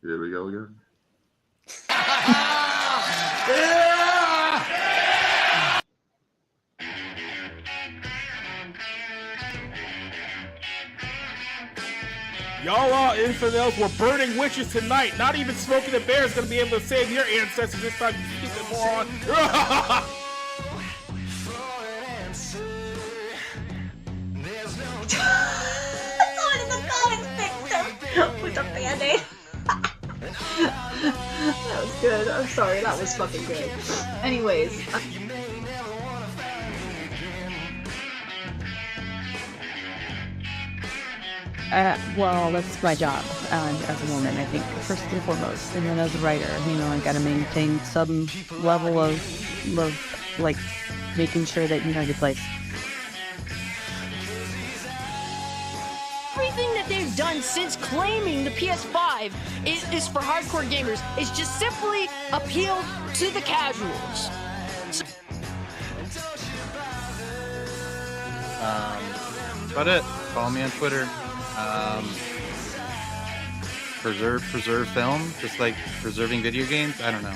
Here we go again. Y'all all infidels were burning witches tonight. Not even Smokey the Bear is going to be able to save your ancestors this time, you stupid moron. Someone in the comments picked her with a Band-Aid. That was good. I'm sorry, that was fucking good. Anyways. Well, that's my job as a woman, I think, first and foremost. And then as a writer, I got to maintain some level of like, making sure that you're in a good place. Everything that they've done since claiming the PS5 is for hardcore gamers. It's just simply appeal to the casuals. That's about it. Follow me on Twitter. Preserve film, just like preserving video games. I don't know.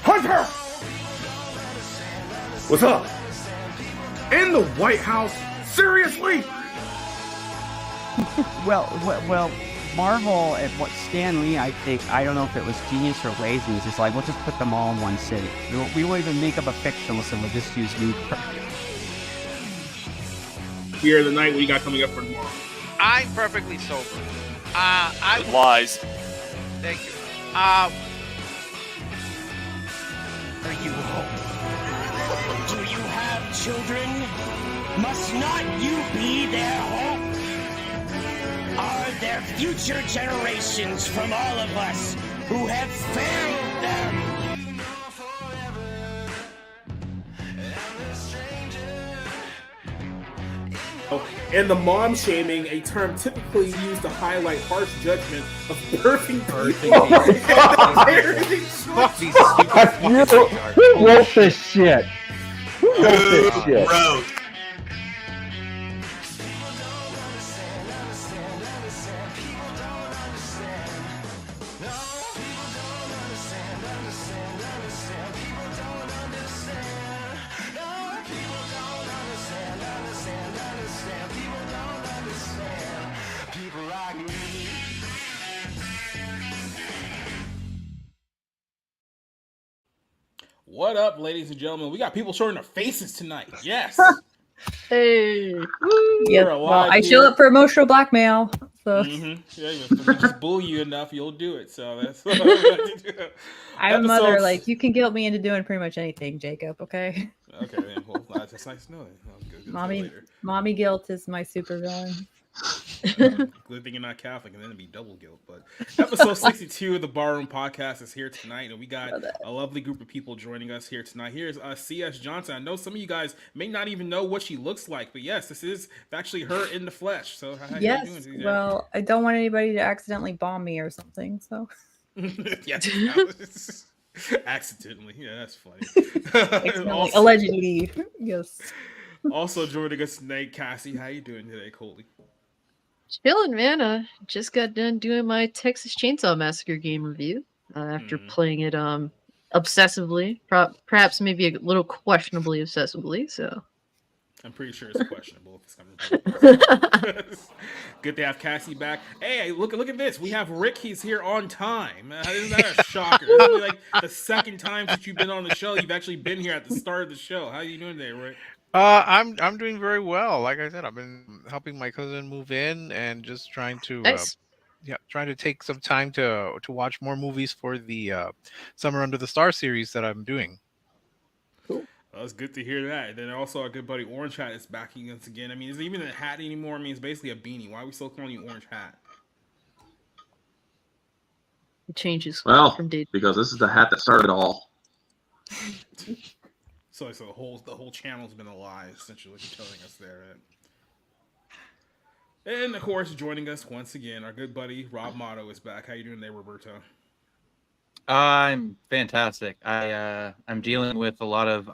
Hunter! What's up? In the White House? Seriously? well, Marvel and what Stan Lee, I think, I don't know if it was genius or lazy. It's just like, we'll just put them all in one city. We won't even make up a fictionless and we'll just use new. Here the night, what you got coming up for tomorrow? I'm perfectly sober. Lies. Thank you. Are you home? Do you have children? Must not you be their hope? Are there future generations from all of us who have failed them? And the mom shaming, a term typically used to highlight harsh judgment of birthing people. Fuck these stupid Who wrote this shit? Who wrote this shit? What up, ladies and gentlemen? We got people showing their faces tonight. Yes. Hey. You're Well, alive I show here. up for emotional blackmail. So. Yeah, if we just bully you enough, you'll do it. So that's what I'm a mother. Like, you can guilt me into doing pretty much anything, Jacob. Okay. Okay, then. Well, that's nice to know. Mommy guilt is my supervillain. Good thing you're not Catholic, and then it'd be double guilt. But episode 62 of the Barroom Podcast is here tonight, and we got a lovely group of people joining us here tonight. Here's C.S. Johnson. I know some of you guys may not even know what she looks like, but yes, this is actually her in the flesh. So how yes, you doing, well, I don't want anybody to accidentally bomb me or something. So yes, accidentally. Yeah, that's funny. Allegedly, yes. Also joining us tonight, Cassie. How you doing today, Coley? Chilling, man. Just got done doing my Texas Chainsaw Massacre game review after playing it obsessively, perhaps maybe a little questionably obsessively. So I'm pretty sure it's questionable if it's coming. Good to have Cassie back. Hey, look at this. We have Rick. He's here on time. Isn't that a shocker? This is like the second time since you've been on the show. You've actually been here at the start of the show. How are you doing today, Rick? I'm doing very well. Like I said, I've been helping my cousin move in and just trying to trying to take some time to watch more movies for the Summer Under the Stars series that I'm doing. Cool. Well, it's good to hear that. And then also our good buddy Orange Hat is backing us again. I mean, is it even a hat anymore? I mean, it's basically a beanie. Why are we still calling you Orange Hat? It changes from day to day. Because this is the hat that started it all. So the whole channel's been a lie, essentially, what you're telling us there. Right? And of course, joining us once again, our good buddy Rob Motto is back. How you doing today, Roberto? I'm fantastic. I'm dealing with a lot of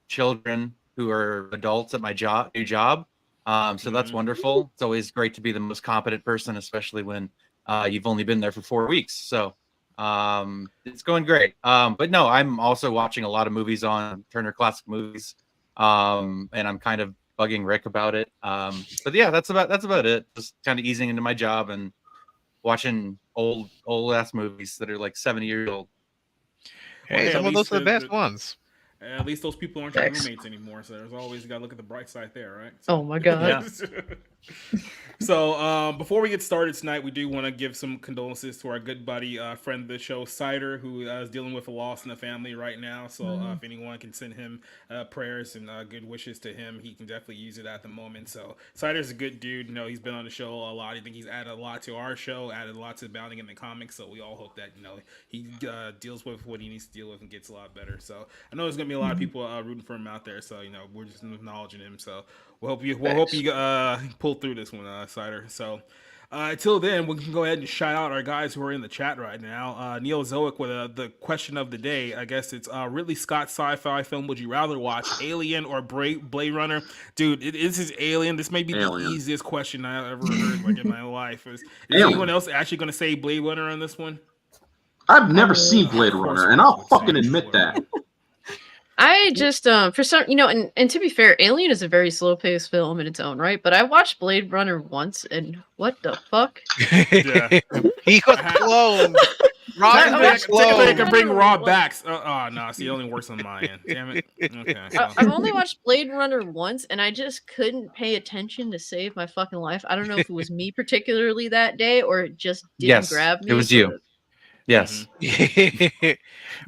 children who are adults at my new job. So that's wonderful. It's always great to be the most competent person, especially when you've only been there for 4 weeks. So it's going great. But no, I'm also watching a lot of movies on Turner Classic Movies, and I'm kind of bugging Rick about it. But yeah, that's about it. Just kind of easing into my job and watching old ass movies that are like 70 years old. Hey, some of those are the best ones. At least those people aren't your roommates anymore, so there's always, you gotta look at the bright side there, right? So. Oh my god. So before we get started tonight, we do want to give some condolences to our good buddy, friend of the show, Cider, who is dealing with a loss in the family right now. So if anyone can send him prayers and good wishes to him, he can definitely use it at the moment. So Cider's a good dude. You know, he's been on the show a lot. I think he's added a lot to our show, added a lot to Bounding in the Comics. So we all hope that, you know, he deals with what he needs to deal with and gets a lot better. So I know there's gonna be a lot of people rooting for him out there. So, you know, we're just acknowledging him. So we'll hope you pull through this one, Cider. So until then, we can go ahead and shout out our guys who are in the chat right now. Neozoic with the question of the day. I guess it's Ridley Scott's sci-fi film would you rather watch, Alien or Blade Runner? Dude, this is Alien. This may be the easiest question I ever heard like in my life. Is anyone else actually going to say Blade Runner on this one? I've never seen Blade Runner, and I'll fucking admit that. I just for some, you know, and to be fair, Alien is a very slow-paced film in its own right, but I watched Blade Runner once, and what the fuck? He was cloned. I can bring Rob back. Oh no, see, it only works on my end. Damn it. Okay. I've only watched Blade Runner once, and I just couldn't pay attention to save my fucking life. I don't know if it was me particularly that day, or it just didn't grab me. It was you. Yes.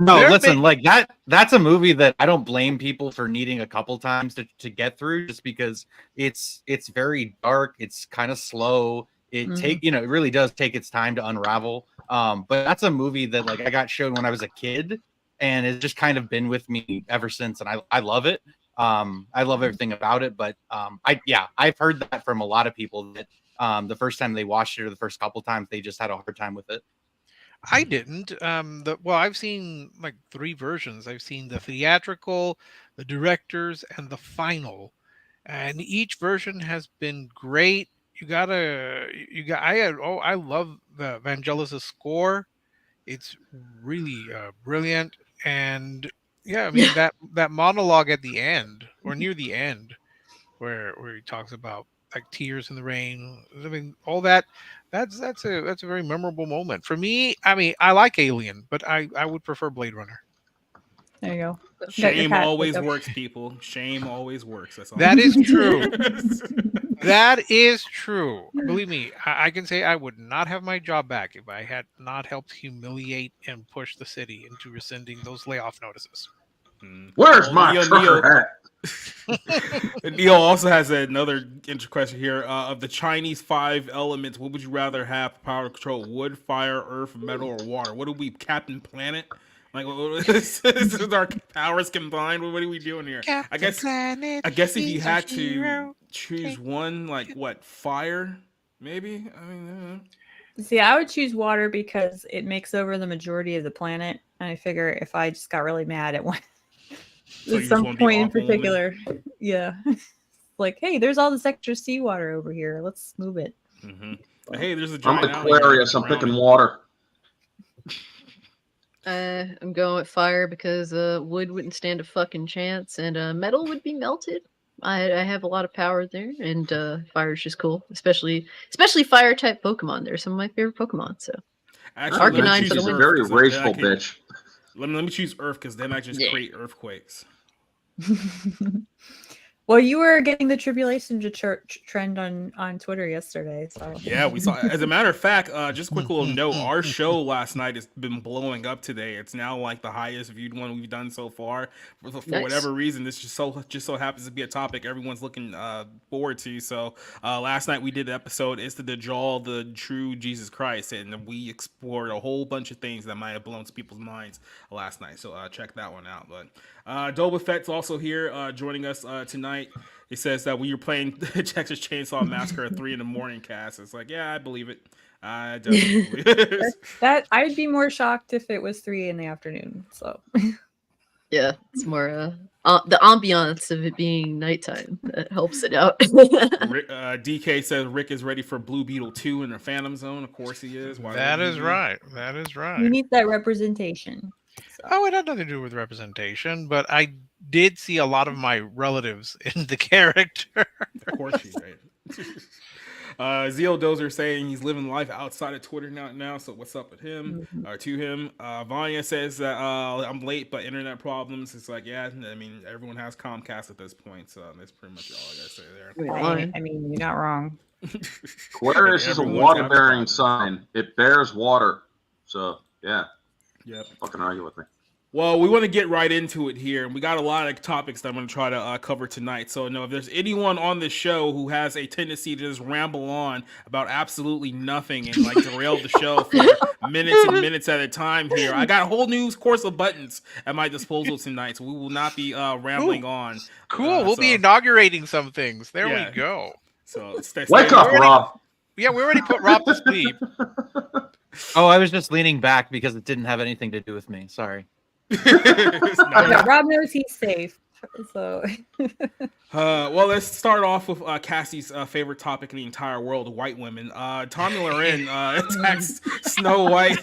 No, listen, like that's a movie that I don't blame people for needing a couple times to get through, just because it's very dark, it's kind of slow. It it really does take its time to unravel. But that's a movie that like I got shown when I was a kid, and it's just kind of been with me ever since, and I love it. I love everything about it, but I've heard that from a lot of people that the first time they watched it or the first couple times they just had a hard time with it. I didn't. I've seen like 3 versions. I've seen the theatrical, the director's, and the final, and each version has been great. I love the Vangelis' score. It's really brilliant, and yeah, I mean that monologue at the end or near the end, where he talks about like tears in the rain. I mean, all that. That's a very memorable moment for me. I mean, I like Alien, but I would prefer Blade Runner. There you go. Shame always works, people. Shame always works. That's all. That is true. That is true. Believe me, I can say I would not have my job back if I had not helped humiliate and push the city into rescinding those layoff notices. Where's my trucker hat? Neil also has another interesting question here. Of the Chinese 5 elements, what would you rather have for power control? Wood, fire, earth, metal, or water? What are we, Captain Planet? Like, this is our powers combined. What are we doing here? I guess if you had to choose one, like what, fire? Maybe. I mean, see, I would choose water because it makes over the majority of the planet, and I figure if I just got really mad at one. So at some point in particular, like, hey, there's all this extra seawater over here. Let's move it. Hey, there's a giant. I'm Aquarius. I'm picking water. I'm going with fire because wood wouldn't stand a fucking chance, and metal would be melted. I have a lot of power there, and fire is just cool, especially fire type Pokemon. They're some of my favorite Pokemon. So, Arcanine for the win. Very rageful bitch. Let me choose Earth because then I just create earthquakes. Well, you were getting the Tribulation to Church trend on Twitter yesterday. So yeah, we saw. As a matter of fact, just a quick little note: our show last night has been blowing up today. It's now like the highest viewed one we've done so far. For whatever reason, this just so happens to be a topic everyone's looking forward to. So last night we did the episode. It's the Dajjal, the true Jesus Christ, and we explored a whole bunch of things that might have blown some people's minds last night. So check that one out. But Doba Fett's also here joining us tonight. He says that when you're playing Texas Chainsaw Massacre at 3 a.m. cast, it's like, yeah, I believe it. I definitely believe it. That I'd be more shocked if it was 3 in the afternoon. So Yeah, it's more the ambiance of it being nighttime that helps it out. DK says Rick is ready for Blue Beetle 2 in the Phantom Zone. Of course he is. Why That wouldn't is he be? right. That is You right. need that representation. Oh, it had nothing to do with representation, but I did see a lot of my relatives in the character. Of course you did. Zeal Dozer saying he's living life outside of Twitter now. So what's up with him or to him? Vanya says that I'm late, but internet problems. It's like, yeah, I mean, everyone has Comcast at this point, so that's pretty much all I gotta say there. I mean, you're not wrong. Aquarius is a water-bearing sign. It bears water. So yeah. Yep. Fucking argue with me. Well, we want to get right into it here, and we got a lot of topics that I'm going to try to cover tonight. So, if there's anyone on this show who has a tendency to just ramble on about absolutely nothing and like derail the show for minutes and minutes at a time here, I got a whole new course of buttons at my disposal tonight, so we will not be rambling on. Cool. We'll be inaugurating some things. There we go. So, wake up, Rob. Yeah, we already put Rob to sleep. Oh, I was just leaning back because it didn't have anything to do with me. Sorry. Yeah, Rob knows he's safe. So well, let's start off with Cassie's favorite topic in the entire world, white women. Tomi Lahren attacks Snow White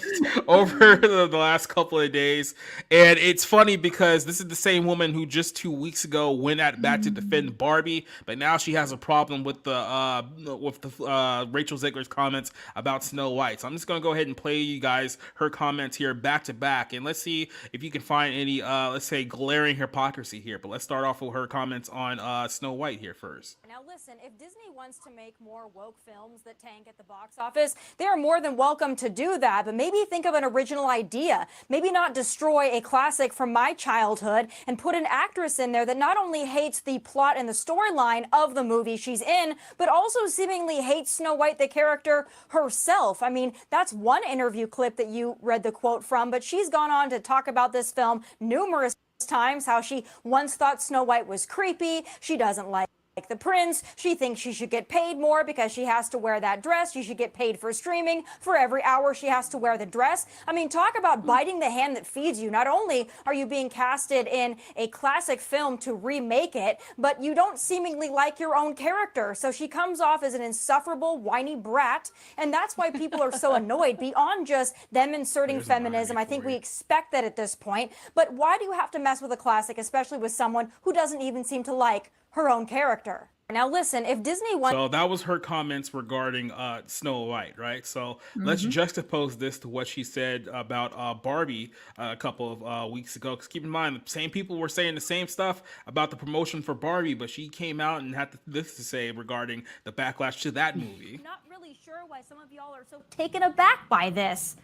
over the last couple of days. And it's funny because this is the same woman who just 2 weeks ago went back to defend Barbie, but now she has a problem with the Rachel Zegler's comments about Snow White. So I'm just going to go ahead and play you guys her comments here back to back, and let's see if you can find any, let's say, glaring hypocrisy here. But let's start off with her comments on Snow White here first. Now listen, if Disney wants to make more woke films that tank at the box office, they are more than welcome to do that, but maybe think of an original idea. Maybe not destroy a classic from my childhood and put an actress in there that not only hates the plot and the storyline of the movie she's in, but also seemingly hates Snow White, the character herself. I mean, that's one interview clip that you read the quote from, but she's gone on to talk about this film numerous times, how she once thought Snow White was creepy, she doesn't like the prince, she thinks she should get paid more because she has to wear that dress, she should get paid for streaming for every hour she has to wear the dress. I mean, talk about biting the hand that feeds you. Not only are you being casted in a classic film to remake it, but you don't seemingly like your own character. So she comes off as an insufferable, whiny brat, and that's why people are so annoyed. Beyond just them inserting feminism, I think we expect that at this point, but why do you have to mess with a classic, especially with someone who doesn't even seem to like her own character? Now listen, if Disney wants... So that was her comments regarding Snow White, right? So let's juxtapose this to what she said about Barbie a couple of weeks ago. Because keep in mind, the same people were saying the same stuff about the promotion for Barbie, but she came out and had this to say regarding the backlash to that movie. I'm not really sure why some of y'all are so taken aback by this.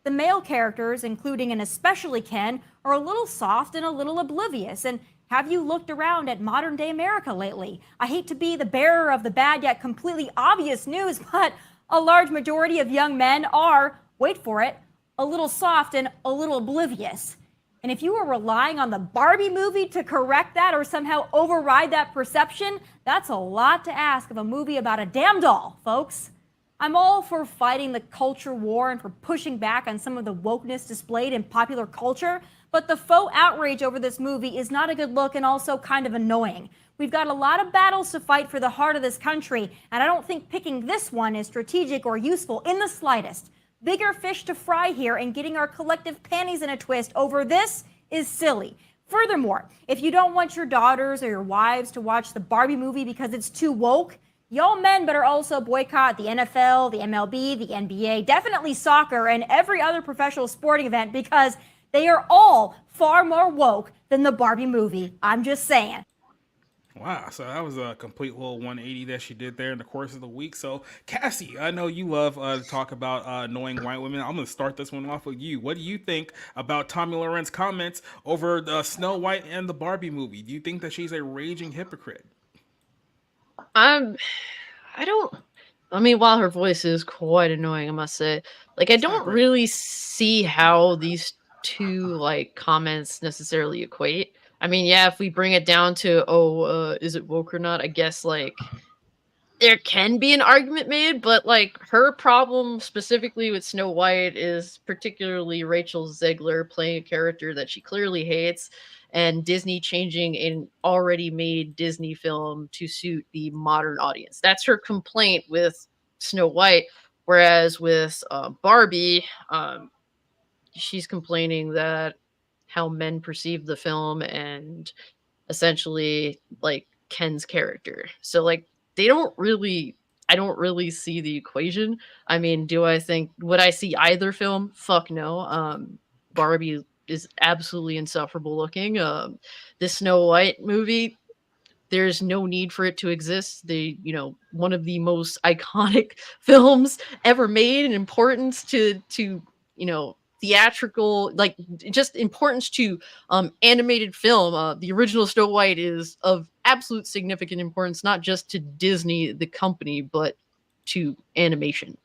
The male characters, including and especially Ken, are a little soft and a little oblivious. And have you looked around at modern day America lately? I hate to be the bearer of the bad yet completely obvious news, but a large majority of young men are, wait for it, a little soft and a little oblivious. And if you are relying on the Barbie movie to correct that or somehow override that perception, that's a lot to ask of a movie about a damn doll, folks. I'm all for fighting the culture war and for pushing back on some of the wokeness displayed in popular culture, but the faux outrage over this movie is not a good look and also kind of annoying. We've got a lot of battles to fight for the heart of this country, and I don't think picking this one is strategic or useful in the slightest. Bigger fish to fry here, and getting our collective panties in a twist over this is silly. Furthermore, if you don't want your daughters or your wives to watch the Barbie movie because it's too woke, y'all men better also boycott the NFL, the MLB, the NBA, definitely soccer, and every other professional sporting event because they are all far more woke than the Barbie movie. I'm just saying. Wow, so that was a complete little 180 that she did there in the course of the week. So, Cassie, I know you love to talk about annoying white women. I'm going to start this one off with you. What do you think about Tomi Lahren's comments over the Snow White and the Barbie movie? Do you think that she's a raging hypocrite? I mean, while her voice is quite annoying, I must say, like, I don't really see how these two, like, comments necessarily equate. I mean, yeah, if we bring it down to, is it woke or not, I guess, like, there can be an argument made, but, like, her problem specifically with Snow White is particularly Rachel Zegler playing a character that she clearly hates. and Disney changing an already made Disney film to suit the modern audience. That's her complaint with Snow White. Whereas with Barbie, she's complaining that how men perceive the film and essentially like Ken's character. So like they don't really I don't really see the equation. I mean, would I see either film? Fuck no. Barbie is absolutely insufferable looking. This Snow White movie, there's no need for it to exist. One of the most iconic films ever made, and importance to theatrical, like just importance to animated film. The original Snow White is of absolute significant importance, not just to Disney the company, but to animation.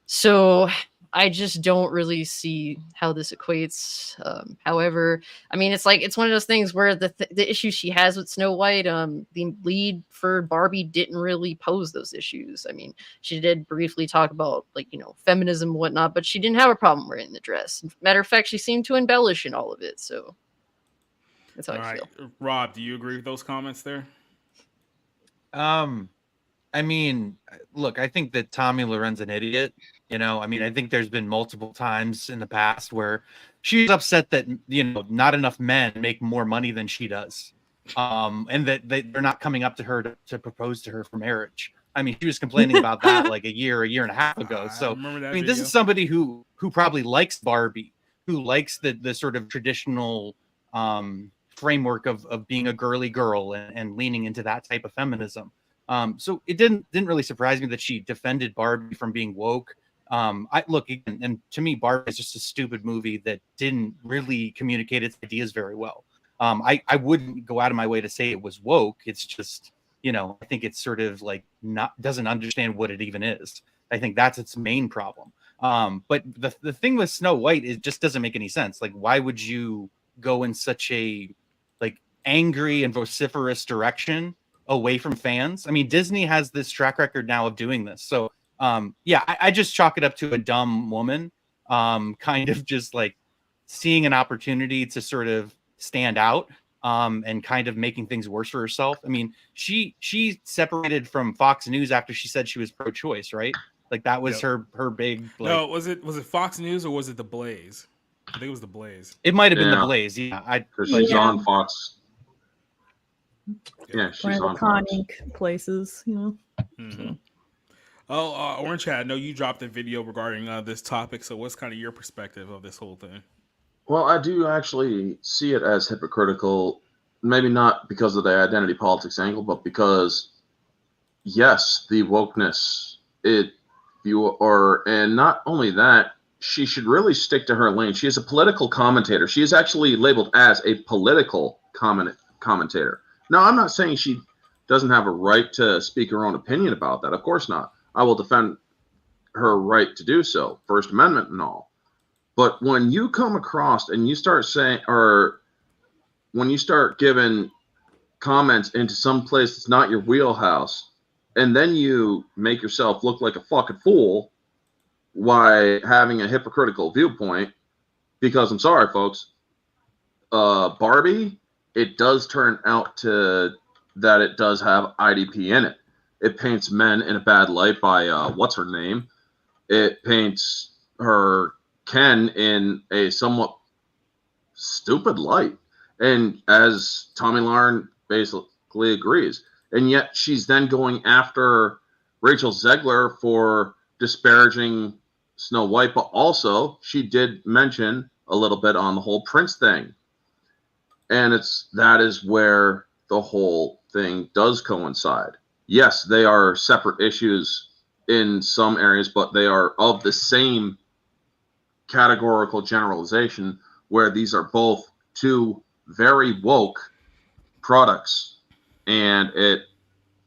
So I just don't really see how this equates. However, I mean, it's one of those things where the issue she has with Snow White, the lead for Barbie didn't really pose those issues. I mean, she did briefly talk about feminism and whatnot, but she didn't have a problem wearing the dress. Matter of fact, she seemed to embellish in all of it. So that's how I feel. Rob, do you agree with those comments there? I mean, look, I think that Tomi Lahren's an idiot. I mean, I think there's been multiple times in the past where she's upset that, not enough men make more money than she does. And that they're not coming up to her to propose to her for marriage. I mean, she was complaining about that like a year and a half ago. So, I mean, this is somebody who probably likes Barbie, who likes the sort of traditional framework of being a girly girl and leaning into that type of feminism. So it didn't really surprise me that she defended Barbie from being woke. And to me, Barbie is just a stupid movie that didn't really communicate its ideas very well. I wouldn't go out of my way to say it was woke. It's just, I think it's sort of like doesn't understand what it even is. I think that's its main problem. But the thing with Snow White, it just doesn't make any sense. Like, why would you go in such a like angry and vociferous direction away from fans? I mean, Disney has this track record now of doing this. So I just chalk it up to a dumb woman, kind of just like seeing an opportunity to sort of stand out, and kind of making things worse for herself. I mean, she separated from Fox News after she said she was pro-choice, right? Like that was her big. Like, no, was it Fox News or was it The Blaze? I think it was The Blaze. It might have been The Blaze. Yeah, she's on Fox. Yeah, she's on iconic places, Mm-hmm. Oh, Orange Hat, I know you dropped a video regarding this topic. So what's kind of your perspective of this whole thing? Well, I do actually see it as hypocritical, maybe not because of the identity politics angle, but because, yes, the wokeness, and not only that, she should really stick to her lane. She is a political commentator. She is actually labeled as a political commentator. Now, I'm not saying she doesn't have a right to speak her own opinion about that. Of course not. I will defend her right to do so, First Amendment and all. But when you come across and you start saying, or when you start giving comments into some place that's not your wheelhouse, and then you make yourself look like a fucking fool by having a hypocritical viewpoint, because I'm sorry, folks, Barbie, it does turn out to that it does have IDP in it. It paints men in a bad light by what's her name? It paints her Ken in a somewhat stupid light, and as Tomi Lahren basically agrees, and yet she's then going after Rachel Zegler for disparaging Snow White, but also she did mention a little bit on the whole Prince thing, and that is where the whole thing does coincide. Yes, they are separate issues in some areas, but they are of the same categorical generalization, where these are both two very woke products, and it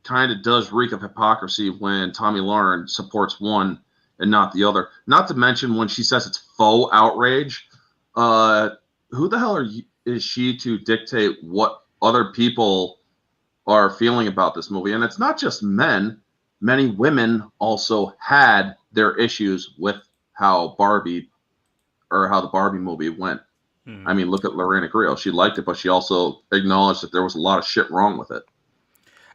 kind of does reek of hypocrisy when Tomi Lahren supports one and not the other. Not to mention when she says it's faux outrage. Who the hell is she to dictate what other people are feeling about this movie? And it's not just men. Many women also had their issues with how the Barbie movie went. I mean, look at Lorena Grill. She liked it, but she also acknowledged that there was a lot of shit wrong with it.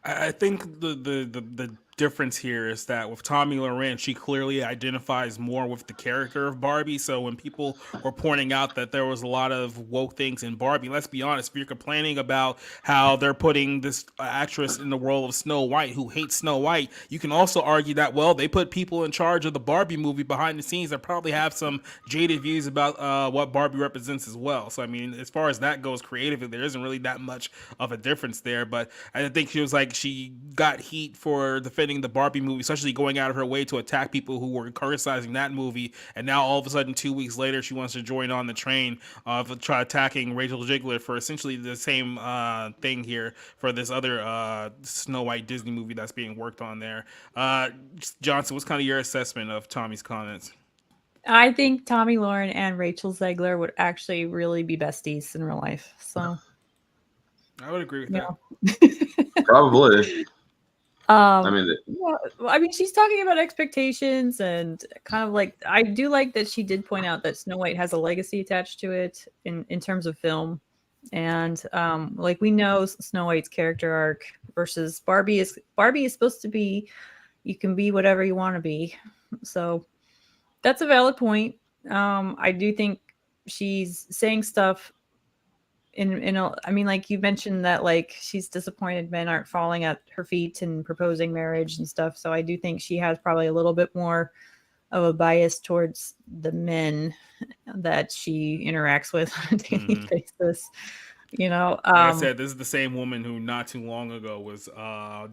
I think the difference here is that with Tomi Lahren, she clearly identifies more with the character of Barbie. So when people were pointing out that there was a lot of woke things in Barbie, let's be honest, if you're complaining about how they're putting this actress in the role of Snow White who hates Snow White, you can also argue that, well, they put people in charge of the Barbie movie behind the scenes that probably have some jaded views about what Barbie represents as well. So, I mean, as far as that goes creatively, there isn't really that much of a difference there. But I think she was like, she got heat for defending the Barbie movie, especially going out of her way to attack people who were criticizing that movie. And now all of a sudden, 2 weeks later, she wants to join on the train of try attacking Rachel Zegler for essentially the same thing here for this other Snow White Disney movie that's being worked on there. Johnson, what's kind of your assessment of Tommy's comments? I think Tomi Lahren and Rachel Zegler would actually really be besties in real life. So I would agree with that. Probably. I mean, she's talking about expectations and kind of like, I do like that she did point out that Snow White has a legacy attached to it in terms of film. And like we know Snow White's character arc versus Barbie is supposed to be, you can be whatever you want to be. So that's a valid point. I do think she's saying stuff I mean, like you mentioned that like she's disappointed men aren't falling at her feet and proposing marriage and stuff. So I do think she has probably a little bit more of a bias towards the men that she interacts with on a daily basis. You know, like I said, this is the same woman who not too long ago was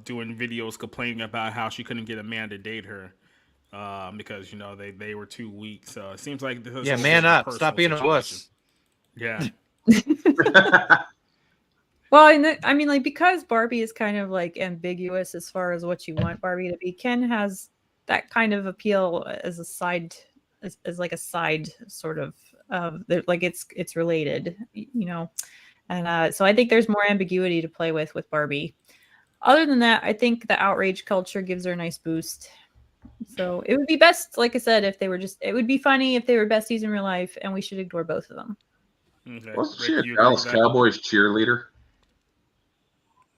doing videos complaining about how she couldn't get a man to date her because, you know, they were too weak. So it seems like this is man up, stop being a wuss. Yeah. Well, I mean, like, because Barbie is kind of like ambiguous as far as what you want Barbie to be, Ken has that kind of appeal as a side, as like a side sort of like it's related, you know. And so I think there's more ambiguity to play with Barbie. Other than that, I think the outrage culture gives her a nice boost. So it would be best, like I said, if they were it would be funny if they were besties in real life, and we should ignore both of them. Okay. Wasn't she a Dallas Cowboys cheerleader?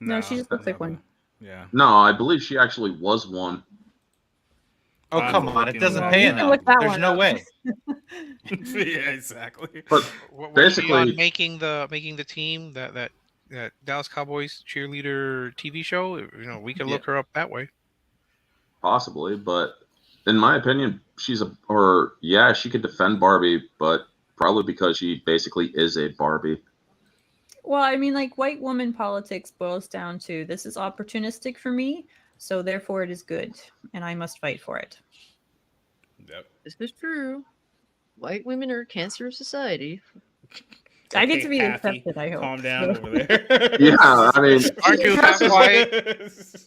No, she just looks like one. Yeah. No, I believe she actually was one. Oh, come on. It doesn't pay enough. There's no way. Yeah, exactly. But basically making the team that Dallas Cowboys cheerleader TV show, you know, we can look her up that way. Possibly, but in my opinion, she could defend Barbie, but probably because she basically is a Barbie. Well, I mean, like, white woman politics boils down to, this is opportunistic for me, so therefore it is good, and I must fight for it. Yep. This is true. White women are a cancer of society. I get to be accepted, I hope. Calm down over there. Yeah, I mean, aren't you half white?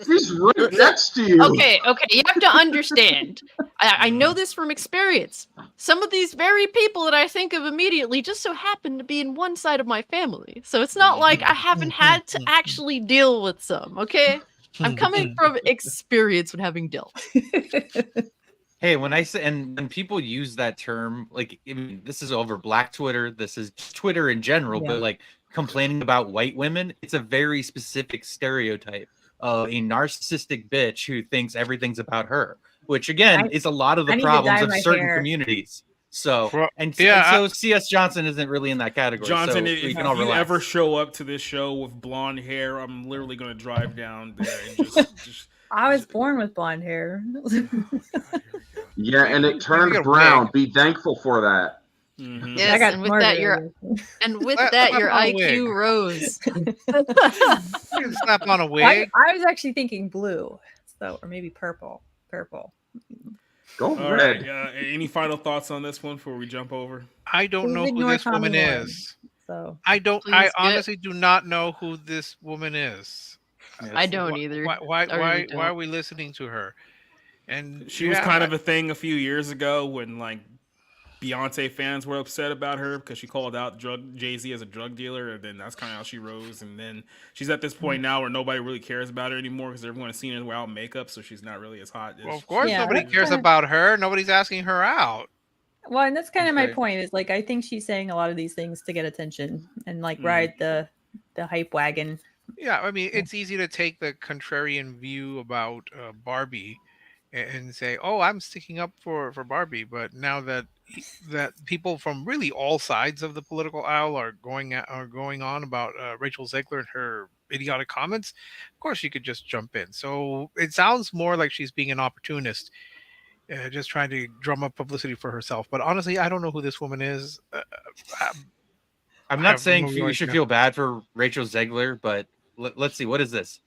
He's right next to you. Okay, you have to understand. I know this from experience. Some of these very people that I think of immediately just so happen to be in one side of my family. So it's not like I haven't had to actually deal with some, okay? I'm coming from experience when having dealt. Hey, when I say, and when people use that term, like, I mean, this is over Black Twitter, this is Twitter in general, but like complaining about white women, it's a very specific stereotype of a narcissistic bitch who thinks everything's about her, which again is a lot of the problems of certain communities. So, so C.S. Johnson isn't really in that category. Johnson, so if you ever show up to this show with blonde hair, I'm literally going to drive down there and just I was born with blonde hair. Yeah, and it turned brown. Be thankful for that. Mm-hmm. Yes, and with that your IQ rose. You slap on a wig. I was actually thinking blue, so or maybe purple. Go red. Any final thoughts on this one before we jump over? I don't know who this woman is. So I honestly do not know who this woman is. I don't either. Why are we listening to her? And she was kind of a thing a few years ago when like Beyonce fans were upset about her because she called out Jay-Z as a drug dealer, and then that's kind of how she rose. And then she's at this point now where nobody really cares about her anymore because everyone has seen her without makeup, so she's not really as hot. Well, of course, nobody cares about her. Nobody's asking her out. Well, and that's kind of my Okay. point. Is like I think she's saying a lot of these things to get attention and like ride the hype wagon. Yeah, I mean, it's easy to take the contrarian view about Barbie and say, "Oh, I'm sticking up for Barbie," but now that that people from really all sides of the political aisle are going on about Rachel Zegler and her idiotic comments, of course she could just jump in. So it sounds more like she's being an opportunist, just trying to drum up publicity for herself. But honestly, I don't know who this woman is. I'm not saying you should feel bad for Rachel Zegler, but let's see, what is this?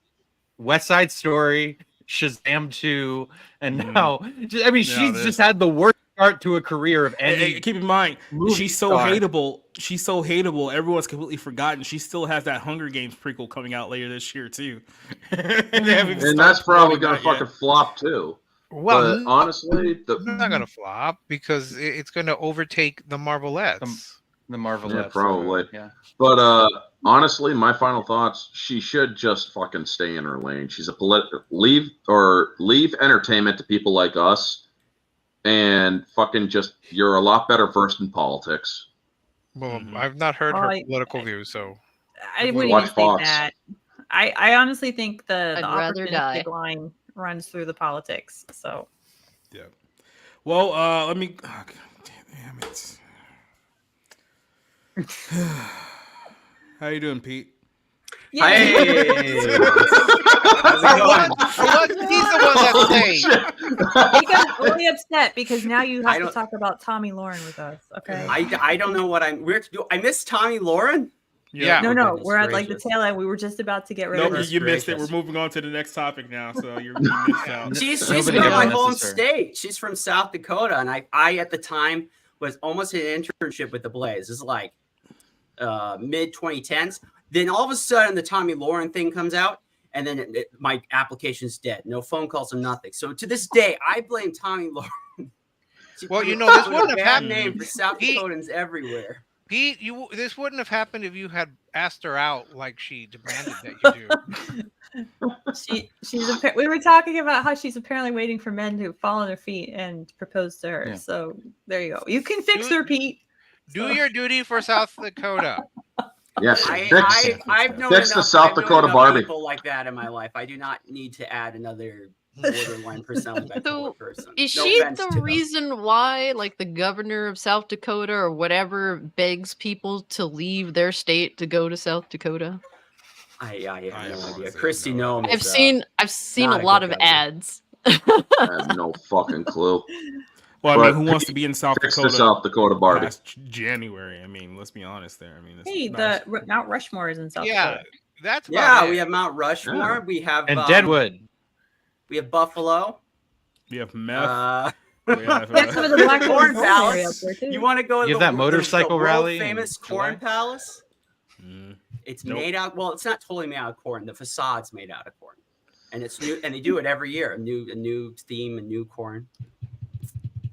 West Side Story, Shazam 2, and now I mean she's just had the worst start to a career of any. Keep in mind, she's so star. hateable. She's so hateable. Everyone's completely forgotten. She still has that Hunger Games prequel coming out later this year too, and that's probably gonna fucking flop too. Well, but honestly, it's not gonna flop because it's gonna overtake the Marvelettes. The Marvelettes, yeah, probably. Yeah. But honestly, my final thoughts: she should just fucking stay in her lane. She's a leave entertainment to people like us, and fucking just you're a lot better versed in politics. Well, I've not heard her political views, so I wouldn't even say that. I honestly think the opportunistic line runs through the politics. So yeah. Well, let me. Oh, damn it. How you doing, Pete? Hey. He's the one that's late. He got really upset because now you have to talk about Tomi Lahren with us. Okay. I don't know what I'm. I missed Tomi Lahren. Yeah. No. We're at like the tail end. We were just about to get rid of her. You missed it. We're moving on to the next topic now. So you missed out. She's from my home state. She's from South Dakota, and I at the time was almost in an internship with the Blaze. This is like mid 2010s. Then all of a sudden the Tomi Lahren thing comes out, and then my application's dead. No phone calls or nothing. So to this day, I blame Tomi Lahren. Well, you know, this wouldn't have happened. Name for South Dakotans everywhere. Pete, this wouldn't have happened if you had asked her out like she demanded that you do. We were talking about how she's apparently waiting for men to fall on their feet and propose to her. Yeah. So there you go. You can fix her, Pete. Do your duty for South Dakota. Yes, I've known enough, the South Dakota Barbie people like that in my life. I do not need to add another borderline personality person. Is she the reason why, like, the governor of South Dakota or whatever begs people to leave their state to go to South Dakota? I have no idea. Christy Nome. I've seen a lot of ads. I have no fucking clue. Well, I mean, who wants to be in South Dakota? South Dakota Barbie. January. I mean, let's be honest there. I mean, hey, nice. The Mount Rushmore is in South Dakota. That's we have Mount Rushmore. Yeah. We have Deadwood. We have Buffalo. We have meth. We have some of the Black Corn Palace. You want to go to that motorcycle rally? Famous Corn Palace. It's made out. Well, it's not totally made out of corn. The facade's made out of corn, and it's new. And they do it every year. A new theme, a new corn.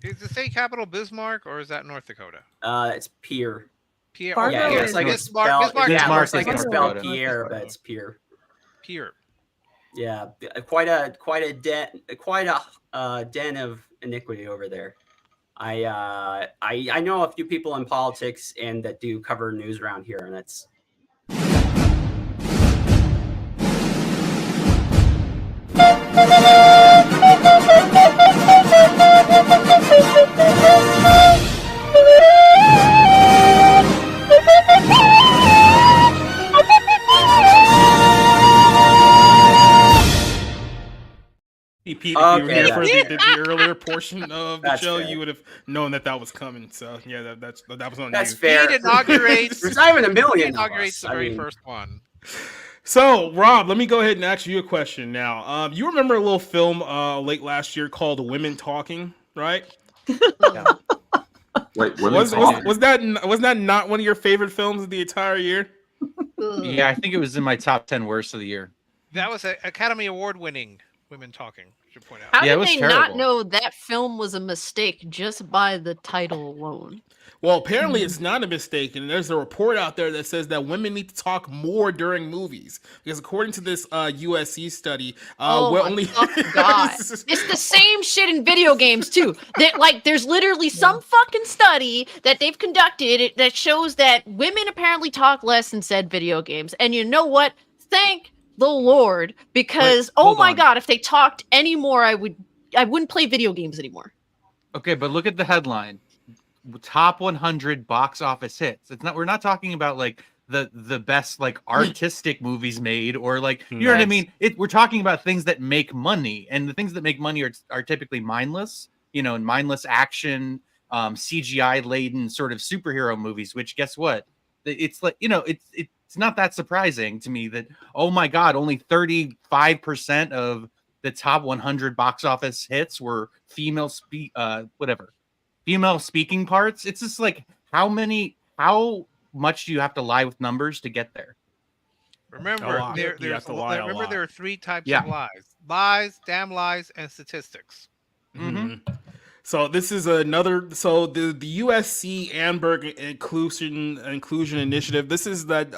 Is the state capital Bismarck or is that North Dakota? It's Pierre. Pierre. Yeah, it's like Bismarck. It's like it's spelled Pierre, but it's Pierre. Pierre. Yeah, quite a den of iniquity over there. I know a few people in politics and that do cover news around here, and it's. Pete, if you were here for the earlier portion of the show, you would have known that was coming. So yeah, that was on you. That's fair. Pete inaugurates. There's not even a million. He inaugurates the very first one. So, Rob, let me go ahead and ask you a question now. You remember a little film late last year called Women Talking, right? Yeah. Wait, was that not one of your favorite films of the entire year? Yeah, I think it was in my top 10 worst of the year. That was an Academy Award winning. women talking. Should point out. How Yeah, it did was they not terrible. know that film was a mistake just by the title alone? Well, apparently it's not a mistake, and there's a report out there that says that women need to talk more during movies because, according to this USC study, Oh well, my only fucking god! It's the same shit in video games too. That like, there's literally some fucking study that they've conducted that shows that women apparently talk less in said video games. And you know what? Thank the Lord, because oh hold my on. god, if they talked any more, I wouldn't play video games anymore. Okay, but look at the headline. Top 100 box office hits. It's not. We're not talking about like the best like artistic movies made or like you know what I mean. We're talking about things that make money, and the things that make money are typically mindless. You know, and mindless action, CGI laden sort of superhero movies. Which guess what? It's like it's not that surprising to me that oh my god, only 35% of the top 100 box office hits were female female speaking parts. It's just like how much do you have to lie with numbers to get there? Remember, there are three types of lies: damn lies, and statistics. Mm-hmm. So this is another. So the USC Amberg Inclusion Initiative. This is that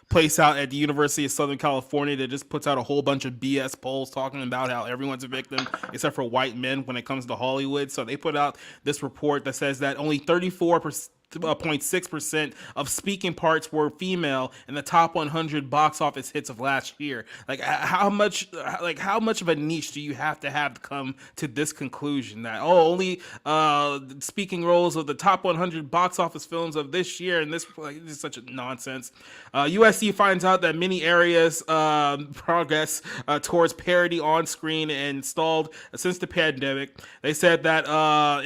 place out at the University of Southern California that just puts out a whole bunch of BS polls talking about how everyone's a victim except for white men when it comes to Hollywood. So they put out this report that says that only 34.6% of speaking parts were female in the top 100 box office hits of last year. Like how much of a niche do you have to come to this conclusion that only speaking roles of the top 100 box office films of this year, and this is such a nonsense. USC finds out that many areas progress towards parity on screen and stalled since the pandemic. They said that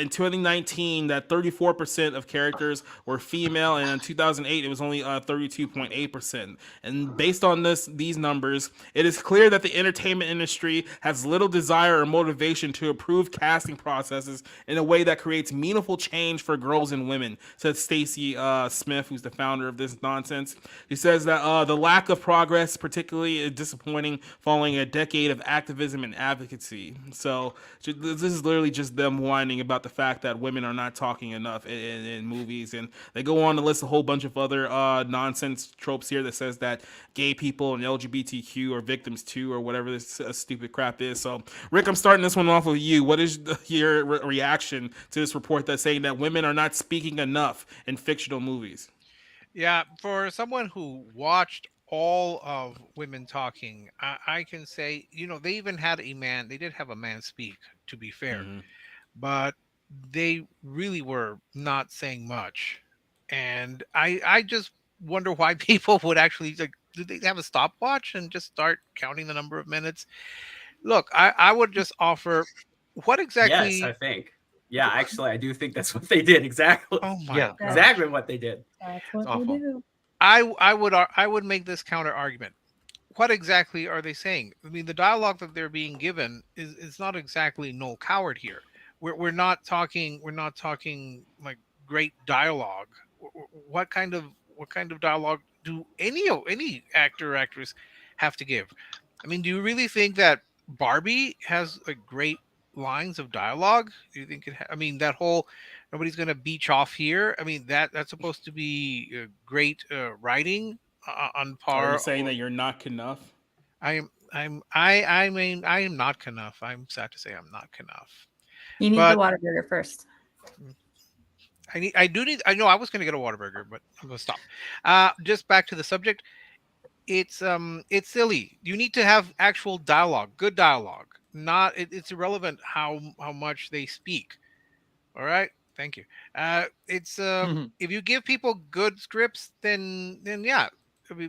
in 2019 that 34% of characters were female, and in 2008 it was only 32.8%. And based on these numbers, it is clear that the entertainment industry has little desire or motivation to improve casting processes in a way that creates meaningful change for girls and women, said Stacy Smith, who's the founder of this nonsense. He says that the lack of progress particularly is disappointing following a decade of activism and advocacy. So this is literally just them whining about the fact that women are not talking enough in movies. And they go on to list a whole bunch of other nonsense tropes here that says that gay people and LGBTQ are victims too, or whatever this stupid crap is. So, Rick, I'm starting this one off with you. What is your reaction to this report that's saying that women are not speaking enough in fictional movies? Yeah, for someone who watched all of Women Talking, I can say, they even had a man. They did have a man speak, to be fair, but they really were not saying much. And I just wonder why people would actually do they have a stopwatch and just start counting the number of minutes? Look, I would just offer what exactly. Yes, I think. Yeah, actually, I do think that's what they did. Exactly. Oh my God. Exactly what they did. That's what awful. they do. I would make this counter argument. What exactly are they saying? I mean, the dialogue that they're being given is not exactly Noel Coward here. We're not talking like great dialogue. What kind of dialogue do any actor or actress have to give? I mean, do you really think that Barbie has great lines of dialogue? Do you think I mean, that whole nobody's gonna beach off here? I mean, that's supposed to be great writing on par. Are you saying that you're not enough? I am not enough. I'm sad to say I'm not enough. You need the Whataburger first. I know I was going to get a Whataburger, but I'm going to stop. Just back to the subject. It's silly. You need to have actual dialogue, good dialogue. It's irrelevant how much they speak. All right. Thank you. It's if you give people good scripts, then yeah.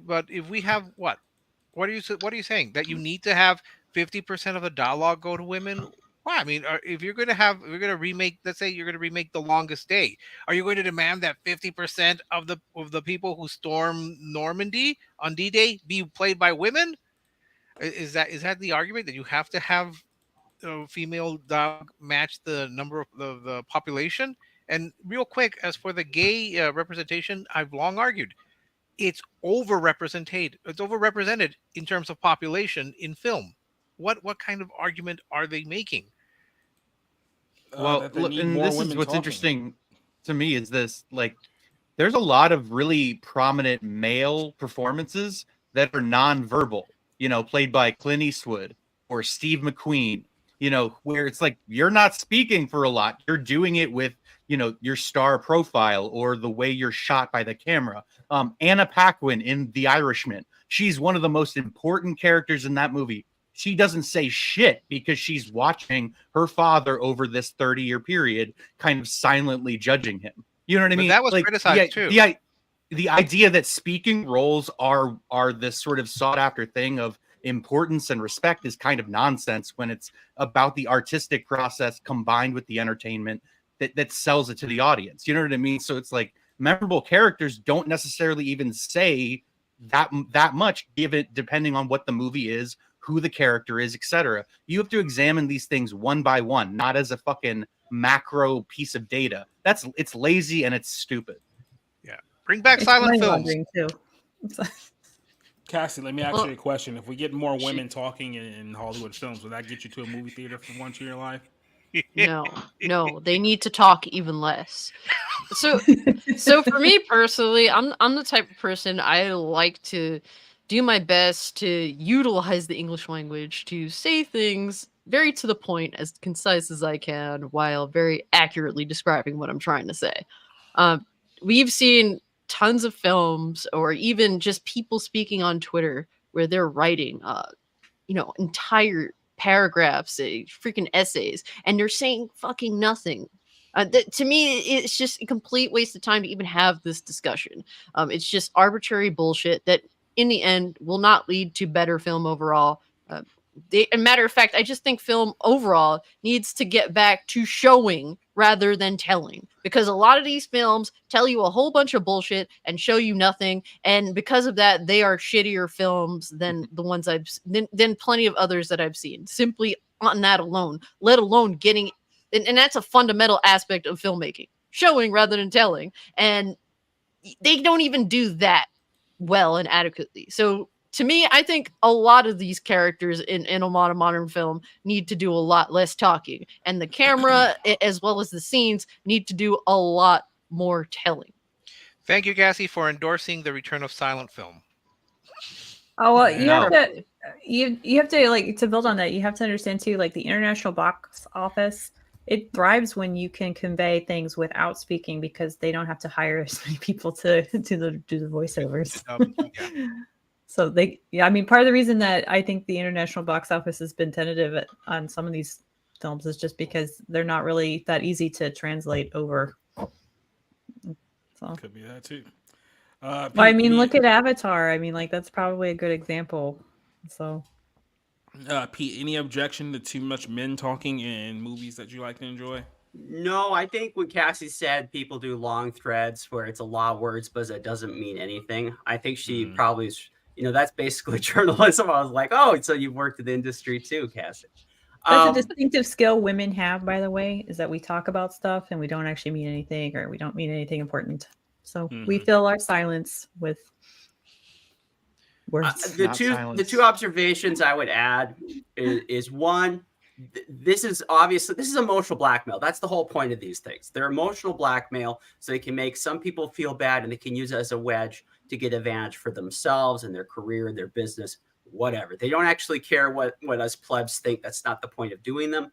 But if we have what are you saying? That you need to have 50% of the dialogue go to women? Why? I mean, if you're going to remake, let's say you're going to remake The Longest Day, are you going to demand that 50% of the people who storm Normandy on D-Day be played by women? Is that the argument, that you have to have female dialogue match the number of the population? And real quick, as for the gay representation, I've long argued it's overrepresented. It's overrepresented in terms of population in film. what kind of argument are they making? Well, look, and this is what's interesting to me is this, like, there's a lot of really prominent male performances that are nonverbal, played by Clint Eastwood or Steve McQueen, where it's like, you're not speaking for a lot. You're doing it with, your star profile or the way you're shot by the camera. Anna Paquin in The Irishman, she's one of the most important characters in that movie. She doesn't say shit because she's watching her father over this 30-year period, kind of silently judging him. You know what I mean? That was criticized too. The idea that speaking roles are this sort of sought after thing of importance and respect is kind of nonsense when it's about the artistic process combined with the entertainment that sells it to the audience. You know what I mean? So it's like, memorable characters don't necessarily even say that much, depending on what the movie is, who the character is, etc. You have to examine these things one by one, not as a fucking macro piece of data. It's lazy and it's stupid. Yeah. Bring back silent films. Too. Cassie, let me ask you a question. If we get more women talking in Hollywood films, will that get you to a movie theater for once in your life? No, they need to talk even less. So for me personally, I'm the type of person, I like to do my best to utilize the English language to say things very to the point, as concise as I can, while very accurately describing what I'm trying to say. We've seen tons of films, or even just people speaking on Twitter, where they're writing, entire paragraphs, freaking essays, and they're saying fucking nothing. To me, it's just a complete waste of time to even have this discussion. It's just arbitrary bullshit that, in the end, will not lead to better film overall. A matter of fact, I just think film overall needs to get back to showing rather than telling, because a lot of these films tell you a whole bunch of bullshit and show you nothing, and because of that, they are shittier films than the ones than plenty of others that I've seen. Simply on that alone, let alone getting, and that's a fundamental aspect of filmmaking, showing rather than telling, and they don't even do that well and adequately. So to me, I think a lot of these characters in a lot of modern film need to do a lot less talking, and the camera as well as the scenes need to do a lot more telling. Thank you, Cassie, for endorsing the return of silent film. Oh well, you have to like, to build on that, you have to understand too, like, the international box office, it thrives when you can convey things without speaking, because they don't have to hire as many people to do the voiceovers. So part of the reason that I think the international box office has been tentative on some of these films is just because they're not really that easy to translate over. So could be that too. Look at Avatar. That's probably a good example. So, Pete, any objection to too much men talking in movies that you like to enjoy? No, I think when Cassie said people do long threads where it's a lot of words, but it doesn't mean anything, I think she probably is. That's basically journalism. I was like, oh, so you've worked in the industry too, Cassie. That's a distinctive skill women have, by the way, is that we talk about stuff and we don't actually mean anything, or we don't mean anything important. So we fill our silence with words. The two observations I would add is one, this is emotional blackmail. That's the whole point of these things. They're emotional blackmail, so they can make some people feel bad, and they can use it as a wedge to get advantage for themselves and their career and their business, whatever. They don't actually care what us plebs think. That's not the point of doing them.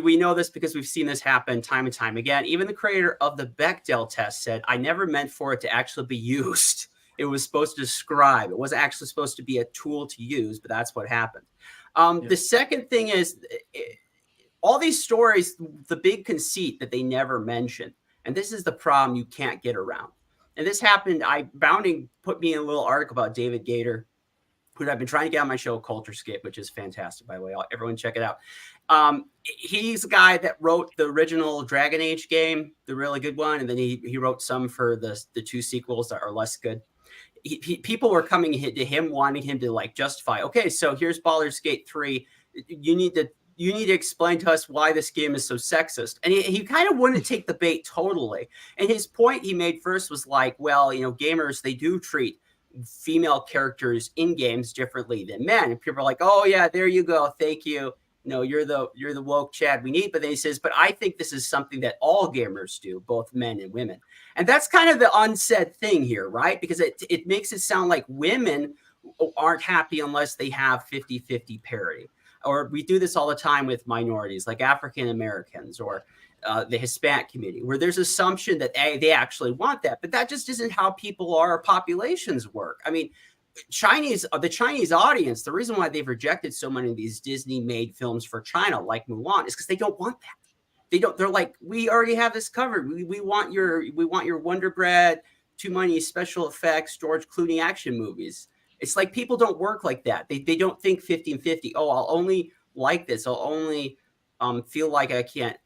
We know this because we've seen this happen time and time again. Even the creator of the Bechdel test said, I never meant for it to actually be used. It was supposed to describe. It wasn't actually supposed to be a tool to use, but that's what happened. The second thing is all these stories, the big conceit that they never mention. And this is the problem you can't get around. And this happened. Bounding put me in a little article about David Gator, who I've been trying to get on my show, Culturescape, which is fantastic, by the way. Everyone check it out. He's the guy that wrote the original Dragon Age game, the really good one. And then he wrote some for the two sequels that are less good. People were coming to him, wanting him to justify, okay, so here's Baldur's Gate 3. You need to explain to us why this game is so sexist. And he kind of wouldn't take the bait totally. And his point he made first was well, gamers, they do treat female characters in games differently than men. And people are like, oh yeah, there you go, thank you. No, you're the woke Chad we need. But then he says, but I think this is something that all gamers do, both men and women. And that's kind of the unsaid thing here, right? Because it makes it sound like women aren't happy unless they have 50-50 parity. Or we do this all the time with minorities like African Americans or the Hispanic community, where there's assumption that they actually want that. But that just isn't how people or populations work. I mean, the Chinese audience, the reason why they've rejected so many of these Disney-made films for China, like Mulan, is because they don't want that. They're like, we already have this covered. We want your Wonder Bread, too many special effects, George Clooney action movies. It's like people don't work like that. They don't think 50-50. Oh, I'll only like this. I'll only feel like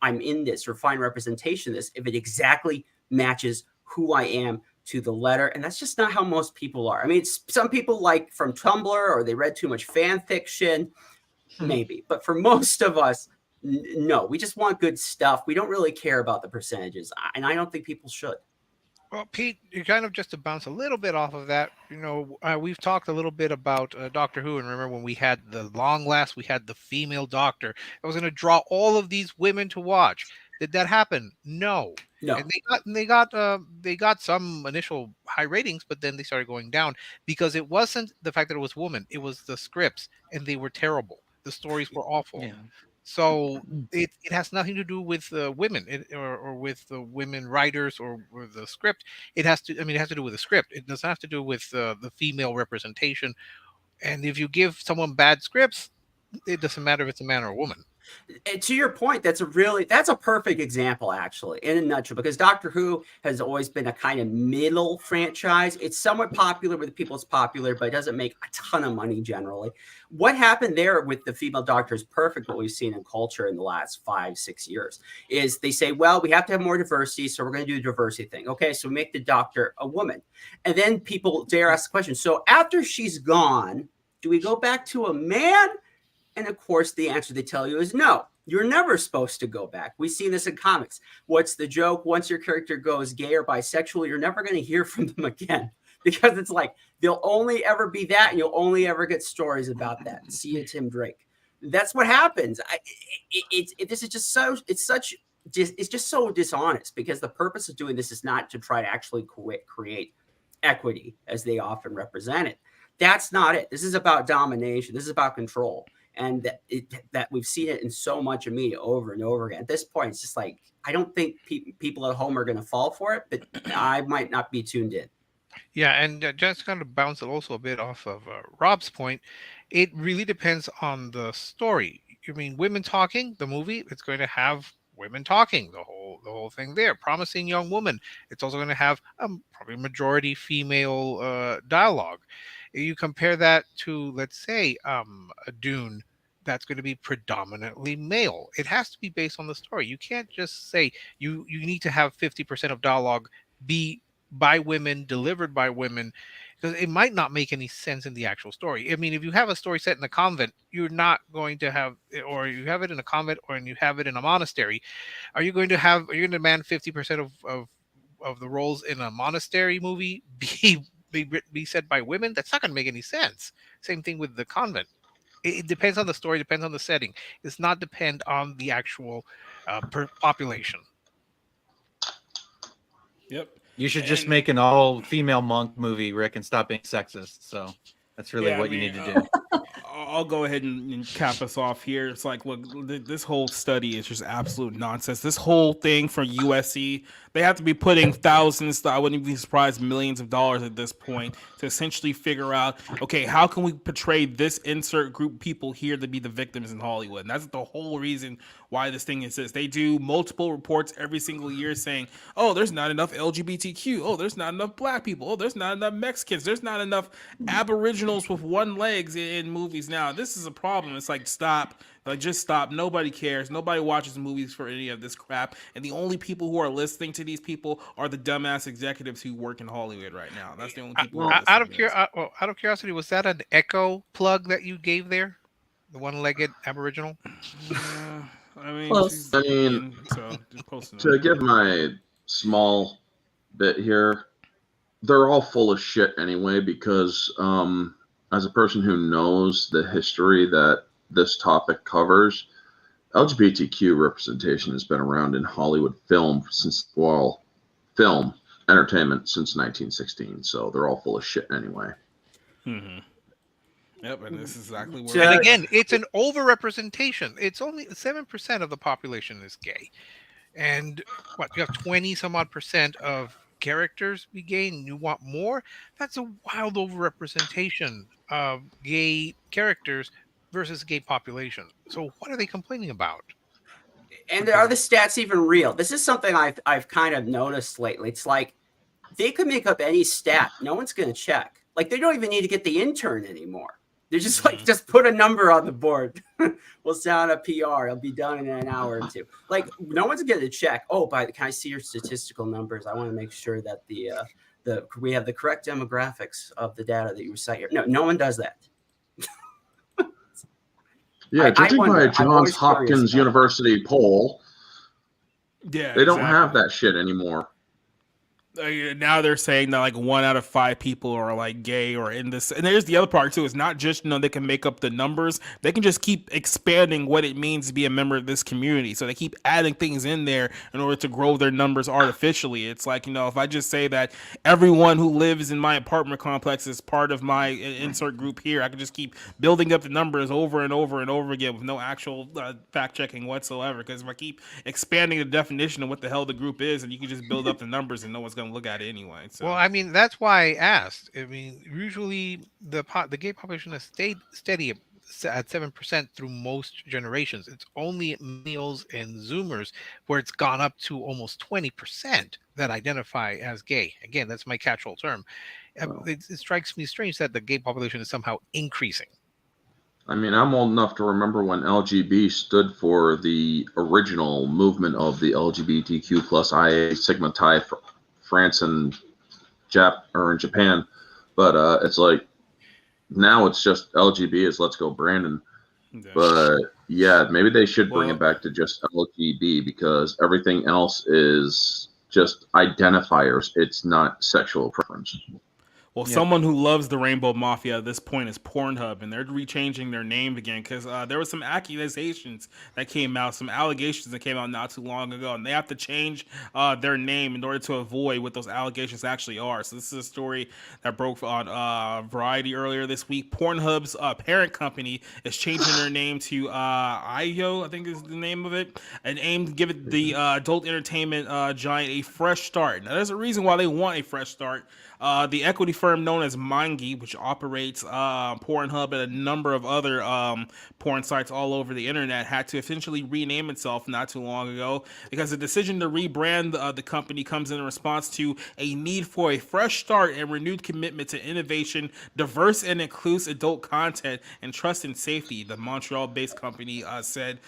I'm in this or find representation of this if it exactly matches who I am to the letter. And that's just not how most people are. I mean, some people like from Tumblr, or they read too much fan fiction, maybe. But for most of us, no, we just want good stuff. We don't really care about the percentages. And I don't think people should. Well, Pete, you kind of just to bounce a little bit off of that, we've talked a little bit about Doctor Who, and remember when we had we had the female doctor that was going to draw all of these women to watch. Did that happen? No. And they got some initial high ratings, but then they started going down because it wasn't the fact that it was women; it was the scripts, and they were terrible. The stories were awful. Yeah. So it has nothing to do with women or with the women writers or the script. It has to do with the script. It doesn't have to do with the female representation. And if you give someone bad scripts, it doesn't matter if it's a man or a woman. And to your point, that's a perfect example, actually, in a nutshell, because Doctor Who has always been a kind of middle franchise. It's somewhat popular with the people it's popular, but it doesn't make a ton of money generally. What happened there with the female Doctor is perfect. What we've seen in culture in the last 5-6 years is they say, well, we have to have more diversity, so we're going to do the diversity thing. Okay, so we make the Doctor a woman. And then people dare ask the question, so after she's gone, do we go back to a man? And of course, the answer they tell you is no. You're never supposed to go back. We've seen this in comics. What's the joke? Once your character goes gay or bisexual, you're never going to hear from them again, because it's like they'll only ever be that, and you'll only ever get stories about that. See you, Tim Drake. That's what happens. This is just so. It's just so dishonest, because the purpose of doing this is not to try to actually create equity as they often represent it. That's not it. This is about domination. This is about control. And that we've seen it in so much of media over and over again. At this point, it's just like, I don't think people at home are going to fall for it, but I might not be tuned in. Yeah, and just kind of bounce also a bit off of Rob's point, it really depends on the story. I mean, women talking, the movie, it's going to have women talking, the whole thing there. Promising Young Woman, it's also going to have probably majority female dialogue. You compare that to, let's say, a Dune, that's going to be predominantly male. It has to be based on the story. You can't just say you need to have 50% of dialogue be by women, delivered by women, because it might not make any sense in the actual story. I mean, if you have a story set in a convent, you're not going to have, or you have it in a convent, or you have it in a monastery. Are you going to demand 50% of the roles in a monastery movie be said by women? That's not going to make any sense. Same thing with the convent. It depends on the story, depends on the setting. It's not depend on the actual population. Yep. You should just make an all-female monk movie, Rick, and stop being sexist. So that's really what you need to do. I'll go ahead and cap us off here. It's like, look, this whole study is just absolute nonsense. This whole thing for USC, they have to be putting thousands, I wouldn't be surprised, millions of dollars at this point to essentially figure out, okay, how can we portray this insert group of people here to be the victims in Hollywood? And that's the whole reason why this thing exists. They do multiple reports every single year saying, oh, there's not enough LGBTQ. Oh, there's not enough black people. Oh, there's not enough Mexicans. There's not enough aboriginals with one legs in movies. Now, this is a problem. It's like, stop. Like, just stop. Nobody cares. Nobody watches movies for any of this crap. And the only people who are listening to these people are the dumbass executives who work in Hollywood right now. That's the only people who are out of curiosity, was that an Echo plug that you gave there? The one-legged aboriginal? I mean, to give my small bit here, they're all full of shit anyway, because as a person who knows the history that this topic covers, LGBTQ representation has been around in Hollywood film film entertainment since 1916. So they're all full of shit anyway. Mm-hmm. Yep, and this is exactly where. And again, it's an overrepresentation. It's only 7% of the population is gay, and what, you have 20 some odd percent of characters be gay, and you want more? That's a wild overrepresentation of gay characters versus gay population. So what are they complaining about? And are the stats even real? This is something I've kind of noticed lately. It's like they could make up any stat. No one's going to check. Like, they don't even need to get the intern anymore. They're just like, just put a number on the board. We'll sound a PR. It'll be done in an hour or two. Like, no one's going to check. Oh, can I see your statistical numbers? I want to make sure that we have the correct demographics of the data that you recite here. No one does that. Yeah, judging by a Johns Hopkins University poll, yeah, they don't have that shit anymore. Now they're saying that like 1 out of 5 people are like gay or in this. And there's the other part too. It's not just, they can make up the numbers. They can just keep expanding what it means to be a member of this community. So they keep adding things in there in order to grow their numbers artificially. It's like, if I just say that everyone who lives in my apartment complex is part of my insert group here, I can just keep building up the numbers over and over and over again with no actual fact checking whatsoever. Because if I keep expanding the definition of what the hell the group is, and you can just build up the numbers and no one's going to look at it anyway. So. Well, I mean, that's why I asked. I mean, usually the gay population has stayed steady at 7% through most generations. It's only millennials and Zoomers where it's gone up to almost 20% that identify as gay. Again, that's my catch-all term. It strikes me strange that the gay population is somehow increasing. I mean, I'm old enough to remember when LGB stood for the original movement of the LGBTQ plus IA Sigma Chi France and in Japan, but it's like now it's just LGB is Let's Go Brandon. But yeah, maybe they should bring it back to just LGB, because everything else is just identifiers. It's not sexual preference. Well, someone who loves the Rainbow Mafia at this point is Pornhub, and they're rechanging their name again because there were some accusations that came out, some allegations that came out not too long ago, and they have to change their name in order to avoid what those allegations actually are. So this is a story that broke on Variety earlier this week. Pornhub's parent company is changing their name to Aylo, I think is the name of it, and aim to give it the adult entertainment giant a fresh start. Now, there's a reason why they want a fresh start. The equity firm known as MindGeek, which operates Pornhub and a number of other porn sites all over the internet, had to essentially rename itself not too long ago because the decision to rebrand the company comes in response to a need for a fresh start and renewed commitment to innovation, diverse and inclusive adult content, and trust and safety, the Montreal-based company said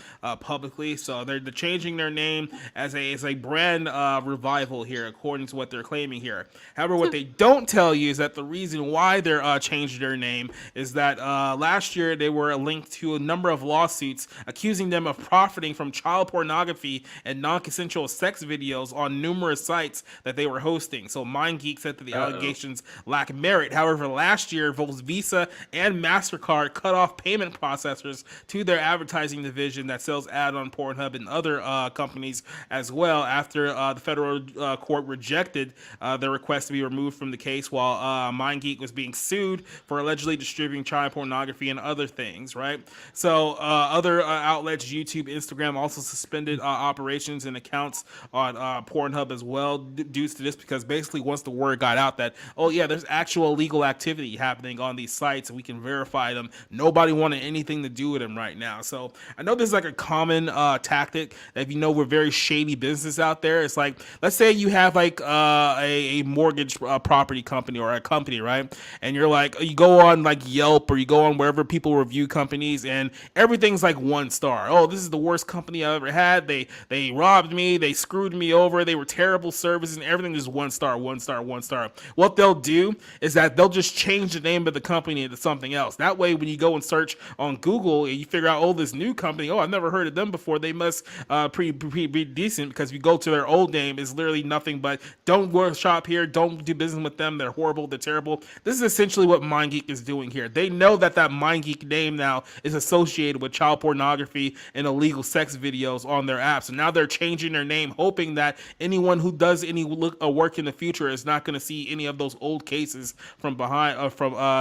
publicly. So they're changing their name as a brand revival here, according to what they're claiming here. However, what they don't tell you is that the reason why they're changed their name is that last year they were linked to a number of lawsuits accusing them of profiting from child pornography and non-consensual sex videos on numerous sites that they were hosting. So MindGeek said that the allegations lack merit. However, last year, both Visa and MasterCard cut off payment processors to their advertising division that sells ads on Pornhub and other companies as well after the federal court rejected their request to be removed from the case while MindGeek was being sued for allegedly distributing child pornography and other things, right? So other outlets, YouTube, Instagram, also suspended operations and accounts on Pornhub as well due to this, because basically once the word got out that, oh yeah, there's actual illegal activity happening on these sites and we can verify them, nobody wanted anything to do with them right now. So I know this is like a common tactic that, if you know, we're very shady business out there. It's like, let's say you have like a mortgage property company or a company, right? And you're like, you go on like Yelp or you go on wherever people review companies, and everything's like 1 star. Oh, this is the worst company I ever had. They robbed me. They screwed me over. They were terrible services, and everything is 1 star, 1 star, 1 star. What they'll do is that they'll just change the name of the company into something else. That way, when you go and search on Google, and you figure out, oh, this new company, oh, I've never heard of them before. They must be decent, because if you go to their old name, it's literally nothing but don't go shop here, don't do business with them. They're horrible. They're terrible. This is essentially what MindGeek is doing here. They know that MindGeek name now is associated with child pornography and illegal sex videos on their app. So now they're changing their name, hoping that anyone who does any work in the future is not going to see any of those old cases from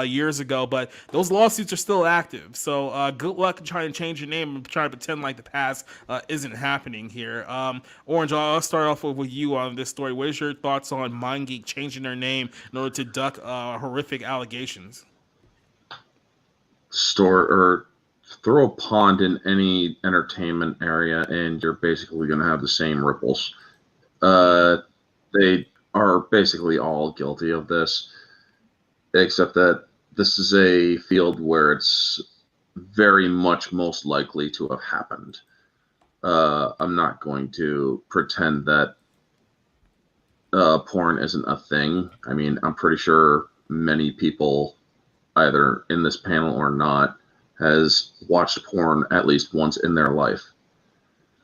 years ago. But those lawsuits are still active. So good luck trying to change your name and trying to pretend like the past isn't happening here. Orange, I'll start off with you on this story. What is your thoughts on MindGeek changing their name in order to duck horrific allegations? Throw a pond in any entertainment area and you're basically going to have the same ripples. They are basically all guilty of this, except that this is a field where it's very much most likely to have happened. I'm not going to pretend that porn isn't a thing. I mean, I'm pretty sure many people, either in this panel or not, has watched porn at least once in their life.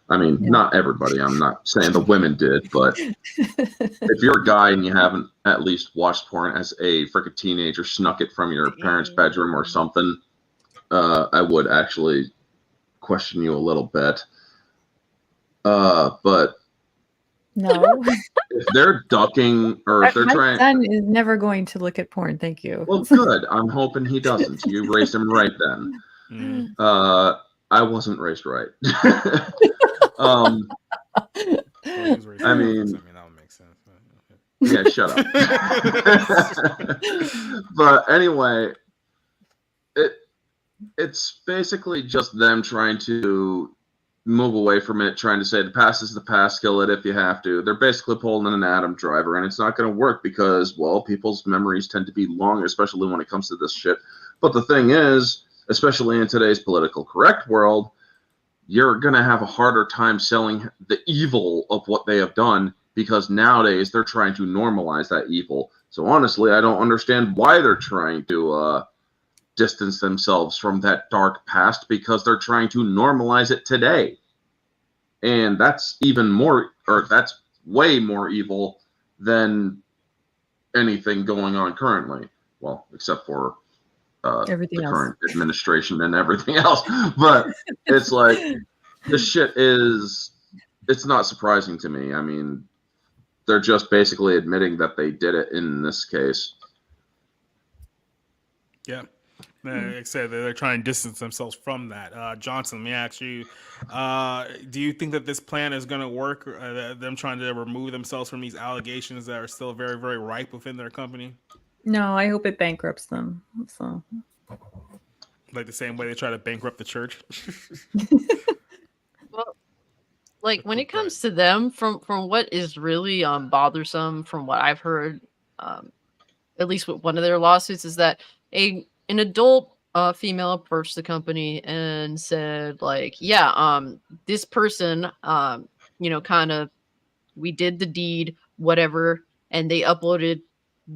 I mean, not everybody. I'm not saying the women did, but if you're a guy and you haven't at least watched porn as a freaking teenager, snuck it from your parents' bedroom or something, I would actually question you a little bit. But no, if they're ducking or if they're my trying, son is never going to look at porn. Thank you. well, good. I'm hoping he doesn't. You raised him right then. I wasn't raised right. I mean, that would make sense. Yeah, shut up. But anyway, it's basically just them trying to move away from it, trying to say the past is the past, kill it if you have to. They're basically pulling an Adam Driver, and it's not going to work because, well, people's memories tend to be long, especially when it comes to this shit. But the thing is, especially in today's political correct world, you're going to have a harder time selling the evil of what they have done because nowadays they're trying to normalize that evil. So honestly, I don't understand why they're trying to distance themselves from that dark past, because they're trying to normalize it today. And that's even more, or that's way more evil than anything going on currently. Well, except for everything the else. current administration and everything else. But it's like, this shit is, it's not surprising to me. I mean, they're just basically admitting that they did it in this case. Yeah. Like I said, they're trying to distance themselves from that. Johnson, let me ask you, do you think that this plan is going to work, them trying to remove themselves from these allegations that are still very, very ripe within their company? No, I hope it bankrupts them. So, like the same way they try to bankrupt the church? Well, like when it comes to them, from what is really bothersome from what I've heard, at least with one of their lawsuits, is that an adult female approached the company and said, like, yeah, this person, kind of, we did the deed, whatever, and they uploaded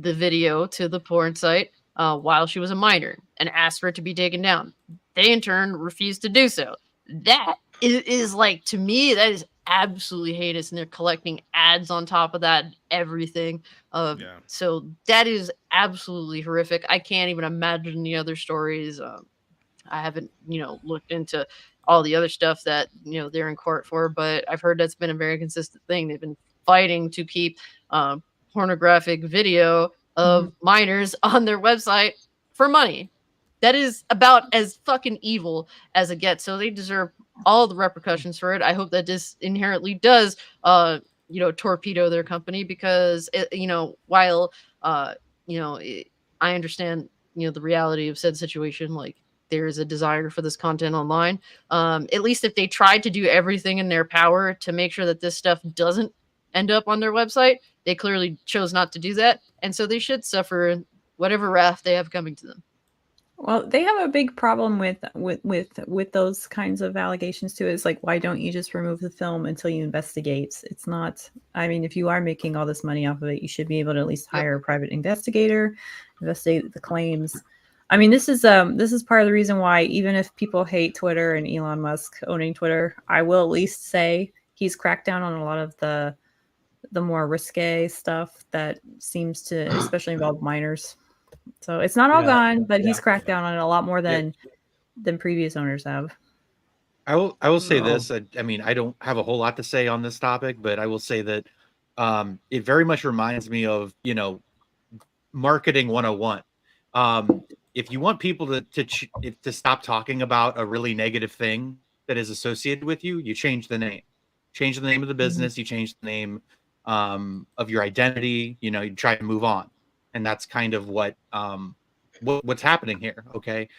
the video to the porn site while she was a minor and asked for it to be taken down. They in turn refused to do so. That is like, to me, that is absolutely heinous, and they're collecting ads on top of that, everything. So that is absolutely horrific. I can't even imagine the other stories. I haven't, looked into all the other stuff that, they're in court for, but I've heard that's been a very consistent thing. They've been fighting to keep pornographic video of minors on their website for money. That is about as fucking evil as it gets. So they deserve all the repercussions for it. I hope that this inherently does, torpedo their company, because while I understand, the reality of said situation, like there is a desire for this content online. At least if they tried to do everything in their power to make sure that this stuff doesn't end up on their website, they clearly chose not to do that, and so they should suffer whatever wrath they have coming to them. Well, they have a big problem with those kinds of allegations too. It's like, why don't you just remove the film until you investigate? It's not. I mean, if you are making all this money off of it, you should be able to at least hire a private investigator, investigate the claims. I mean, this is part of the reason why, even if people hate Twitter and Elon Musk owning Twitter, I will at least say he's cracked down on a lot of the more risque stuff that seems to especially involve minors. So it's not all gone, but he's cracked down on it a lot more than previous owners have. I will say this. I mean, I don't have a whole lot to say on this topic, but I will say that it very much reminds me of, marketing 101. If you want people to stop talking about a really negative thing that is associated with you, you change the name. Change the name of the business. You change the name of your identity. You try to move on. And that's kind of what's happening here. Okay.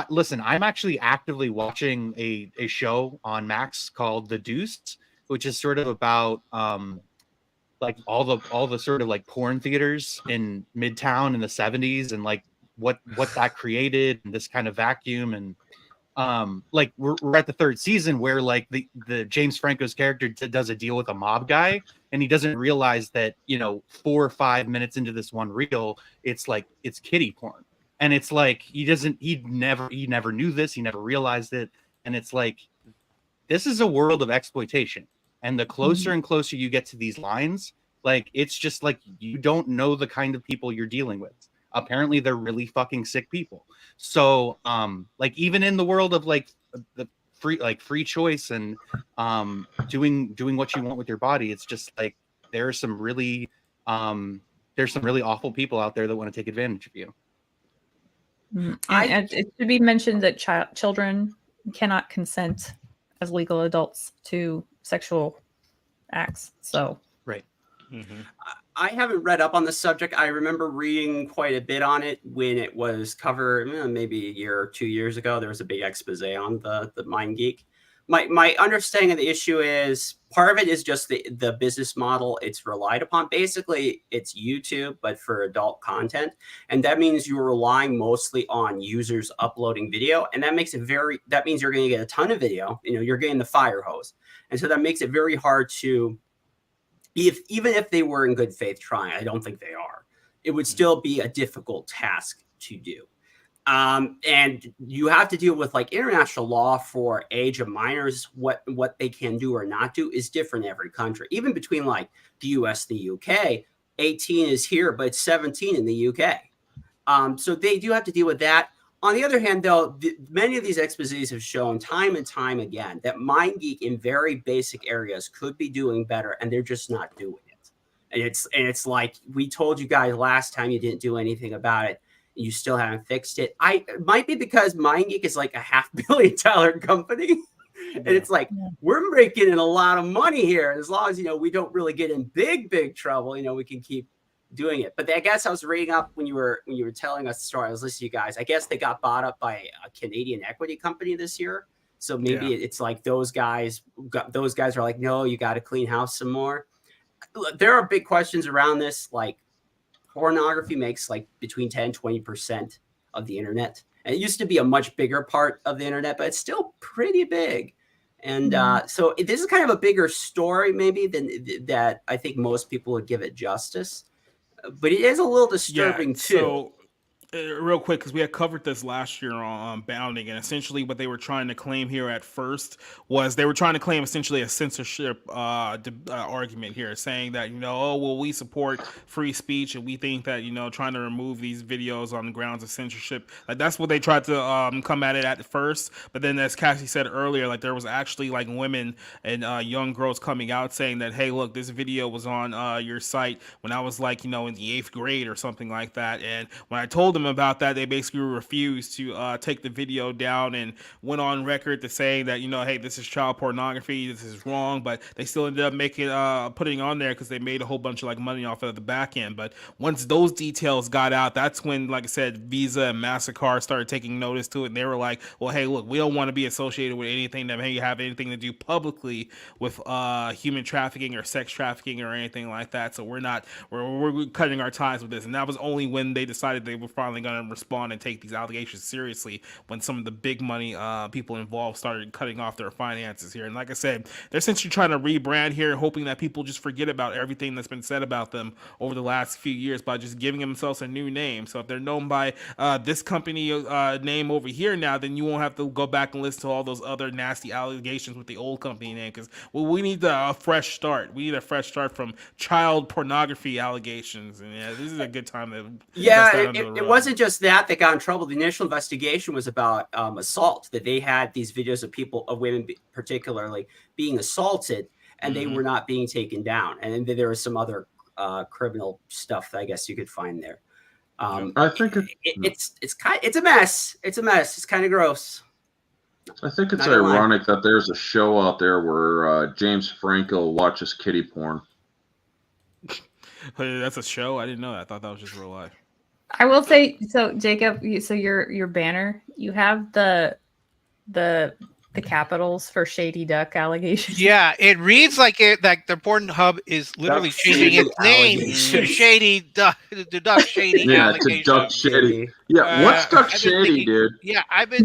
Listen, I'm actually actively watching a show on Max called The Deuce, which is sort of about like all the sort of like porn theaters in Midtown in the 70s and like what that created and this kind of vacuum. And like we're at the third season where like the James Franco's character does a deal with a mob guy, and he doesn't realize that 4 or 5 minutes into this one reel, it's kiddie porn, and it's like he never knew this, he never realized it, and it's like this is a world of exploitation, and the closer and closer you get to these lines, like it's just like you don't know the kind of people you're dealing with. Apparently they're really fucking sick people. So like even in the world of like the free choice and doing what you want with your body, it's just like there's some really awful people out there that want to take advantage of you. And it should be mentioned that children cannot consent as legal adults to sexual acts. So right. I haven't read up on the subject. I remember reading quite a bit on it when it was covered, maybe a year or 2 years ago. There was a big expose on the MindGeek. My understanding of the issue is part of it is just the business model it's relied upon. Basically, it's YouTube, but for adult content. And that means you're relying mostly on users uploading video. And that means you're going to get a ton of video. You're getting the fire hose. And so that makes it very hard to, even if they were in good faith trying, I don't think they are, it would still be a difficult task to do. And you have to deal with like international law for age of minors. What they can do or not do is different in every country. Even between like the US and the UK, 18 is here, but it's 17 in the UK. So they do have to deal with that. On the other hand, though, many of these exposés have shown time and time again that MindGeek in very basic areas could be doing better, and they're just not doing it. And it's like, we told you guys last time you didn't do anything about it. You still haven't fixed it. It might be because MindGeek is like a $500 million company. And it's like, we're making in a lot of money here. As long as, we don't really get in big trouble, we can keep doing it. But I guess I was reading up when you were telling us the story. I was listening to you guys. I guess they got bought up by a Canadian equity company this year. So maybe it's like those guys are like, no, you got to clean house some more. There are big questions around this. Like pornography makes like between 10 and 20% of the internet. And it used to be a much bigger part of the internet, but it's still pretty big. And so this is kind of a bigger story maybe than that. I think most people would give it justice. But it is a little disturbing too. So, real quick, because we had covered this last year on Bounding, and essentially what they were trying to claim here at first was they were trying to claim essentially a censorship argument here, saying that, we support free speech, and we think that, trying to remove these videos on the grounds of censorship, like that's what they tried to come at it at first. But then, as Cassie said earlier, like there was actually like women and young girls coming out saying that, hey, look, this video was on your site when I was like, in the 8th grade or something like that. And when I told them them about that, they basically refused to take the video down and went on record to saying that, hey, this is child pornography, this is wrong, but they still ended up putting it on there because they made a whole bunch of like money off of the back end. But once those details got out, that's when, like I said, Visa and MasterCard started taking notice to it, and they were like, well, hey, look, we don't want to be associated with anything that may have anything to do publicly with human trafficking or sex trafficking or anything like that. So we're cutting our ties with this. And that was only when they decided they were finally going to respond and take these allegations seriously, when some of the big money people involved started cutting off their finances here. And like I said, they're essentially trying to rebrand here, hoping that people just forget about everything that's been said about them over the last few years by just giving themselves a new name. So if they're known by this company name over here now, then you won't have to go back and listen to all those other nasty allegations with the old company name, because we need a fresh start. We need a fresh start from child pornography allegations. And yeah, this is a good time to it wasn't just that got in trouble. The initial investigation was about assault, that they had these videos of women particularly being assaulted, and they were not being taken down. And then there was some other criminal stuff that I guess you could find there. I think it's a mess. It's a mess. It's kind of gross. I think it's ironic that there's a show out there where James Franco watches kiddie porn. That's a show? I didn't know that. I thought that was just real life. I will say, so Jacob, your banner, you have the capitals for Shady Duck allegations. Yeah, it reads like the Pornhub is literally changing its name to Shady Duck. The Duck Shady. Yeah, to Duck Shady. Yeah, what's Duck Shady, dude? Yeah, I've been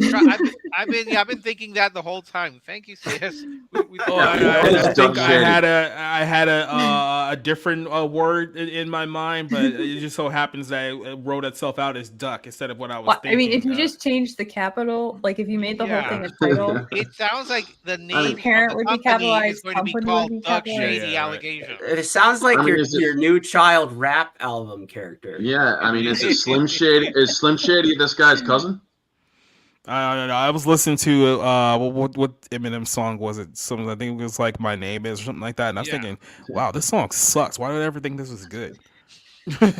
thinking that the whole time. Thank you, sis. I think I had a different word in my mind, but it just so happens that it wrote itself out as duck instead of what I was thinking. I mean, if you just changed the capital, like if you made the whole thing a title, it sounds like the name parent would be capitalized, is going to be called Duck Shady Allegation. It sounds like your new child rap album character. Yeah, I mean, is it Slim Shady? Is Slim Shady this guy's cousin? I don't know. I was listening to what Eminem song was it? Something I think it was like My Name Is or something like that. And I was thinking, wow, this song sucks. Why did I ever think this was good?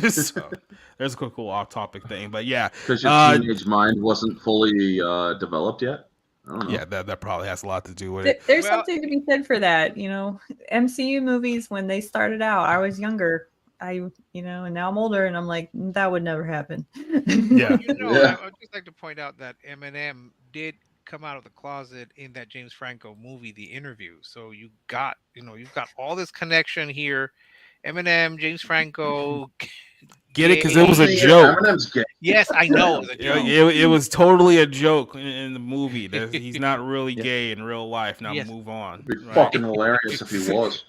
So there's a cool off-topic thing, but yeah, because your teenage mind wasn't fully developed yet. I don't know. Yeah, that probably has a lot to do with it. There's something to be said for that. MCU movies, when they started out, I was younger. And now I'm older, and I'm like, that would never happen. Yeah. I would just like to point out that Eminem did come out of the closet in that James Franco movie, The Interview. So you've got all this connection here. Eminem, James Franco. Get it? Because it was a joke. Yes, I know. It was totally a joke in the movie. He's not really gay in real life. Now move on. It'd be fucking hilarious if he was.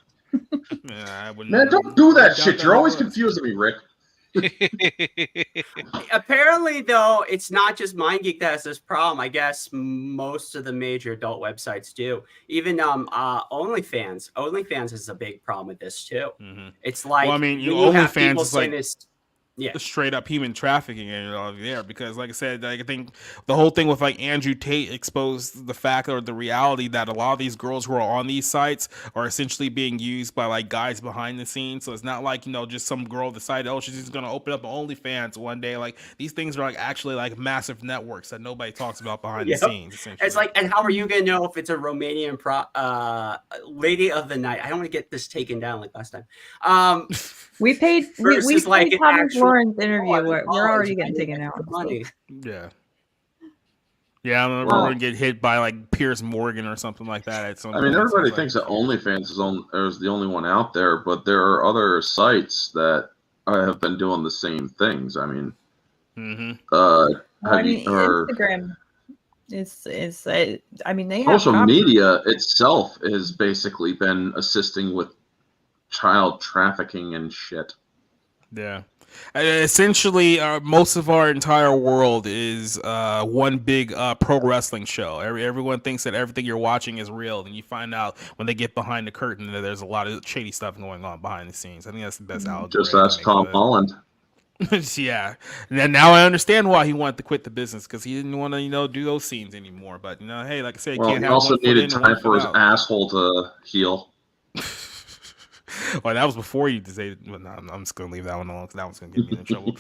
Yeah, Man, don't do that shit. You're always confusing me, Rick. Apparently, though, it's not just MindGeek that has this problem. I guess most of the major adult websites do. Even OnlyFans. OnlyFans has a big problem with this too. Mm-hmm. It's like, well, I mean, OnlyFans is like straight up human trafficking and there, because like I said, I think the whole thing with like Andrew Tate exposed the fact or the reality that a lot of these girls who are on these sites are essentially being used by like guys behind the scenes. So it's not like, just some girl decided, oh, she's just gonna open up an OnlyFans one day. Like these things are like actually like massive networks that nobody talks about behind the scenes, essentially. It's like, and how are you gonna know if it's a Romanian lady of the night? I don't want to get this taken down like last time. We paid like Thomas Lauren's interview. We're already getting taken out. Money. Yeah. Yeah, I'm gonna get hit by like Piers Morgan or something like that. I mean, everybody thinks that OnlyFans is the only one out there, but there are other sites that have been doing the same things. I mean, Instagram. It's I mean, they have social media itself has basically been assisting with child trafficking and shit. Yeah. Essentially, most of our entire world is one big pro wrestling show. Everyone thinks that everything you're watching is real, and you find out when they get behind the curtain that there's a lot of shady stuff going on behind the scenes. I think that's the best algorithm. Just ask Tom Holland. Yeah. And now I understand why he wanted to quit the business, because he didn't want to, do those scenes anymore. But hey, like I said, he also needed time for his asshole to heal. Well, that was before you say. Well, no, I'm just gonna leave that one alone because that one's gonna get me in trouble.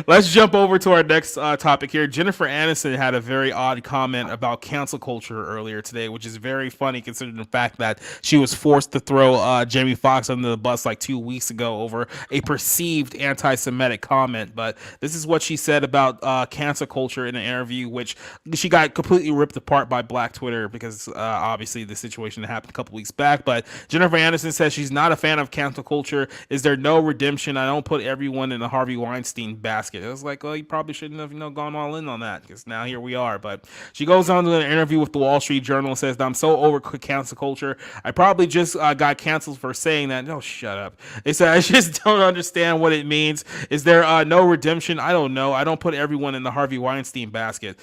Let's jump over to our next topic here. Jennifer Aniston had a very odd comment about cancel culture earlier today, which is very funny considering the fact that she was forced to throw Jamie Foxx under the bus like 2 weeks ago over a perceived anti-Semitic comment. But this is what she said about cancel culture in an interview, which she got completely ripped apart by Black Twitter because obviously the situation that happened a couple weeks back. But Jennifer Aniston says she's not a fan of cancel culture. Is there no redemption? I don't put everyone in the Harvey Weinstein basket. It was like, well, you probably shouldn't have gone all in on that because now here we are. But she goes on to an interview with the Wall Street Journal and says, I'm so over cancel culture. I probably just got canceled for saying that. No, shut up. They said, I just don't understand what it means. Is there no redemption? I don't know. I don't put everyone in the Harvey Weinstein basket.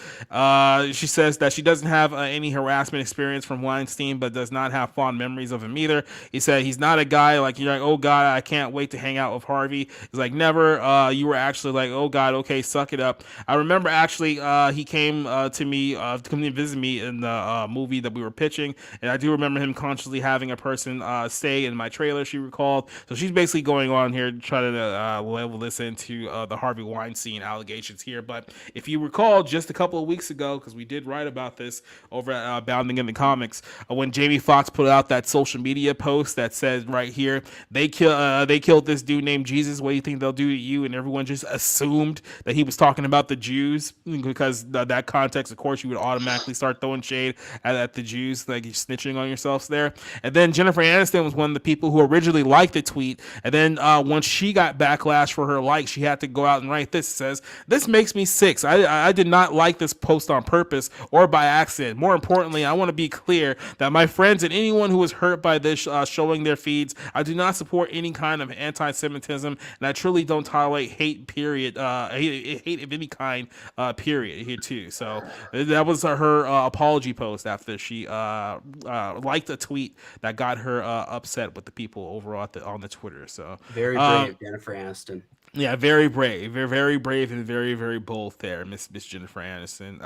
She says that she doesn't have any harassment experience from Weinstein, but does not have fond memories of him either. He said he's not a guy like you're like, oh God, I can't wait to hang out with Harvey. He's like, never. You were actually like, oh God, okay, suck it up. I remember actually he came to me to come to visit me in the movie that we were pitching, and I do remember him consciously having a person stay in my trailer, she recalled. So she's basically going on here trying to level this into the Harvey Weinstein allegations here. But if you recall, just a couple of weeks ago, because we did write about this over at Bounding in the Comics, when Jamie Foxx put out that social media post that said right here, they killed this dude named Jesus. What do you think they'll do to you? And everyone just assumed that he was talking about the Jews because that context, of course, you would automatically start throwing shade at the Jews, like you're snitching on yourselves there. And then Jennifer Aniston was one of the people who originally liked the tweet. And then once she got backlash for her like, she had to go out and write this. It says, this makes me sick. I did not like this post on purpose or by accident. More importantly, I want to be clear that my friends and anyone who was hurt by this showing their feeds, I do not support any kind of anti-Semitism, and I truly don't tolerate hate, period. Hate of any kind, period, here too. So that was her apology post after she liked a tweet that got her upset with the people overall on the Twitter. So very brave, Jennifer Aniston. Yeah, very brave, very brave, and very, very bold there, Miss Jennifer Aniston.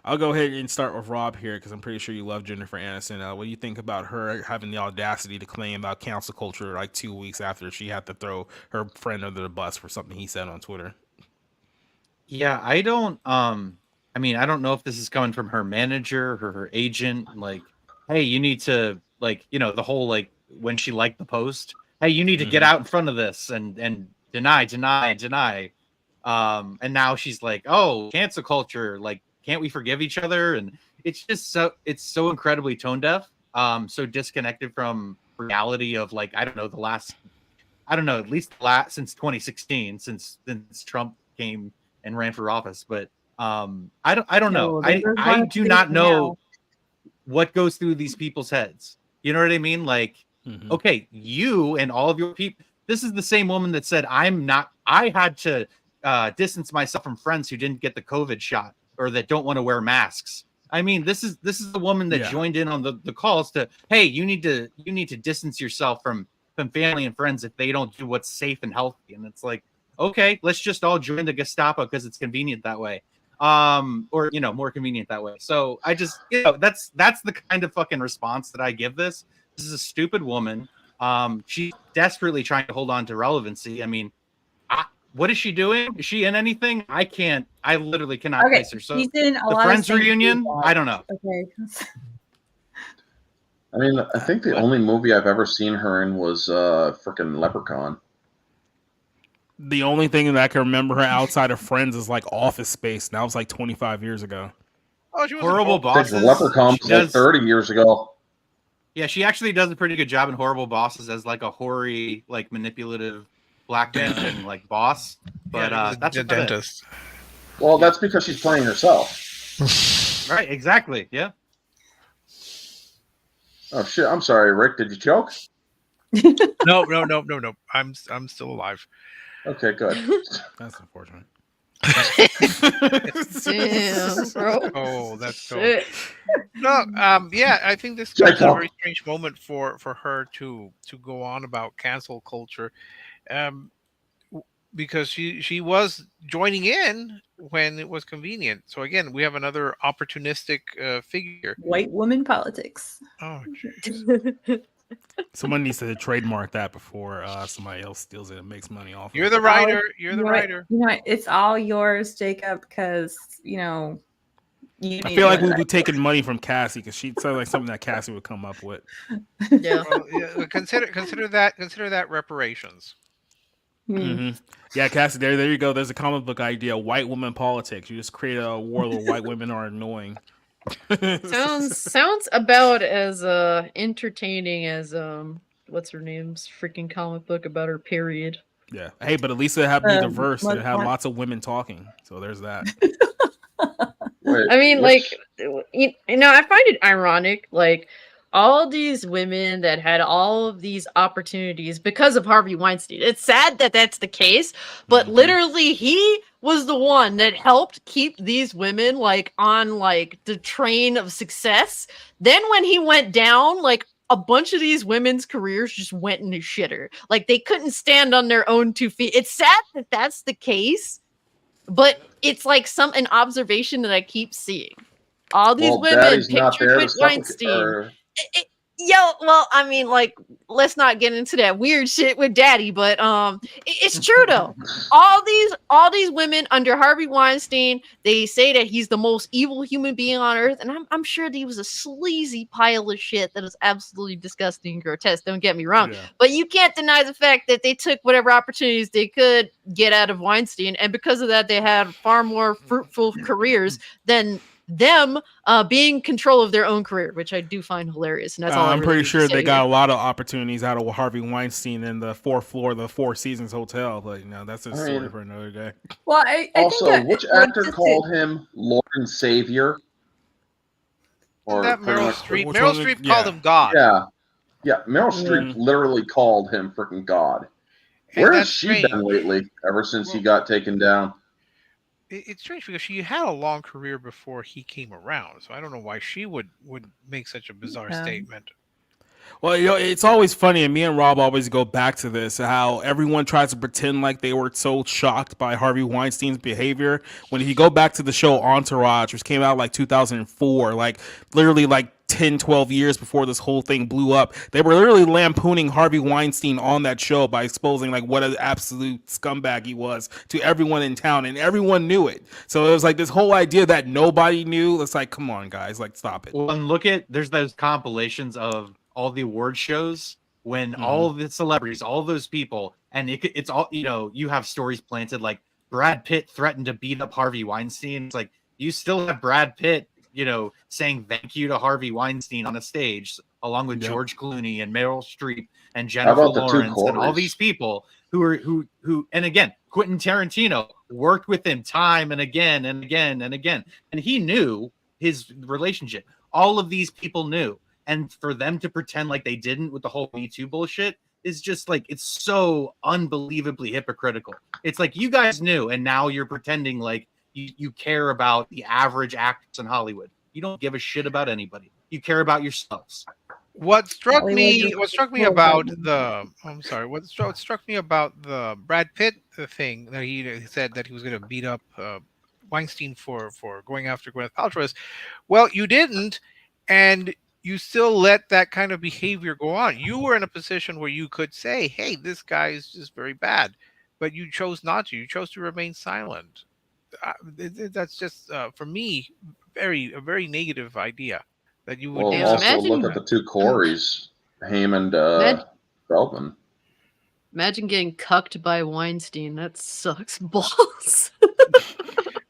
I'll go ahead and start with Rob here because I'm pretty sure you love Jennifer Aniston. What do you think about her having the audacity to claim about cancel culture like 2 weeks after she had to throw her friend under the bus for something he said on Twitter? Yeah, I don't. I mean, I don't know if this is coming from her manager or her agent. Like, hey, you need to the whole when she liked the post. Hey, you need to get out in front of this and deny. And now she's like, oh, cancel culture. Like, can't we forgive each other? And it's just so incredibly tone deaf. So disconnected from reality of at least since 2016, since Trump came and ran for office. But I don't know. I do not know what goes through these people's heads. You know what I mean? Like, okay, you and all of your people. This is the same woman that said, I had to distance myself from friends who didn't get the COVID shot or that don't want to wear masks. I mean, this is the woman that joined in on the calls to, hey, you need to distance yourself from family and friends if they don't do what's safe and healthy. And it's like, okay, let's just all join the Gestapo because it's convenient that way. Or more convenient that way. So I just, that's the kind of fucking response that I give this. This is a stupid woman. She's desperately trying to hold on to relevancy. I mean, what is she doing? Is she in anything? I literally cannot place her. So she's in a the lot Friends of reunion, I don't know. Okay. I mean, I think the only movie I've ever seen her in was freaking Leprechaun. The only thing that I can remember her outside of Friends is like Office Space. And that was like 25 years ago. Oh, she was Horrible Bosses. Leprechaun was like 30 years ago. Yeah, she actually does a pretty good job in Horrible Bosses as like a hoary, like manipulative black man and like boss. But that's a dentist. Well, that's because she's playing herself. Right, exactly. Yeah. Oh shit! I'm sorry, Rick. Did you choke? No. I'm still alive. Okay, good. That's unfortunate. Damn, bro. Oh, that's cool. No, yeah, I think this is a very strange moment for her to go on about cancel culture. because she was joining in when it was convenient. So again, we have another opportunistic figure. White woman politics. Oh, Someone needs to trademark that before somebody else steals it and makes money off. You're of the it. writer. You're the writer. You know what? It's all yours, Jacob, because you know. I feel like we would be taking money from Cassie because she sounds like something that Cassie would come up with. Yeah. Well, yeah, consider that reparations. Mm-hmm. Yeah, Cassie, there you go. There's a comic book idea: white woman politics. You just create a war where white women are annoying. Sounds about as entertaining as what's her name's freaking comic book about her period. Yeah. Hey, but at least it had to be diverse and it had lots of women talking. So there's that. I mean, like, you know, I find it ironic, like, all these women that had all of these opportunities because of Harvey Weinstein. It's sad that that's the case, but literally he was the one that helped keep these women, like, on, like, the train of success. Then when he went down, like, a bunch of these women's careers just went in the shitter. Like, they couldn't stand on their own 2 feet. It's sad that that's the case. But it's like an observation that I keep seeing. All these women pictured with Weinstein. Well, I mean, like, let's not get into that weird shit with Daddy, but it's true though. All these women under Harvey Weinstein, they say that he's the most evil human being on earth, and I'm sure that he was a sleazy pile of shit that is absolutely disgusting and grotesque. Don't get me wrong, but you can't deny the fact that they took whatever opportunities they could get out of Weinstein, and because of that, they had far more fruitful careers than them being in control of their own career, which I do find hilarious. And that's all I'm really pretty sure they got here. a lot of opportunities out of Harvey Weinstein in the 4th floor of the Four Seasons Hotel. But you know, that's a story for another day. Well, I also, think which actor called him Lord and Savior? Or that Meryl Streep. Meryl Streep called him God. Yeah. Meryl Streep literally called him freaking God. Where has she been lately? Ever since he got taken down? It's strange because she had a long career before he came around, so I don't know why she would make such a bizarre statement. Well, you know, it's always funny, and me and Rob always go back to this, how everyone tries to pretend like they were so shocked by Harvey Weinstein's behavior. When if you go back to the show Entourage, which came out like 2004, like literally like 10, 12 years before this whole thing blew up, they were literally lampooning Harvey Weinstein on that show by exposing like what an absolute scumbag he was to everyone in town, and everyone knew it. So it was like this whole idea that nobody knew. It's like, come on, guys, like stop it. Well, and there's those compilations of all the award shows when all of the celebrities, all those people, and it's all, you know, you have stories planted like Brad Pitt threatened to beat up Harvey Weinstein. It's like you still have Brad Pitt, you know, saying thank you to Harvey Weinstein on a stage along with George Clooney and Meryl Streep and Jennifer Lawrence and all these people who and again, Quentin Tarantino worked with him time and again and again and again, and he knew his relationship. All of these people knew. And for them to pretend like they didn't with the whole Me Too bullshit is just like, it's so unbelievably hypocritical. It's like, you guys knew, and now you're pretending like you care about the average actors in Hollywood. You don't give a shit about anybody. You care about yourselves. What struck me about the Brad Pitt thing that he said that he was going to beat up Weinstein for going after Gwyneth Paltrow is, well, you didn't, and you still let that kind of behavior go on. You were in a position where you could say, hey, this guy is just very bad, but you chose not to. You chose to remain silent. That's just, for me, a very negative idea that you would. Well, also look at the two Coreys, Haim and Feldman. Imagine getting cucked by Weinstein. That sucks balls.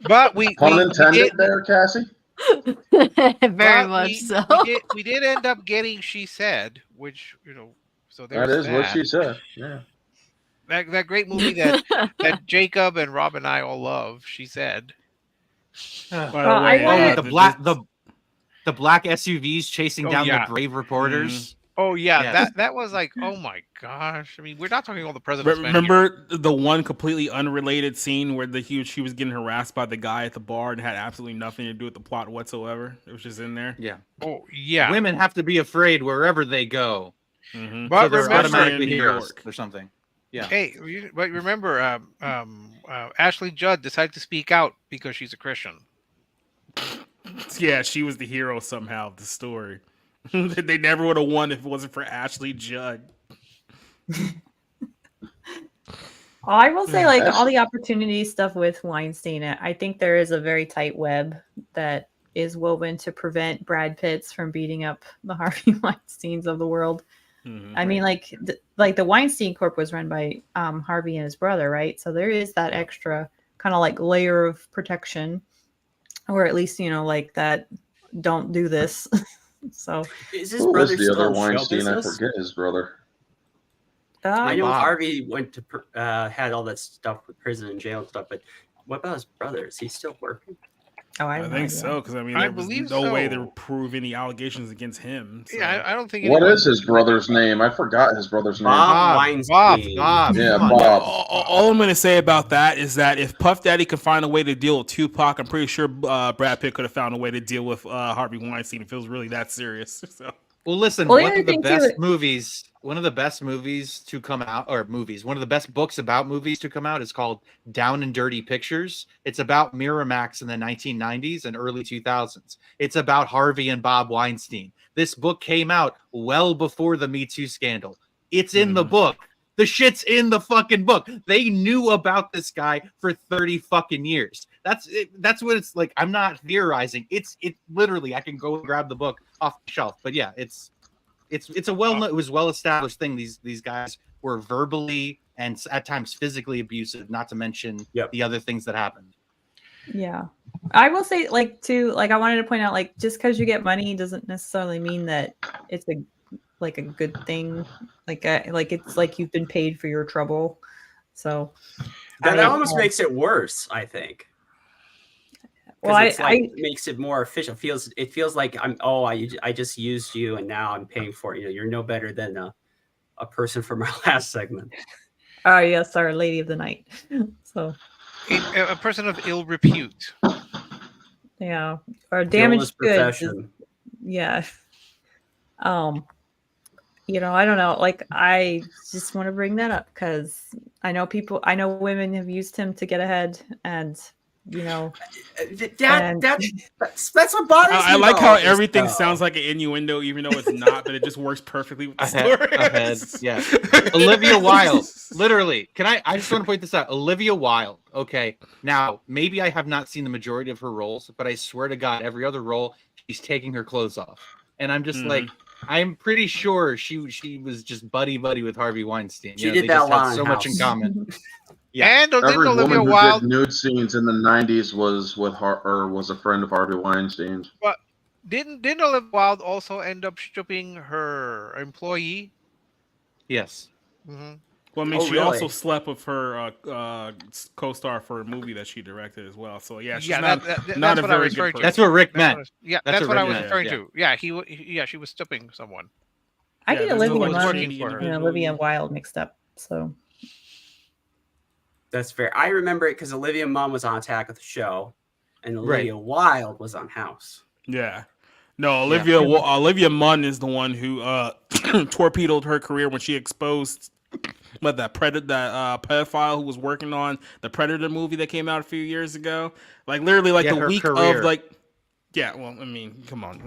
But pun intended there, Cassie. Very much so. We did end up getting She Said, which, you know, so that is what she said. Yeah. That great movie that Jacob and Rob and I all love, She Said. The black SUVs chasing down the brave reporters. Oh yeah, that was like, oh my gosh. I mean, we're not talking all the president's men Remember the one completely unrelated scene where she was getting harassed by the guy at the bar and had absolutely nothing to do with the plot whatsoever? It was just in there. Yeah. Oh yeah. Women have to be afraid wherever they go. Mm-hmm. But so they're remember, automatically heroes or something. Yeah. Hey, but remember, Ashley Judd decided to speak out because she's a Christian. Yeah, she was the hero somehow of the story. They never would have won if it wasn't for Ashley Judd. I will say, like, all the opportunity stuff with Weinstein, I think there is a very tight web that is woven to prevent Brad Pitts from beating up the Harvey Weinsteins of the world. I mean, like the Weinstein Corp was run by Harvey and his brother, right? So there is that extra kind of like layer of protection, or at least, you know, like that don't do this. So is his brother the still other in show Weinstein? I business? forget his brother. I know Bob. Harvey went to had all that stuff with prison and jail and stuff, but what about his brother? Is he still working? Oh, I think so, because I mean, there was believe no way so. to prove any allegations against him. So. Yeah, I don't think. What is his brother's name? I forgot his brother's name. Bob Weinstein. Bob. Yeah, Come on. Bob. All I'm going to say about that is that if Puff Daddy could find a way to deal with Tupac, I'm pretty sure Brad Pitt could have found a way to deal with Harvey Weinstein if it was really that serious. So. Well, listen, Well, the one other of the thing, best too- movies, one of the best movies to come out, or movies, one of the best books about movies to come out is called Down and Dirty Pictures. It's about Miramax in the 1990s and early 2000s. It's about Harvey and Bob Weinstein. This book came out well before the Me Too scandal. It's in the book. The shit's in the fucking book. They knew about this guy for 30 fucking years. That's what it's like. I'm not theorizing. It literally, I can go grab the book off the shelf. But yeah, it was well established thing. These guys were verbally and at times physically abusive, not to mention the other things that happened. Yeah. I will say, like, too, like, I wanted to point out, like, just because you get money doesn't necessarily mean that it's a good thing. Like it's like you've been paid for your trouble. So that almost makes it worse, I think. Well, it makes it more official. It feels like I just used you and now I'm paying for it. You know, you're no better than a person from our last segment. Oh yes, our Lady of the Night. So a person of ill repute. Yeah, or damaged goods. Yeah. You know, I don't know. Like, I just want to bring that up because I know women have used him to get ahead, and you know, that's what bothers me. I like how everything sounds like an innuendo, even though it's not, but it just works perfectly with the story. Yeah. Olivia Wilde, literally. I just want to point this out. Olivia Wilde. Okay, now maybe I have not seen the majority of her roles, but I swear to God, every other role she's taking her clothes off, and I'm just like. I'm pretty sure she was just buddy with Harvey Weinstein. She did that a lot. So much in common. Yeah, and every Olivia woman Wilde who did nude scenes in the '90s was was a friend of Harvey Weinstein's. But didn't Olivia Wilde also end up stripping her employee? Yes. Mm-hmm. Well, I mean, she also slept with her co-star for a movie that she directed as well. So yeah, she's not a very good person. That's what Rick meant. That's what I was referring to. Yeah, she was stripping someone. I get Olivia Wilde mixed up. So that's fair. I remember it because Olivia Munn was on Attack of the Show, and Olivia Wilde was on House. Yeah. No, Olivia Munn is the one who torpedoed her career when she exposed that pedophile who was working on the Predator movie that came out a few years ago. Like literally, like the week career. Of like. Yeah, well, I mean, come on,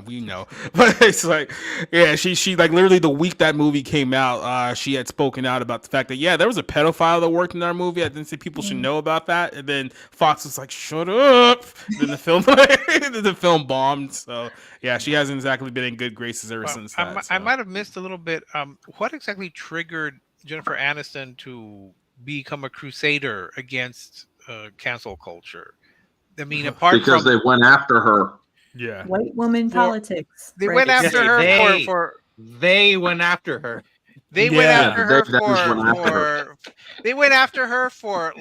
we know, but it's like, yeah, she like literally the week that movie came out, she had spoken out about the fact that there was a pedophile that worked in our movie. I didn't say people should know about that, and then Fox was like, shut up. Then the film bombed. So yeah, she hasn't exactly been in good graces ever since that. I might have missed a little bit. What exactly triggered Jennifer Aniston to become a crusader against cancel culture? I mean, because they went after her. Yeah, white woman politics. They went after her for. They went after her. They went after her for. They went after her for